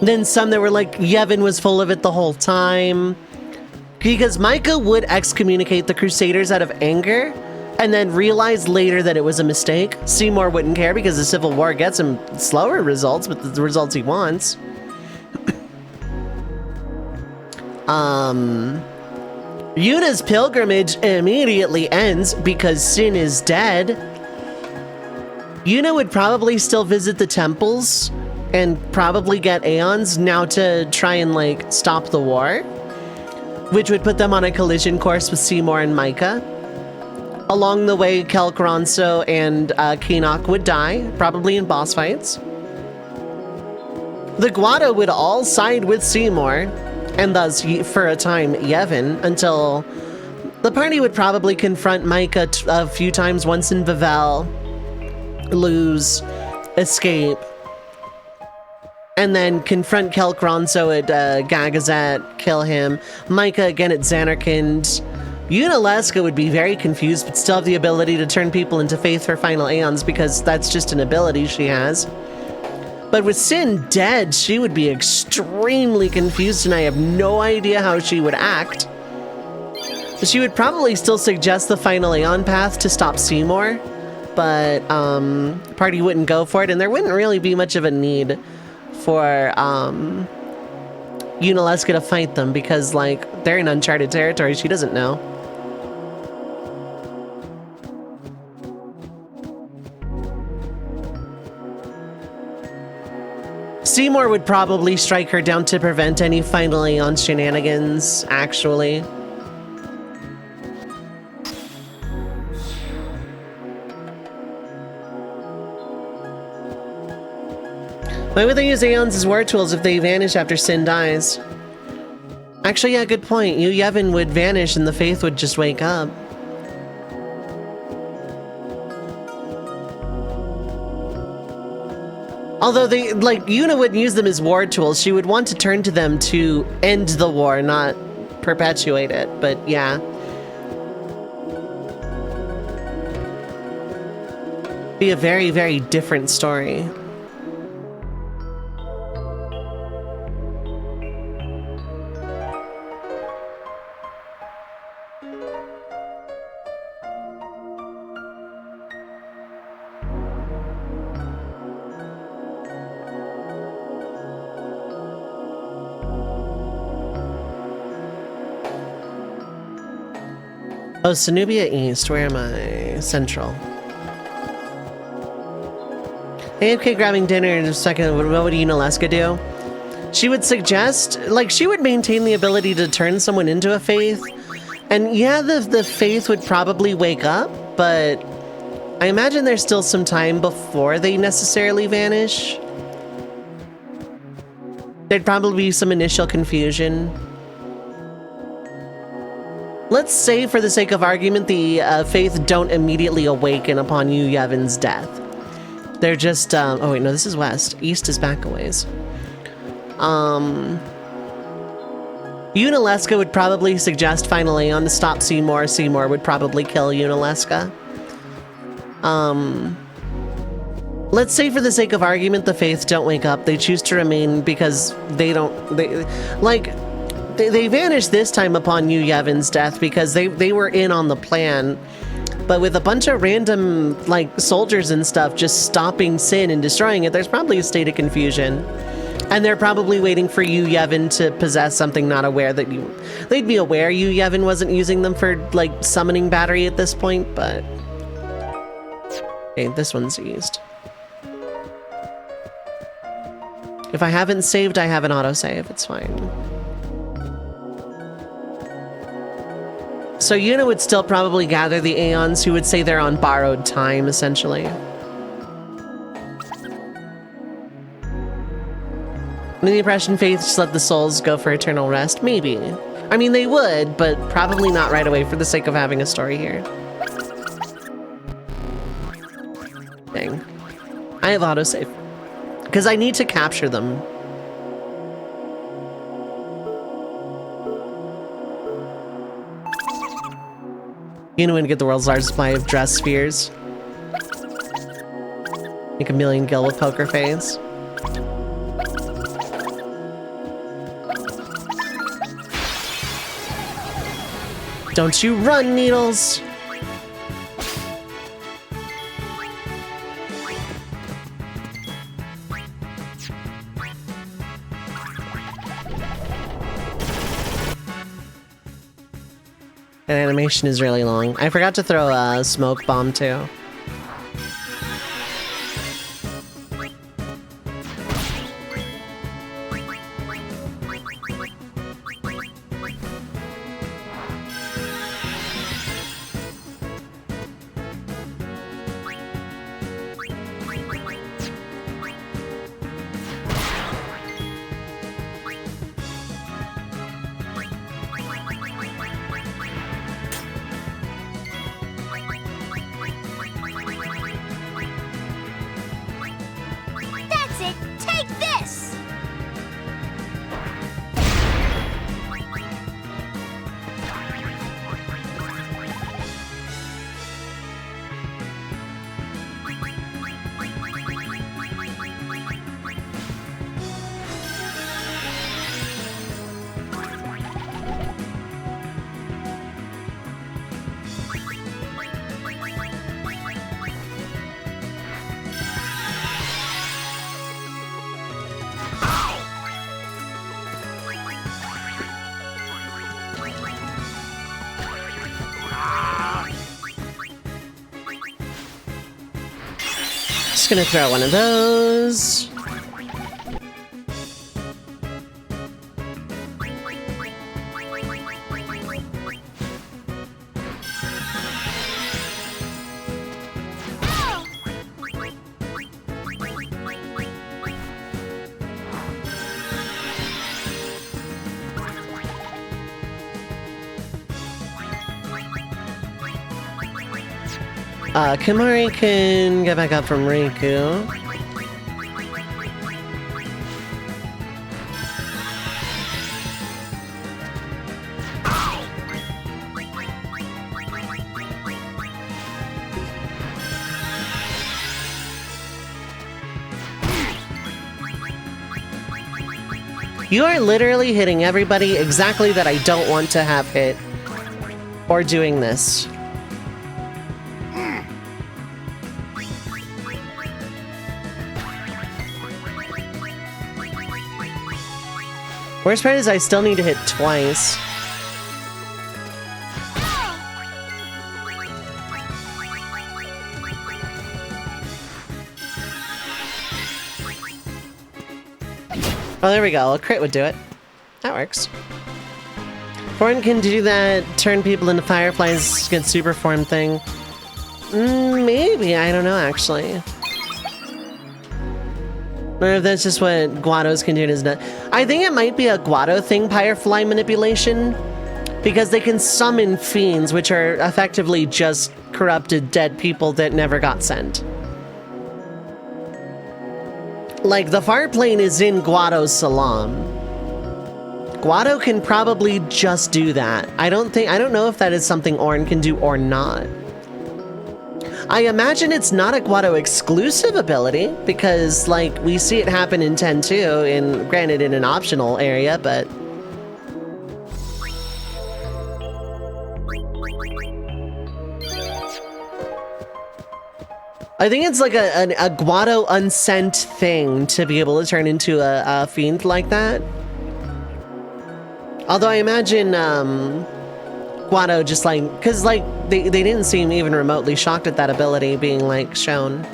then some that were like, Yevon was full of it the whole time. Because Micah would excommunicate the Crusaders out of anger, and then realize later that it was a mistake. Seymour wouldn't care because the Civil War gets him slower results, but the results he wants. Yuna's pilgrimage immediately ends because Sin is dead. Yuna would probably still visit the temples and probably get Aeons now to try and like stop the war, which would put them on a collision course with Seymour and Micah. Along the way, Kelkronso and Keenock would die, probably in boss fights. The Guado would all side with Seymour, and thus, for a time, Yevon, until the party would probably confront Micah a few times, once in Vivel, lose, escape, and then confront Kelkronso at Gagazet, kill him, Micah again at Xanarkand. Yunalesca would be very confused, but still have the ability to turn people into faith for final Aeons because that's just an ability she has. But with Sin dead, she would be extremely confused, and I have no idea how she would act. She would probably still suggest the final Aeon path to stop Seymour, but party wouldn't go for it, and there wouldn't really be much of a need for Yunalesca to fight them because, like, they're in uncharted territory. She doesn't know. Seymour would probably strike her down to prevent any final Aeon shenanigans, actually. Why would they use Aeons as war tools if they vanish after Sin dies? Actually, yeah, good point. Yevon would vanish and the Faith would just wake up. Although Yuna wouldn't use them as war tools. She would want to turn to them to end the war, not perpetuate it. But yeah. Be a very, very different story. Oh, Cenubia East. Where am I? Central. AFK grabbing dinner in a second. What would Yunalesca do? She would suggest, like, she would maintain the ability to turn someone into a Faith. And yeah, the Faith would probably wake up, but I imagine there's still some time before they necessarily vanish. There'd probably be some initial confusion. Let's say, for the sake of argument, the Faith don't immediately awaken upon Yevon's death. They're just, oh wait, no, this is west. East is back a ways. Yunalesca would probably suggest final Aeon to stop Seymour. Seymour would probably kill Yunalesca. Let's say, for the sake of argument, the Faith don't wake up. They choose to remain because they vanished this time upon Yevon's death because they were in on the plan. But with a bunch of random, like, soldiers and stuff just stopping Sin and destroying it, there's probably a state of confusion. And they're probably waiting for Yevon to possess something, not aware that they'd be aware Yevon wasn't using them for, like, summoning battery at this point, but... Okay, this one's used. If I haven't saved, I have an autosave. It's fine. So Yuna would still probably gather the Aeons who would say they're on borrowed time, essentially. In the Oppression Faith, just let the souls go for eternal rest? Maybe. I mean, they would, but probably not right away for the sake of having a story here. Dang. I have autosave. Because I need to capture them. You know when to get the world's largest supply of dress spheres. Make a million gil with poker face. Don't you run, Needles! That animation is really long. I forgot to throw a smoke bomb too. That's it! Take this! Just gonna throw one of those. Kimari can get back up from Riku. You are literally hitting everybody exactly that I don't want to have hit. Or doing this. Worst part is I still need to hit twice. Oh, there we go. A crit would do it. That works. Form can do that turn people into fireflies, get super form thing. Maybe. I don't know, actually. Or if that's just what Guados can do in his net. I think it might be a Guado thing, Firefly manipulation, because they can summon fiends, which are effectively just corrupted dead people that never got sent. Like, the fire plane is in Guado's Salam. Guado can probably just do that. I don't know if that is something Ornn can do or not. I imagine it's not a Guado exclusive ability, because, like, we see it happen in 10-2, granted in an optional area, but... I think it's like a Guado unsent thing to be able to turn into a fiend like that. Although I imagine, Guado just like, because like, they didn't seem even remotely shocked at that ability being like shown.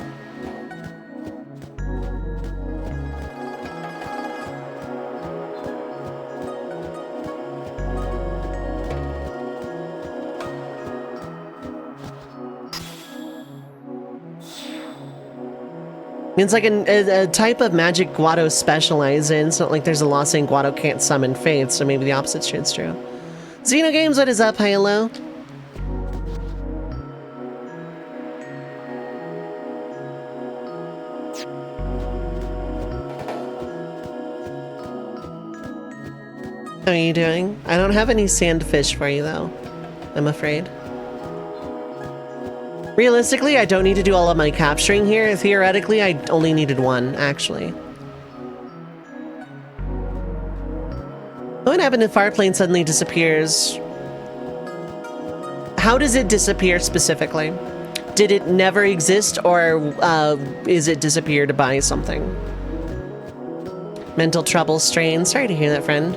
It's like a type of magic Guado specialize in. It's not like there's a law saying Guado can't summon faith, so maybe the opposite shit's true. Xeno Games, what is up? Hi, hello. How are you doing? I don't have any sandfish for you, though. I'm afraid. Realistically, I don't need to do all of my capturing here. Theoretically, I only needed one, actually. What happened if Farplane suddenly disappears? How does it disappear specifically? Did it never exist, or is it disappeared by something? Mental trouble strain. Sorry to hear that, friend.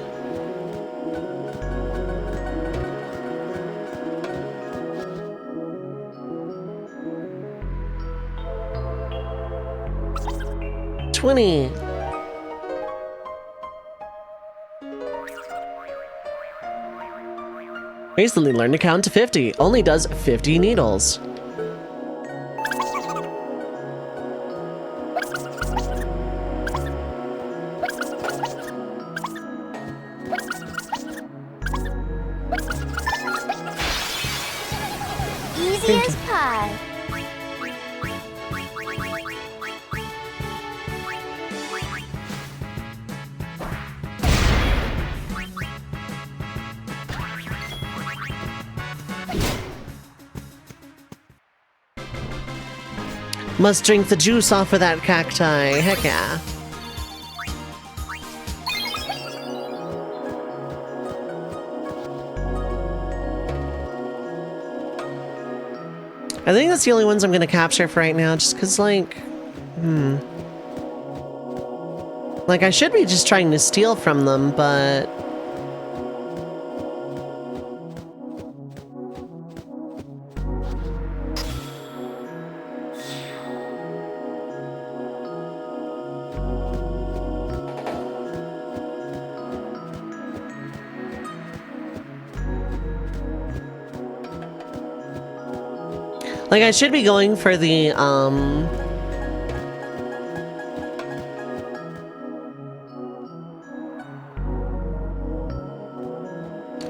I recently learned to count to 50. Only does 50 needles. Easy as pie. Must drink the juice off of that cacti. Heck yeah. I think that's the only ones I'm gonna capture for right now, just because, like, Like, I should be just trying to steal from them, but... Like, I should be going for the,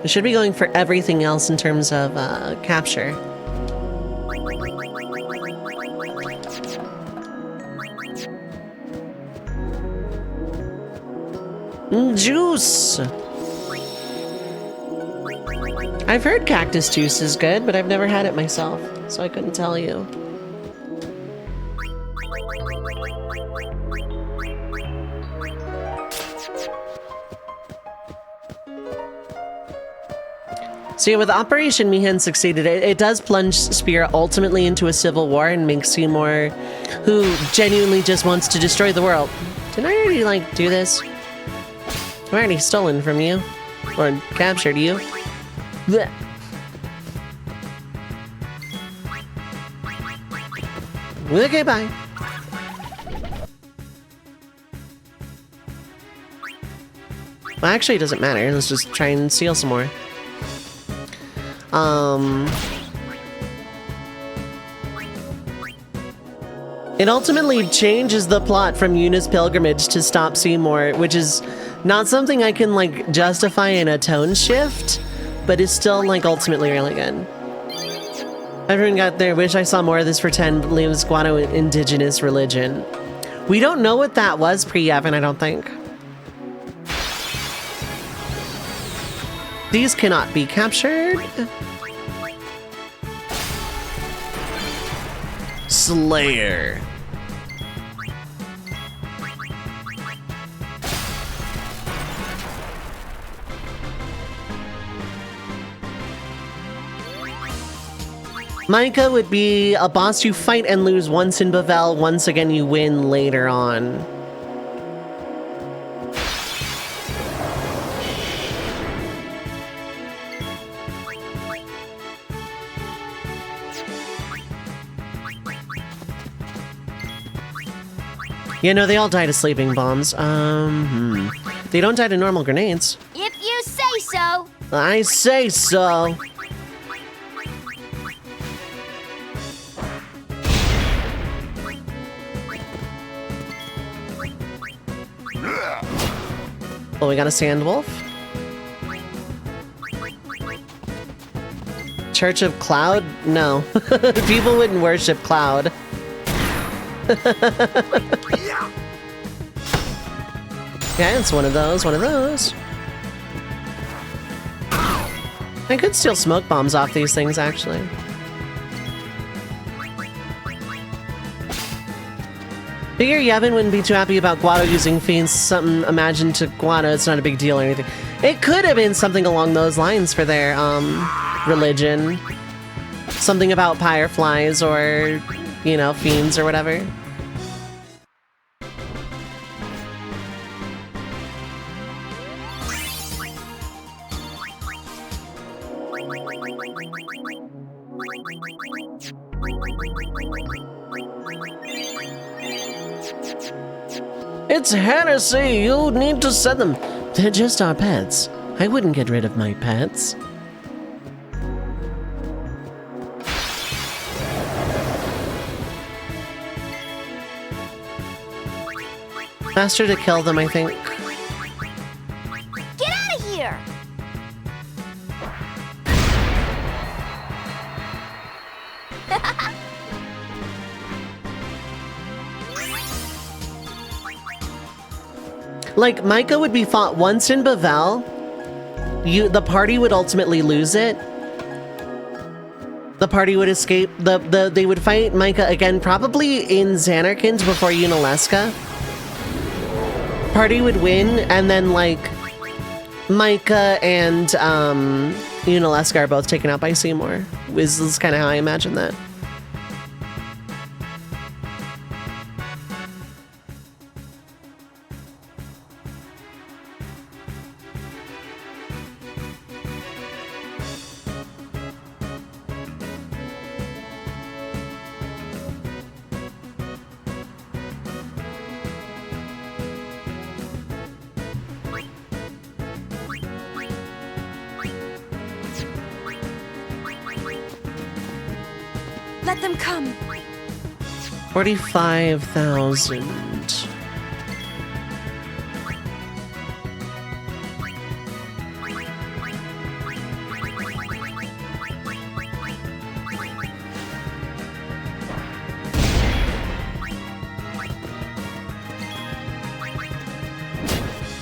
I should be going for everything else in terms of, capture. Juice! I've heard cactus juice is good, but I've never had it myself, so I couldn't tell you. So yeah, with Operation Mihan succeeded, it does plunge Spear ultimately into a civil war and make Seymour, who genuinely just wants to destroy the world. Didn't I already, like, do this? I've already stolen from you. Or captured you. Blech. Okay, bye. Well, actually, it doesn't matter. Let's just try and steal some more. It ultimately changes the plot from Yuna's pilgrimage to stop Seymour, which is not something I can, like, justify in a tone shift, but is still, like, ultimately really good. Everyone got their wish. I saw more of this pretend believes Guano indigenous religion. We don't know what that was pre-Evan, I don't think. These cannot be captured. Slayer. Micah would be a boss you fight and lose once in Bavel. Once again, you win later on. You know, they all die to sleeping bombs. They don't die to normal grenades. If you say so. I say so. Oh, we got a sand wolf. Church of Cloud? No. People wouldn't worship Cloud. Yeah, it's one of those, one of those. I could steal smoke bombs off these things, actually. Figure Yevon wouldn't be too happy about Guado using fiends. Something imagined to Guado, it's not a big deal or anything. It could have been something along those lines for their religion. Something about fireflies or, you know, fiends or whatever. It's heresy! You need to set them. They're just our pets. I wouldn't get rid of my pets. Faster to kill them, I think. Get out of here! Like, Micah would be fought once in Bavel. The party would ultimately lose it. The party would escape. They would fight Micah again, probably in Xanarkand before Unalesca. Party would win, and then, like, Micah and Unalesca are both taken out by Seymour. This is kind of how I imagine that. Let them come. 45,000.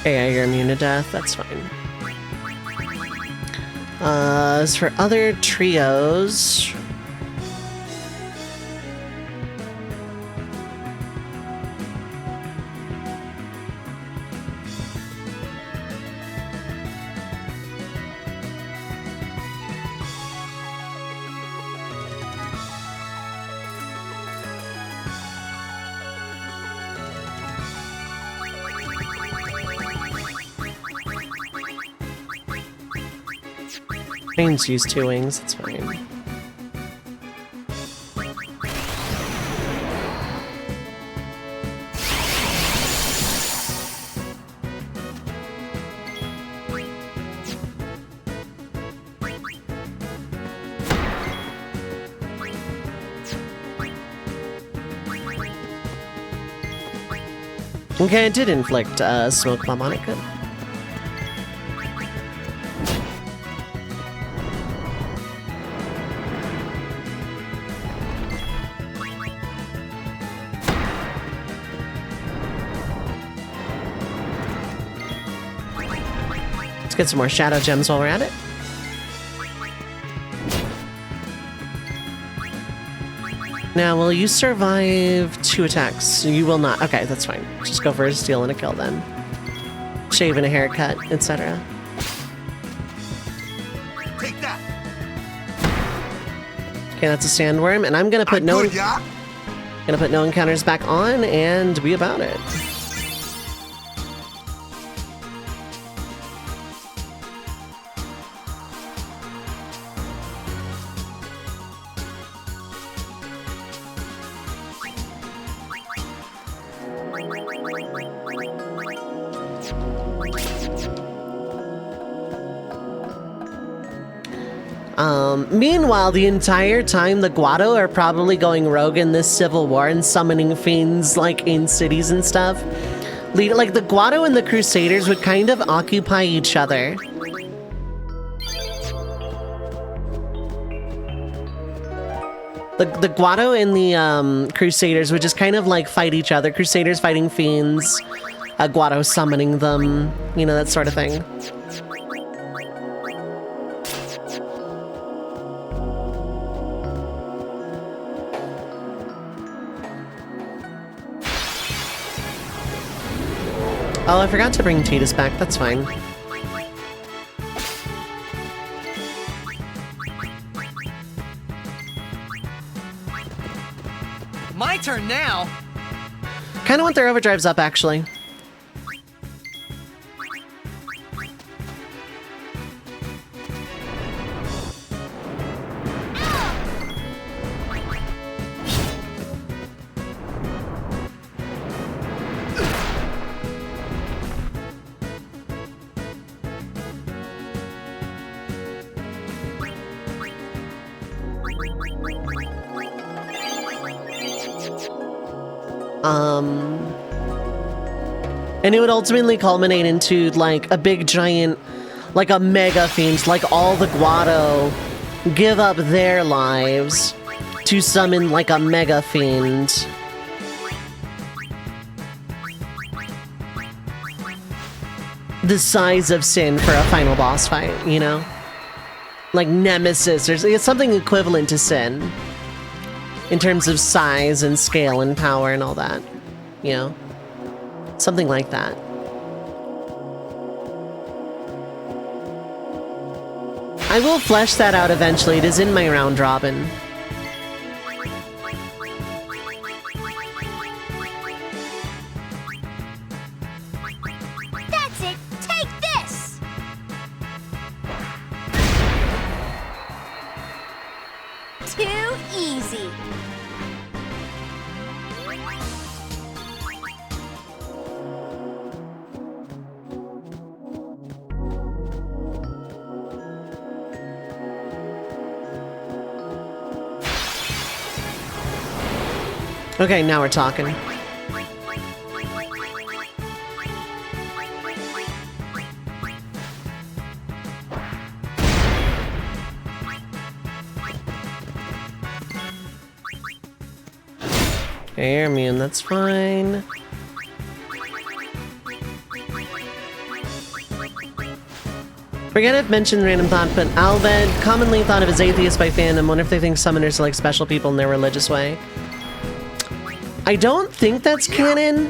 Yeah, you're immune to death. That's fine. As for other trios... I can just use 2 wings, it's fine. Okay, it did inflict smoke bomb on it, good. Let's get some more shadow gems while we're at it. Now, will you survive 2 attacks? You will not. Okay, that's fine. Just go for a steal and a kill then. Shave and a haircut, etc. Take that. Okay, that's a sandworm, and I'm gonna put no encounters back on and be about it. Meanwhile, the entire time, the Guado are probably going rogue in this civil war and summoning fiends, like, in cities and stuff. Like, the Guado and the Crusaders would kind of occupy each other. The Guado and the Crusaders would just kind of like fight each other. Crusaders fighting fiends, Guado summoning them, you know, that sort of thing. Oh, I forgot to bring Titus back. That's fine. My turn now. Kind of want their overdrives up, actually. And it would ultimately culminate into, like, a big giant, like a mega fiend, like all the Guado give up their lives to summon, like, a mega fiend. The size of Sin for a final boss fight, you know? Like Nemesis, or it's something equivalent to Sin. In terms of size and scale and power and all that, you know? Something like that. I will flesh that out eventually. It is in my round robin. That's it! Take this! Too easy. Okay, now we're talking. Okay, you're immune, that's fine. Forget I've mentioned random thought, but Albed, commonly thought of as atheist by fandom, wonder if they think summoners are like special people in their religious way. I don't think that's canon,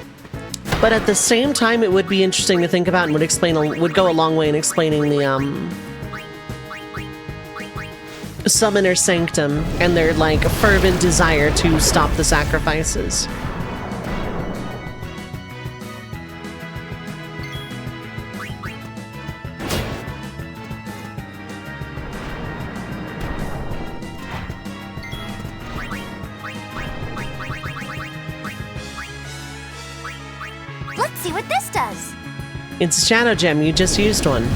but at the same time it would be interesting to think about and would go a long way in explaining the Summoner Sanctum and their like fervent desire to stop the sacrifices. Let's see what this does. It's a Shadow Gem, you just used one.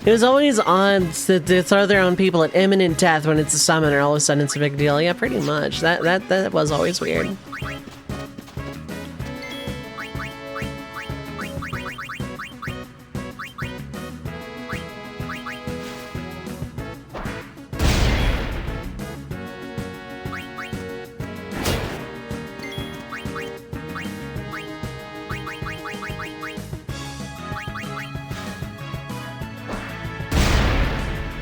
It was always odd that they throw their own people at imminent death when it's a summoner. All of a sudden it's a big deal. Yeah, pretty much. That was always weird.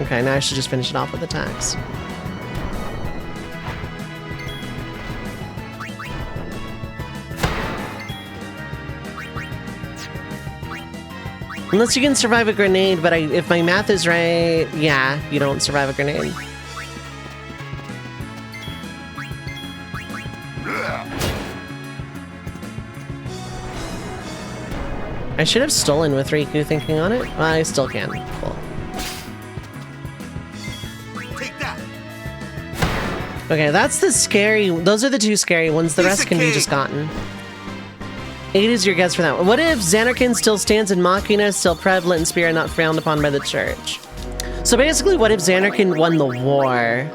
Okay, now I should just finish it off with attacks. Unless you can survive a grenade, but if my math is right, yeah, you don't survive a grenade. I should have stolen with Riku thinking on it. Well, I still can. Cool. Okay, that's the scary... Those are the two scary ones. The rest can be just gotten. 8 is your guess for that one. What if Xanarkin still stands in Machina, still prevalent in spirit, not frowned upon by the church? So basically, what if Xanarkin won the war?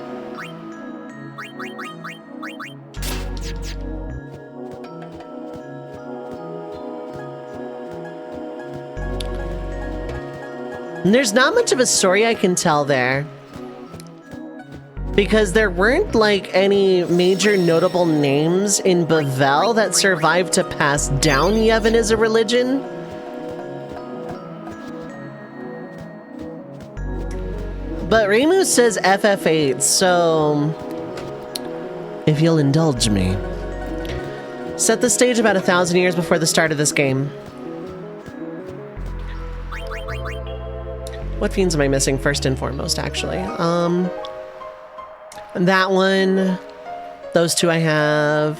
And there's not much of a story I can tell there. Because there weren't, like, any major notable names in Bavel that survived to pass down Yevon as a religion. But Remus says FF8, so... if you'll indulge me. Set the stage about 1,000 years before the start of this game. What fiends am I missing first and foremost, actually? That one, those two I have.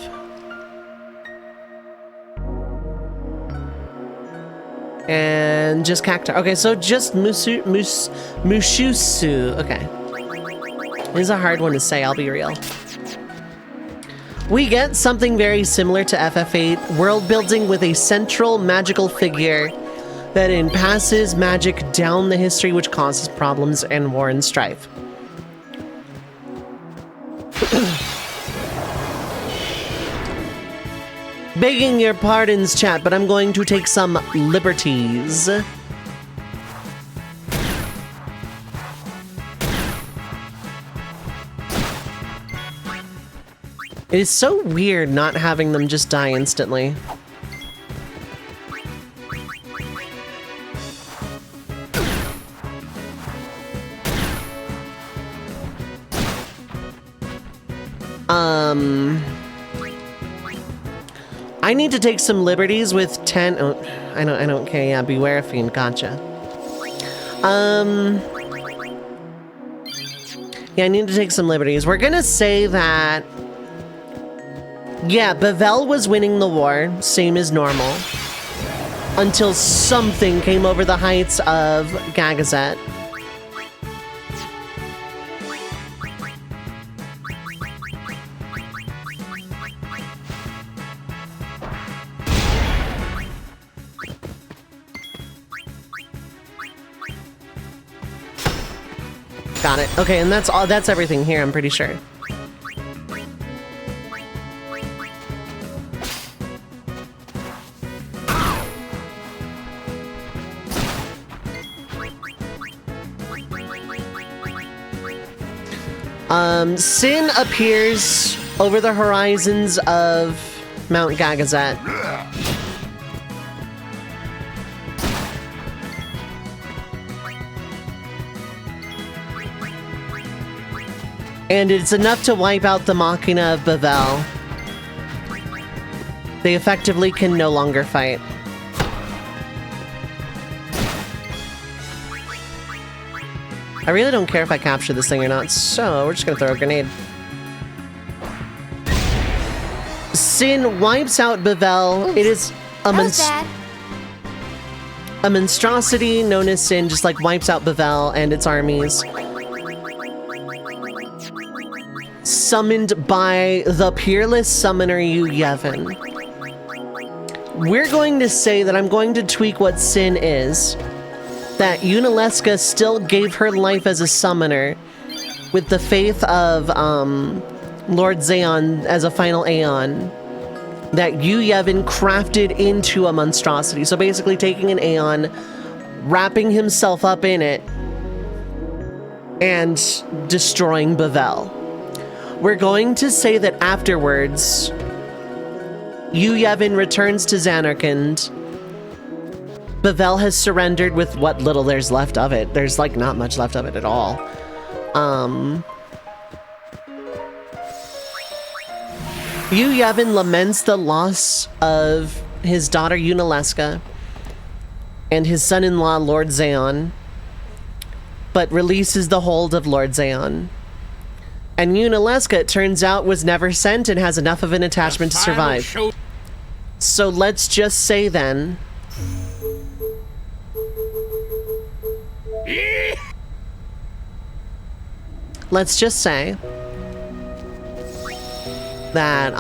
And just Cactar. Okay, so just Mushusu. Okay. This is a hard one to say, I'll be real. We get something very similar to FF8, world building with a central magical figure that passes magic down the history, which causes problems and war and strife. Begging your pardons, chat, but I'm going to take some liberties. It is so weird not having them just die instantly. I need to take some liberties with 10. Oh, I don't. Okay, yeah. Beware of fiend. Gotcha. Yeah, I need to take some liberties. We're gonna say that. Yeah, Bavel was winning the war, same as normal, until something came over the heights of Gagazet. Got it. Okay, and that's all. That's everything here, I'm pretty sure. Sin appears over the horizons of Mount Gagazet. And it's enough to wipe out the Machina of Bavel. They effectively can no longer fight. I really don't care if I capture this thing or not, so we're just gonna throw a grenade. Sin wipes out Bavel. It is a monstrosity known as Sin, just like wipes out Bavel and its armies. Summoned by the peerless summoner Yevon. We're going to say that I'm going to tweak what Sin is. That Yunalesca still gave her life as a summoner with the faith of Lord Xeon as a final Aeon. That Yevon crafted into a monstrosity. So basically taking an Aeon, wrapping himself up in it, and destroying Bavel. We're going to say that afterwards, Yevon returns to Xanarkand. Bavel has surrendered with what little there's left of it. There's like not much left of it at all. Yevon laments the loss of his daughter Yunalesca and his son-in-law Lord Xeon, but releases the hold of Lord Xeon. And Yunalesca, it turns out, was never sent and has enough of an attachment to survive. So let's just say then... Let's just say that,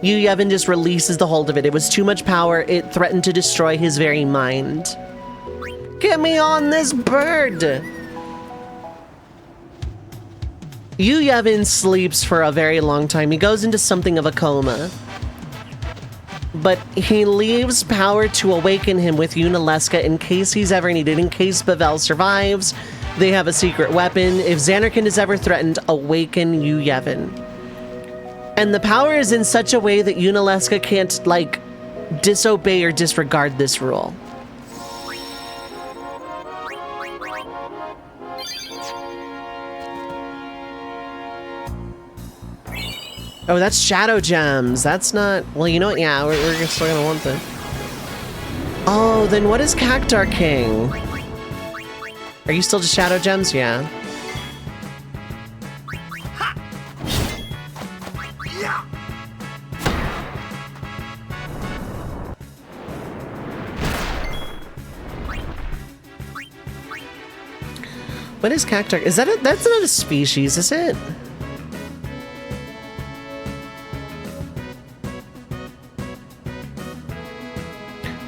Yu Yevon just releases the hold of it. It was too much power. It threatened to destroy his very mind. Get me on this bird! Yu Yevon sleeps for a very long time. He goes into something of a coma. But he leaves power to awaken him with Yunalesca in case he's ever needed. In case Bavel survives, they have a secret weapon. If Zanarkand is ever threatened, awaken Yu Yevon. And the power is in such a way that Yunalesca can't, like, disobey or disregard this rule. Oh, that's Shadow Gems. That's not... Well, you know what? Yeah, we're still gonna want them. Oh, then what is Cactar King? Are you still just Shadow Gems? Yeah. What is Cactar? Is that that's not a species, is it?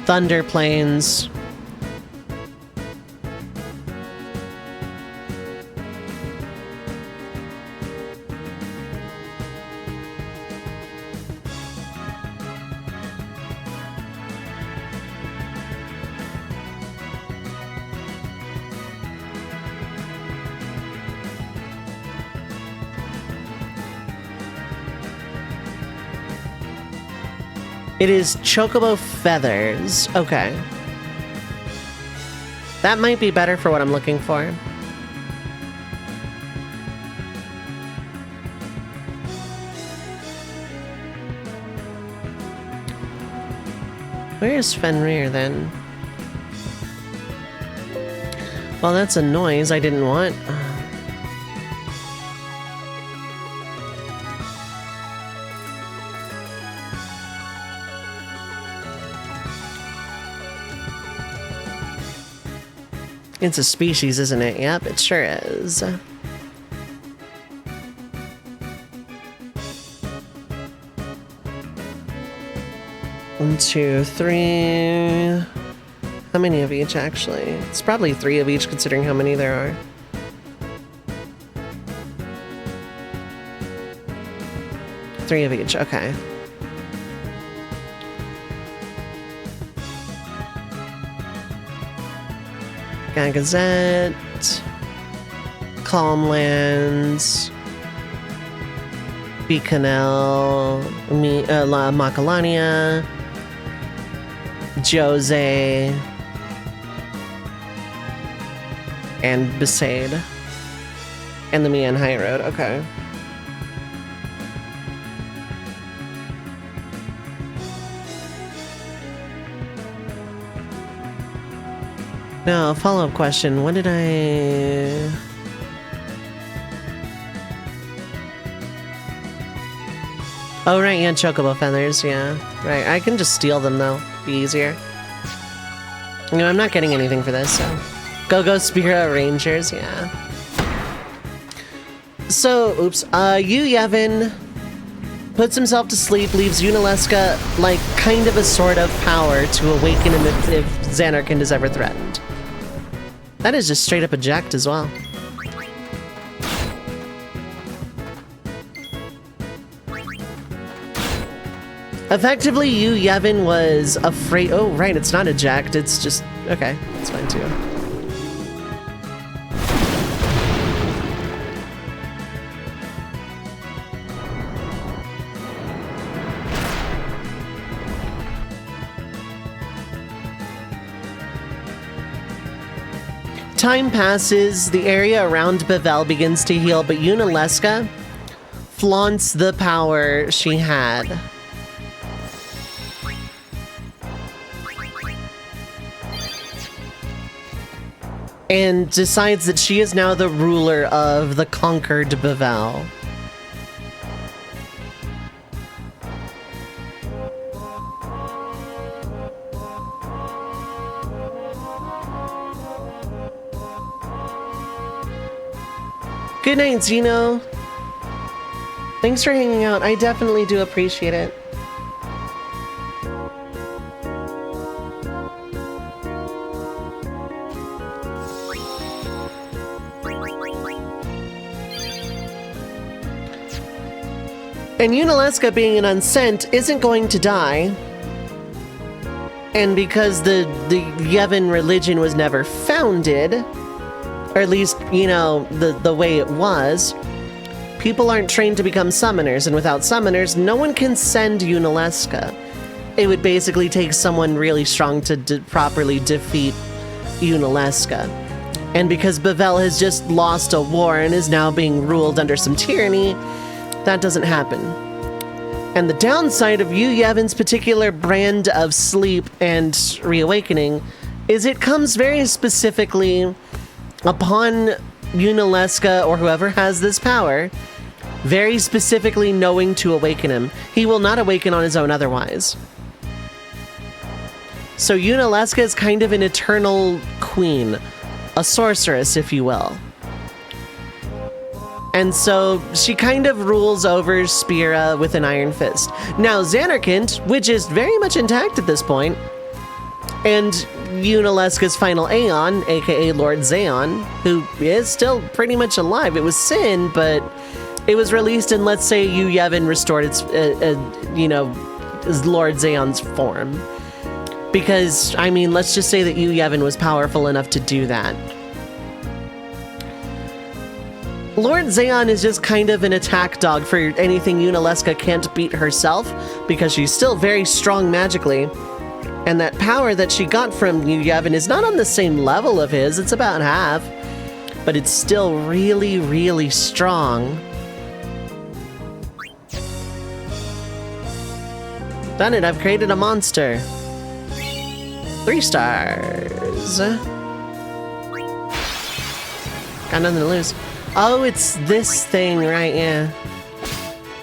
Thunder Plains. It is Chocobo Feathers. Okay. That might be better for what I'm looking for. Where is Fenrir then? Well, that's a noise I didn't want. It's a species, isn't it? Yep, it sure is. 1, 2, 3. How many of each, actually? It's probably 3 of each, considering how many there are. Three of each, okay. Gagazette, Calmlands, Bicanel, La Macalania, Jose, and Besaid, and the Mian High Road, okay. Now, follow-up question. What did I... Oh, right, yeah, Chocobo Feathers, yeah. Right, I can just steal them, though. Be easier. You know, I'm not getting anything for this, so... Go Spira Rangers, yeah. So, oops. Yu Yevon puts himself to sleep, leaves Yunalesca, like, kind of a sort of power to awaken him if Zanarkand is ever threatened. That is just straight up eject as well. Effectively, Yu Yevon was afraid. Oh, right, it's not eject, it's just. Okay, that's fine too. Time passes, the area around Bavel begins to heal, but Yunalesca flaunts the power she had. And decides that she is now the ruler of the conquered Bavel. Good night, Zeno. Thanks for hanging out. I definitely do appreciate it. And Unaleska, being an unsent, isn't going to die. And because the Yevon religion was never founded, or at least, you know, the way it was, people aren't trained to become summoners, and without summoners, no one can send Unaleska. It would basically take someone really strong to properly defeat Unaleska. And because Bavel has just lost a war and is now being ruled under some tyranny, that doesn't happen. And the downside of Yu Yevon's particular brand of sleep and reawakening is it comes very specifically upon Unaleska or whoever has this power, very specifically knowing to awaken him. He will not awaken on his own otherwise. So Unaleska is kind of an eternal queen, a sorceress, if you will. And so she kind of rules over Spira with an iron fist. Now Zanarkand, which is very much intact at this point, and Unaleska's final Aeon, aka Lord Zaon, who is still pretty much alive. It was Sin, but it was released in, let's say, Yu Yevon restored its, you know, Lord Zaon's form. Because, I mean, let's just say that Yu Yevon was powerful enough to do that. Lord Zaon is just kind of an attack dog for anything Unaleska can't beat herself, because she's still very strong magically. And that power that she got from Yu Yevon is not on the same level of his, it's about half. But it's still really, really strong. Done it, I've created a monster. 3 stars. Got nothing to lose. Oh, it's this thing, right? Yeah.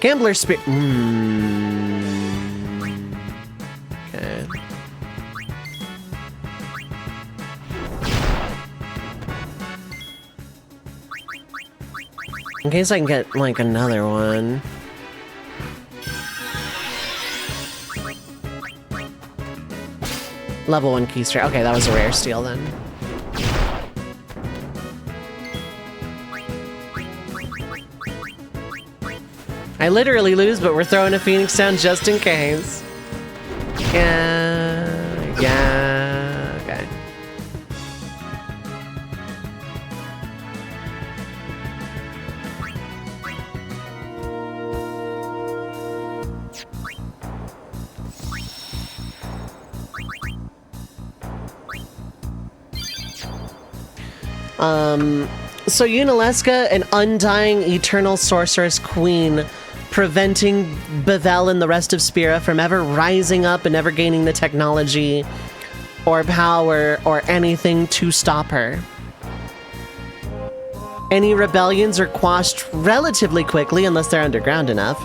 Gambler Spirit. Okay. In case I can get, like, another one. Level 1 key strike. Okay, that was a rare steal then. I literally lose, but we're throwing a Phoenix down just in case. Yeah, okay. So Unaleska, an undying eternal sorceress queen, preventing Bavel and the rest of Spira from ever rising up and ever gaining the technology or power or anything to stop her. Any rebellions are quashed relatively quickly unless they're underground enough.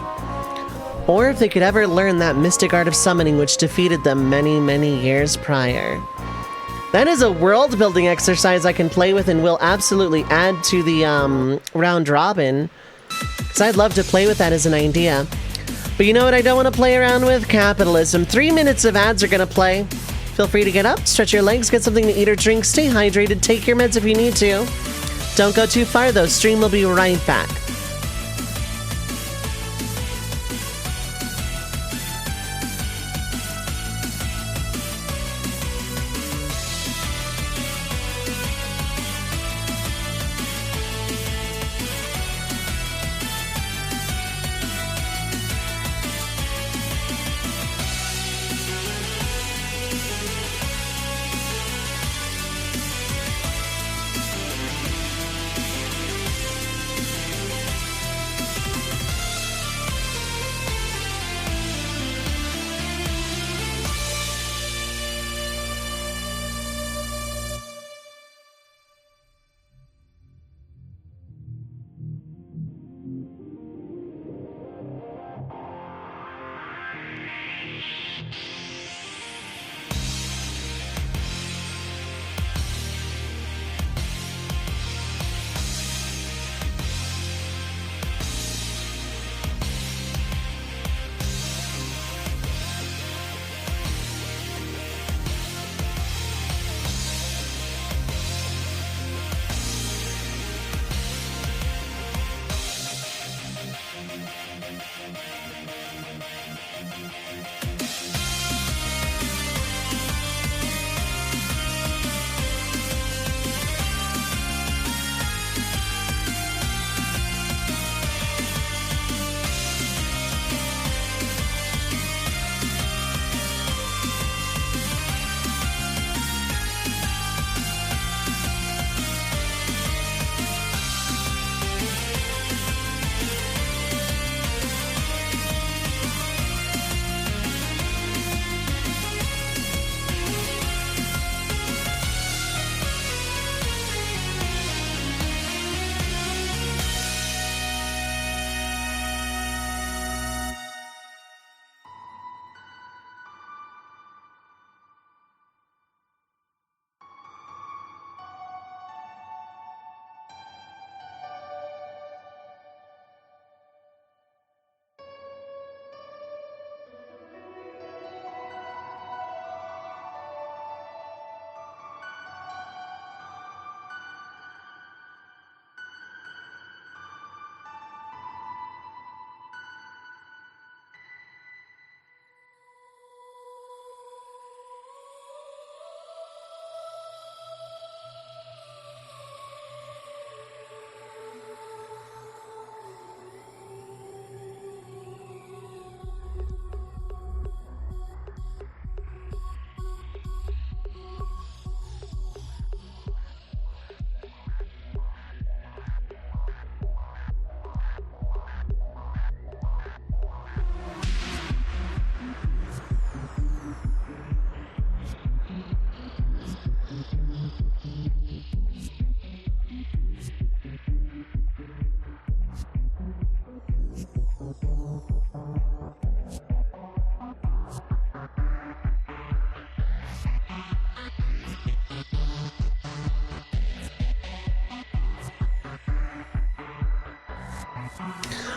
Or if they could ever learn that mystic art of summoning which defeated them many, many years prior. That is a world-building exercise I can play with and will absolutely add to the round robin. Because I'd love to play with that as an idea. But you know what I don't want to play around with? Capitalism. 3 minutes of ads are going to play. Feel free to get up, stretch your legs, get something to eat or drink, stay hydrated, take your meds if you need to. Don't go too far though, stream will be right back.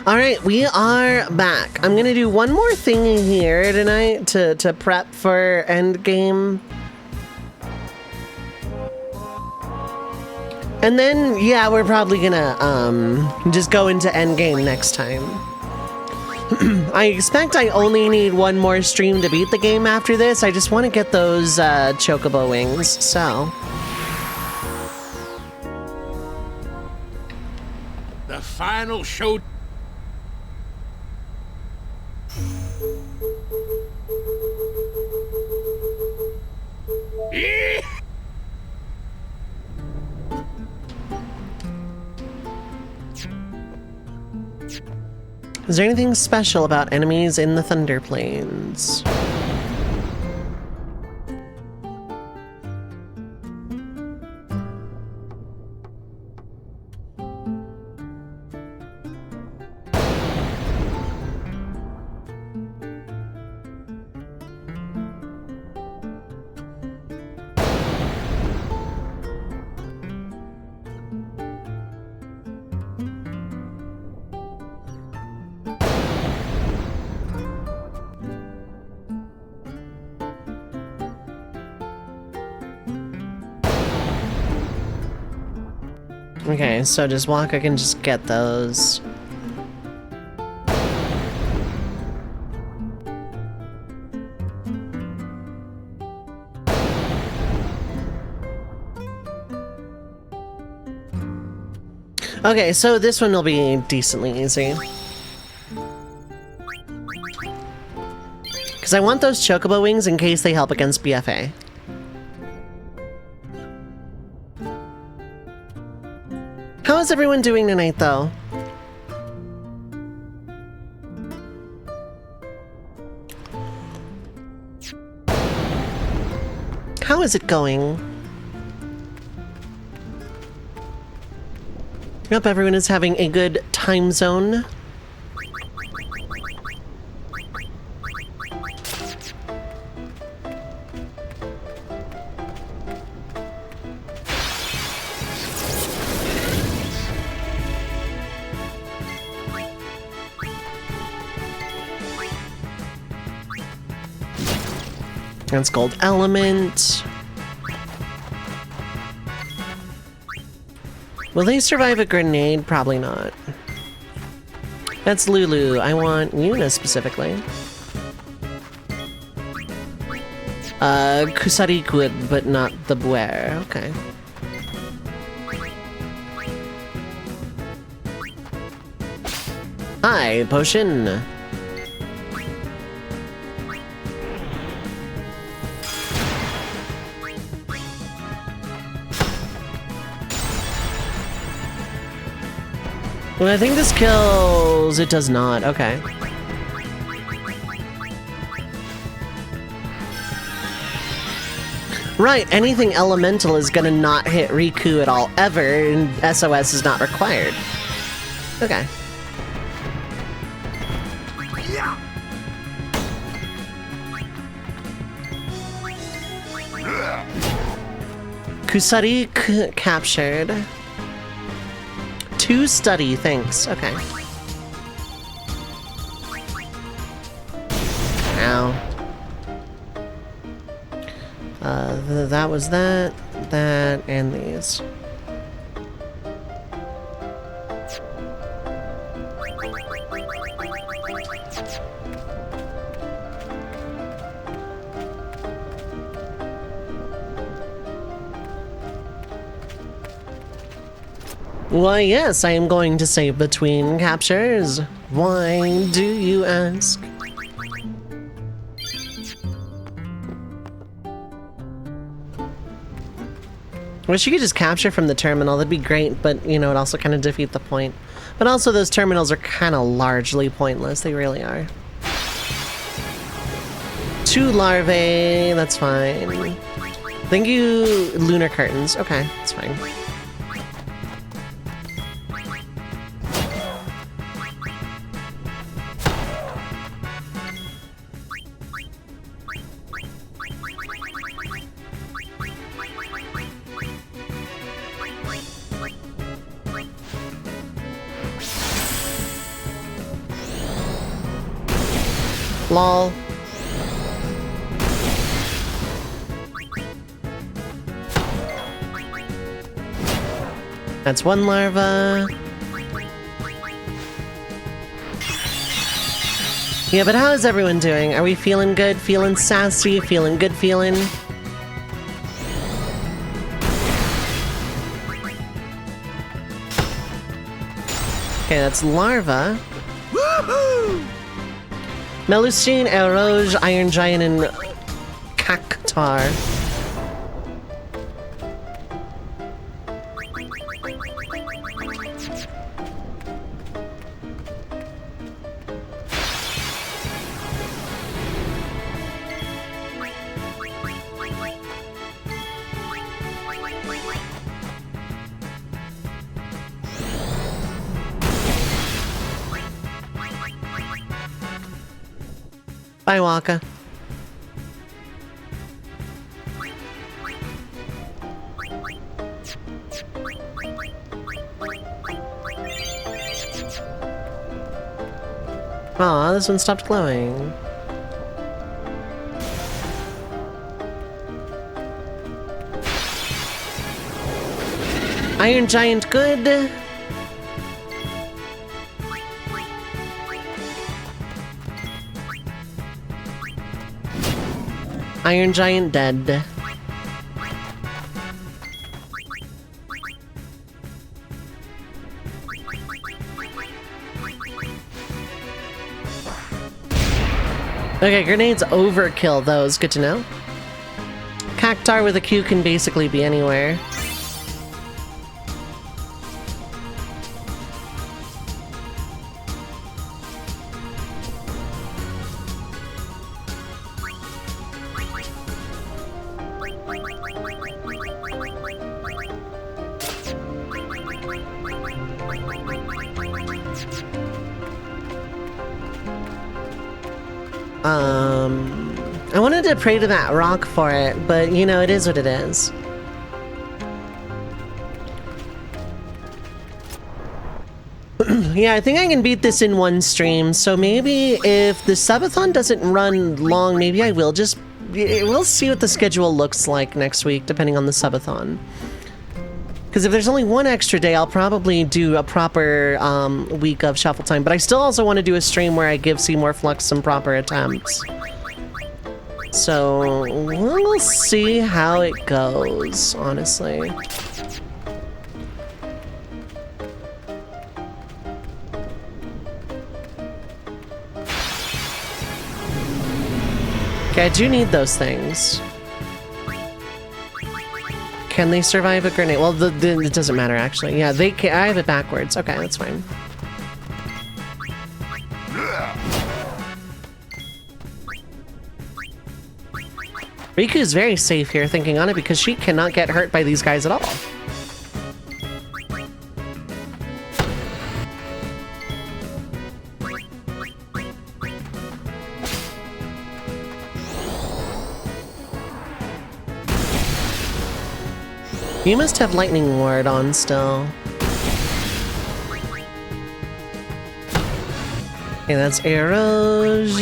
All right, we are back. I'm gonna do one more thing here tonight to prep for endgame. And then, yeah, we're probably gonna just go into endgame next time. I expect I only need one more stream to beat the game after this. I just want to get those chocobo wings, so... The final show... Is there anything special about enemies in the Thunder Plains? Okay, so just walk, I can just get those. Okay, so this one will be decently easy. Because I want those chocobo wings in case they help against BFA. How is everyone doing tonight, though? How is it going? I hope everyone is having a good time zone. That's Gold Element. Will they survive a grenade? Probably not. That's Lulu. I want Yuna specifically. Kusari could, but not the Buer. Okay. Hi, potion. Well, I think this kills... It does not. Okay. Right, anything elemental is gonna not hit Riku at all, ever, and SOS is not required. Okay. Kusari captured. 2 study, thanks. Okay. Ow. That was that, and these. Why, yes, I am going to save between captures. Why do you ask? Wish you could just capture from the terminal, that'd be great, but, you know, it also kind of defeat the point. But also, those terminals are kind of largely pointless, they really are. 2 larvae, that's fine. Thank you, lunar curtains. Okay, that's fine. Lol. That's one larva. Yeah, but how is everyone doing? Are we feeling good? Feeling sassy? Feeling good feeling? Okay, that's larva. Woohoo! Melusine, Eroge, Iron Giant, and Cactar. Bye, Waka. Aw, this one stopped glowing. Iron Giant good. Iron Giant dead. Okay, grenades overkill those. Good to know. Cactar with a Q can basically be anywhere. I wanted to pray to that rock for it, but you know, it is what it is. Yeah, I think I can beat this in one stream, so maybe if the subathon doesn't run long, maybe I will just... We'll see what the schedule looks like next week, depending on the subathon. Because if there's only one extra day, I'll probably do a proper week of shuffle time, but I still also want to do a stream where I give Seymour Flux some proper attempts. So, we'll see how it goes, honestly. Okay, I do need those things. Can they survive a grenade? Well, it doesn't matter, actually. Yeah, they can. I have it backwards. Okay, that's fine. Riku's very safe here, thinking on it, because she cannot get hurt by these guys at all. You must have Lightning Ward on still. Okay, that's arrows.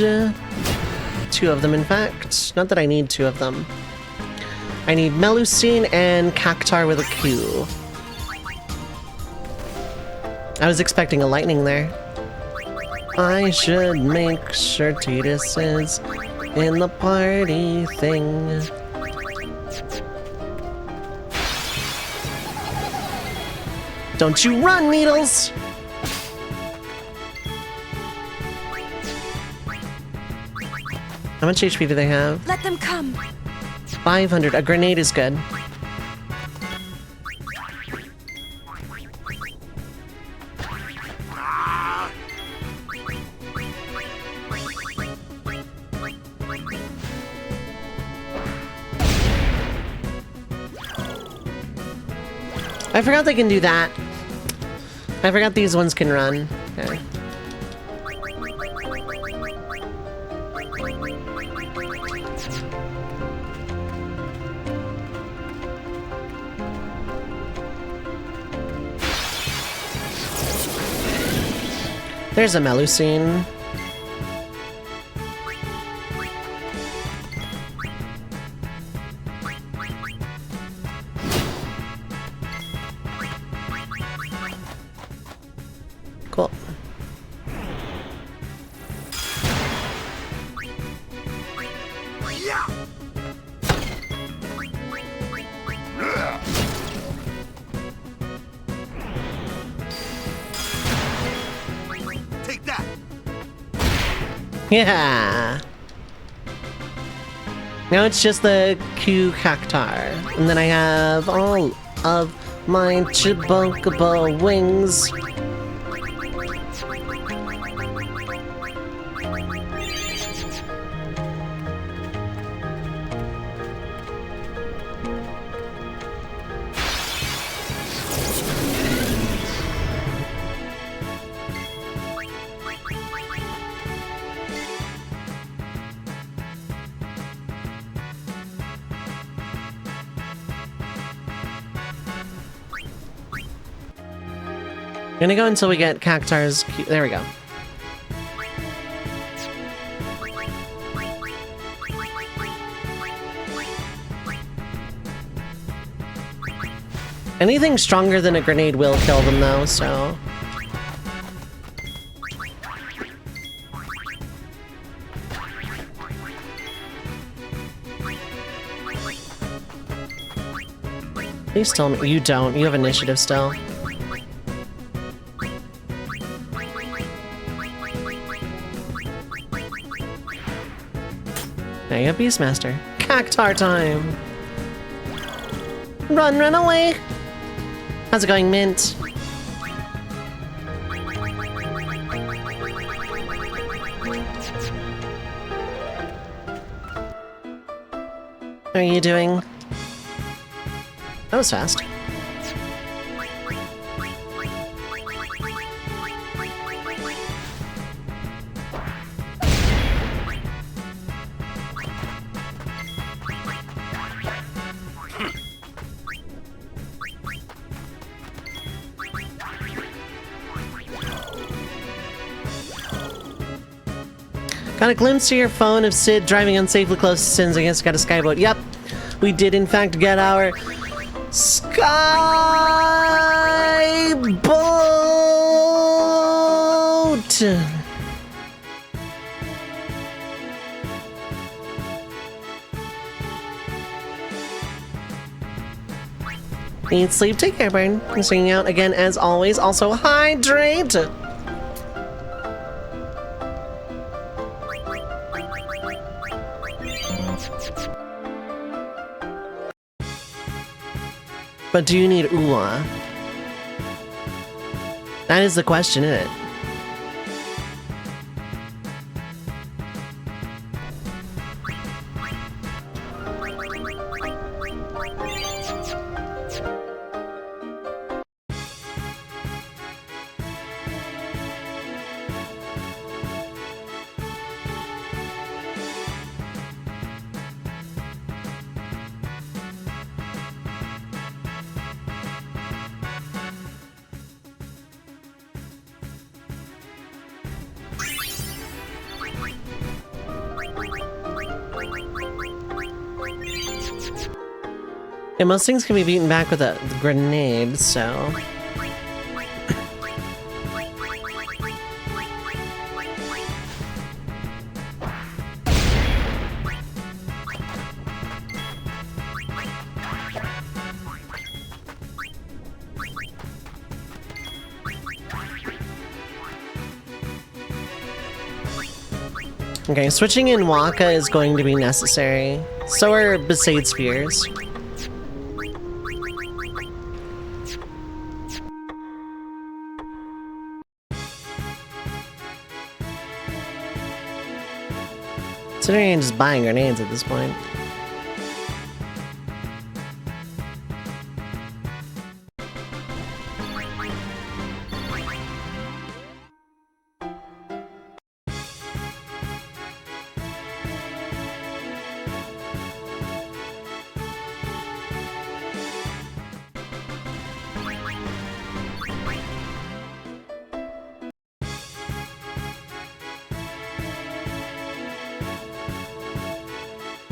2 of them, in fact. Not that I need 2 of them. I need Melusine and Cactar with a Q. I was expecting a lightning there. I should make sure Titus is in the party thing. Don't you run, Needles! How much HP do they have? Let them come. 500. A grenade is good. I forgot they can do that. I forgot these ones can run. Okay. There's a Melusine. Cool. Take that. Yeah. Now it's just the Q cactar. And then I have all of my chibunkable wings. Gonna go until we get Cactar's. There we go. Anything stronger than a grenade will kill them, though, so. Please tell me you don't. You have initiative still. Now you have Beastmaster. Cactar time! Run, run away! How's it going, Mint? How are you doing? That was fast. Got a glimpse of your phone of Sid driving unsafely close to Sins against got a skyboat. Yep, we did in fact get our skyboat. Need sleep. Take care, Burn. I'm swinging out again as always. Also, hydrate. But do you need Uwa? That is the question, isn't it? Yeah, most things can be beaten back with a grenade, so... Okay, switching in Waka is going to be necessary. So are Besaid Spheres. Considering I'm just buying grenades at this point.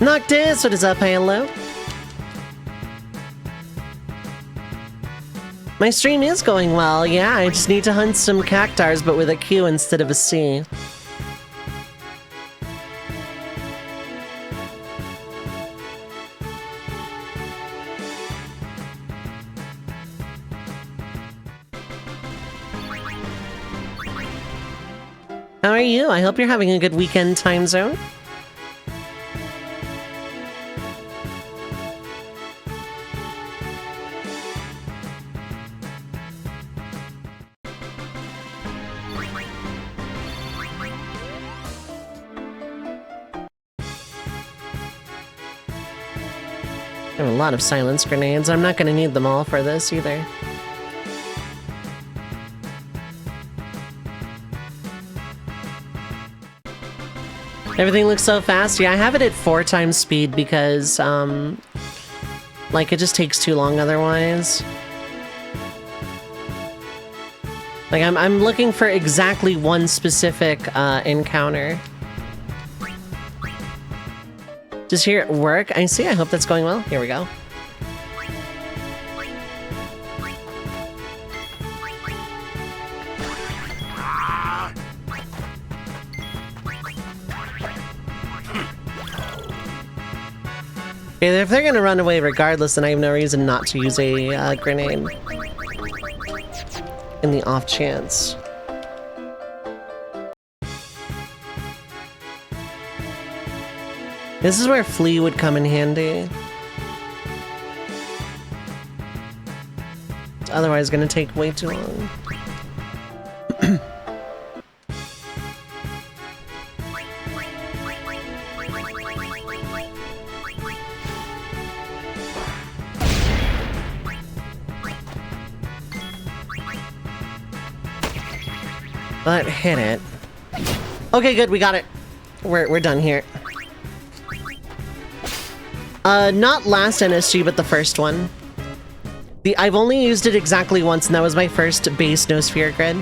Noctis, what is up? Hello. My stream is going well, yeah, I just need to hunt some cactars, but with a Q instead of a C. How are you? I hope you're having a good weekend time zone. I have a lot of silence grenades. I'm not going to need them all for this either. Everything looks so fast. Yeah, I have it at 4 times speed because, like, it just takes too long otherwise. Like, I'm looking for exactly one specific encounter. Just here at work. I see. I hope that's going well. Here we go. Okay, if they're gonna run away regardless, then I have no reason not to use a grenade. In the off chance. This is where Flea would come in handy. It's otherwise gonna take way too long. But hit it. Okay, good, we got it. We're done here. Not last NSG, but the first one. I've only used it exactly once, and that was my first base no sphere grid.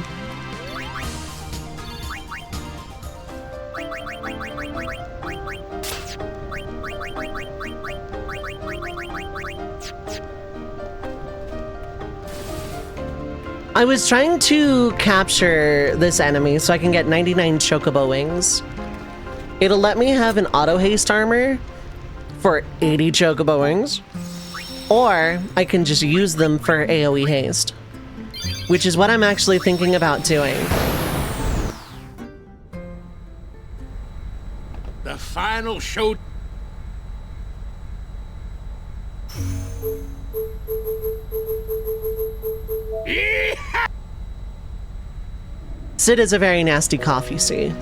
I was trying to capture this enemy so I can get 99 chocobo wings. It'll let me have an auto haste armor for 80 chocobo wings, or I can just use them for AoE haste, which is what I'm actually thinking about doing. The final show. Sid is a very nasty cough, you see.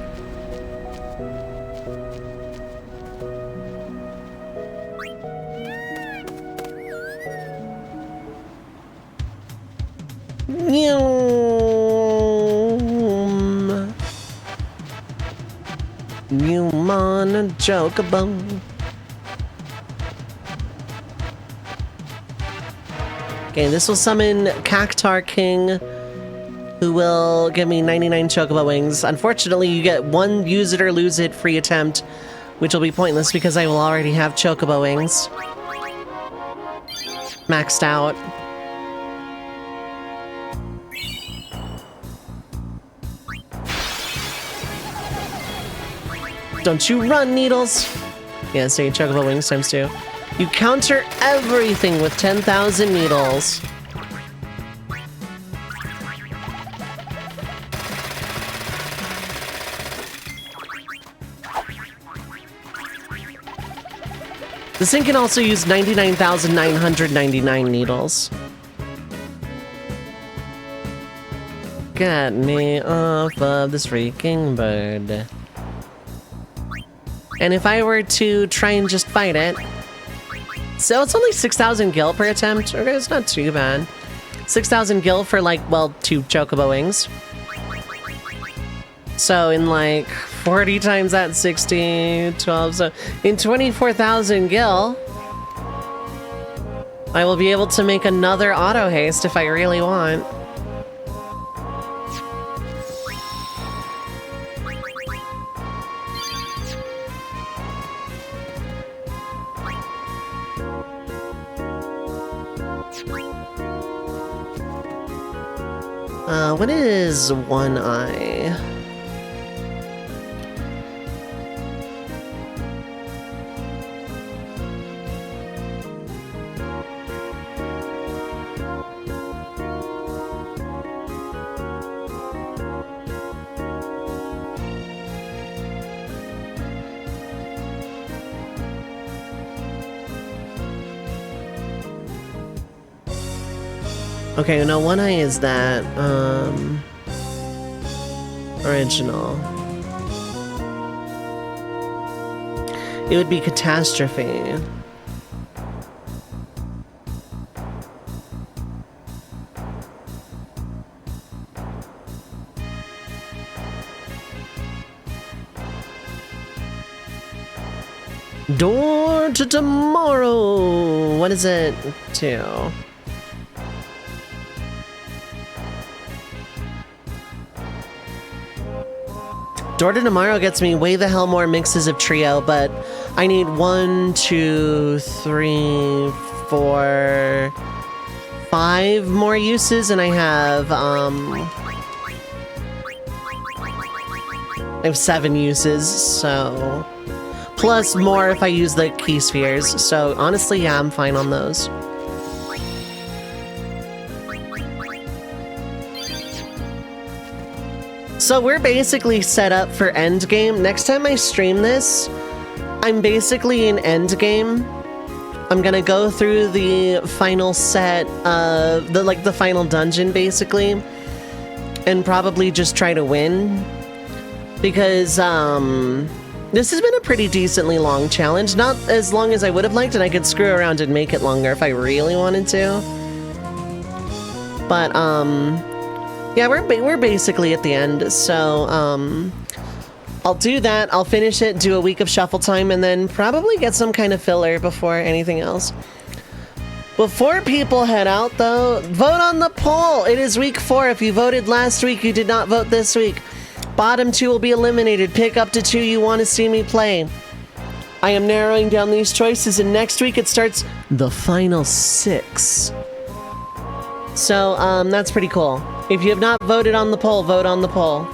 Newman a chocobo. Okay, this will summon Cactar King, who will give me 99 chocobo wings. Unfortunately, you get one use it or lose it free attempt, which will be pointless because I will already have chocobo wings maxed out. Don't you run, Needles! Yeah, say chocobo wings times 2. You counter everything with 10,000 needles. This thing can also use 99,999 needles. Get me off of this freaking bird. And if I were to try and just fight it... So it's only 6,000 gil per attempt. Okay, it's not too bad. 6,000 gil for like, well, 2 chocobo wings. So in like 40 times that, 60, 12, so in 24,000 gil, I will be able to make another auto haste if I really want. What is One Eye? Okay, no, One Eye is that, original. It would be Catastrophe. Door to Tomorrow! What is it to? Door to Tomorrow gets me way the hell more mixes of trio, but I need 1, 2, 3, 4, 5 more uses, and I have 7 uses, so... Plus more if I use the key spheres, so honestly, yeah, I'm fine on those. So we're basically set up for endgame. Next time I stream this, I'm basically in endgame. I'm gonna go through the final set of the final dungeon basically, and probably just try to win. Because this has been a pretty decently long challenge. Not as long as I would have liked, and I could screw around and make it longer if I really wanted to. But yeah, we're basically at the end, so I'll do that. I'll finish it, do a week of shuffle time, and then probably get some kind of filler before anything else. Before people head out, though, vote on the poll. It is week 4. If you voted last week, you did not vote this week. Bottom 2 will be eliminated. Pick up to 2 you want to see me play. I am narrowing down these choices, and next week it starts the final 6. So, that's pretty cool. If you have not voted on the poll, vote on the poll.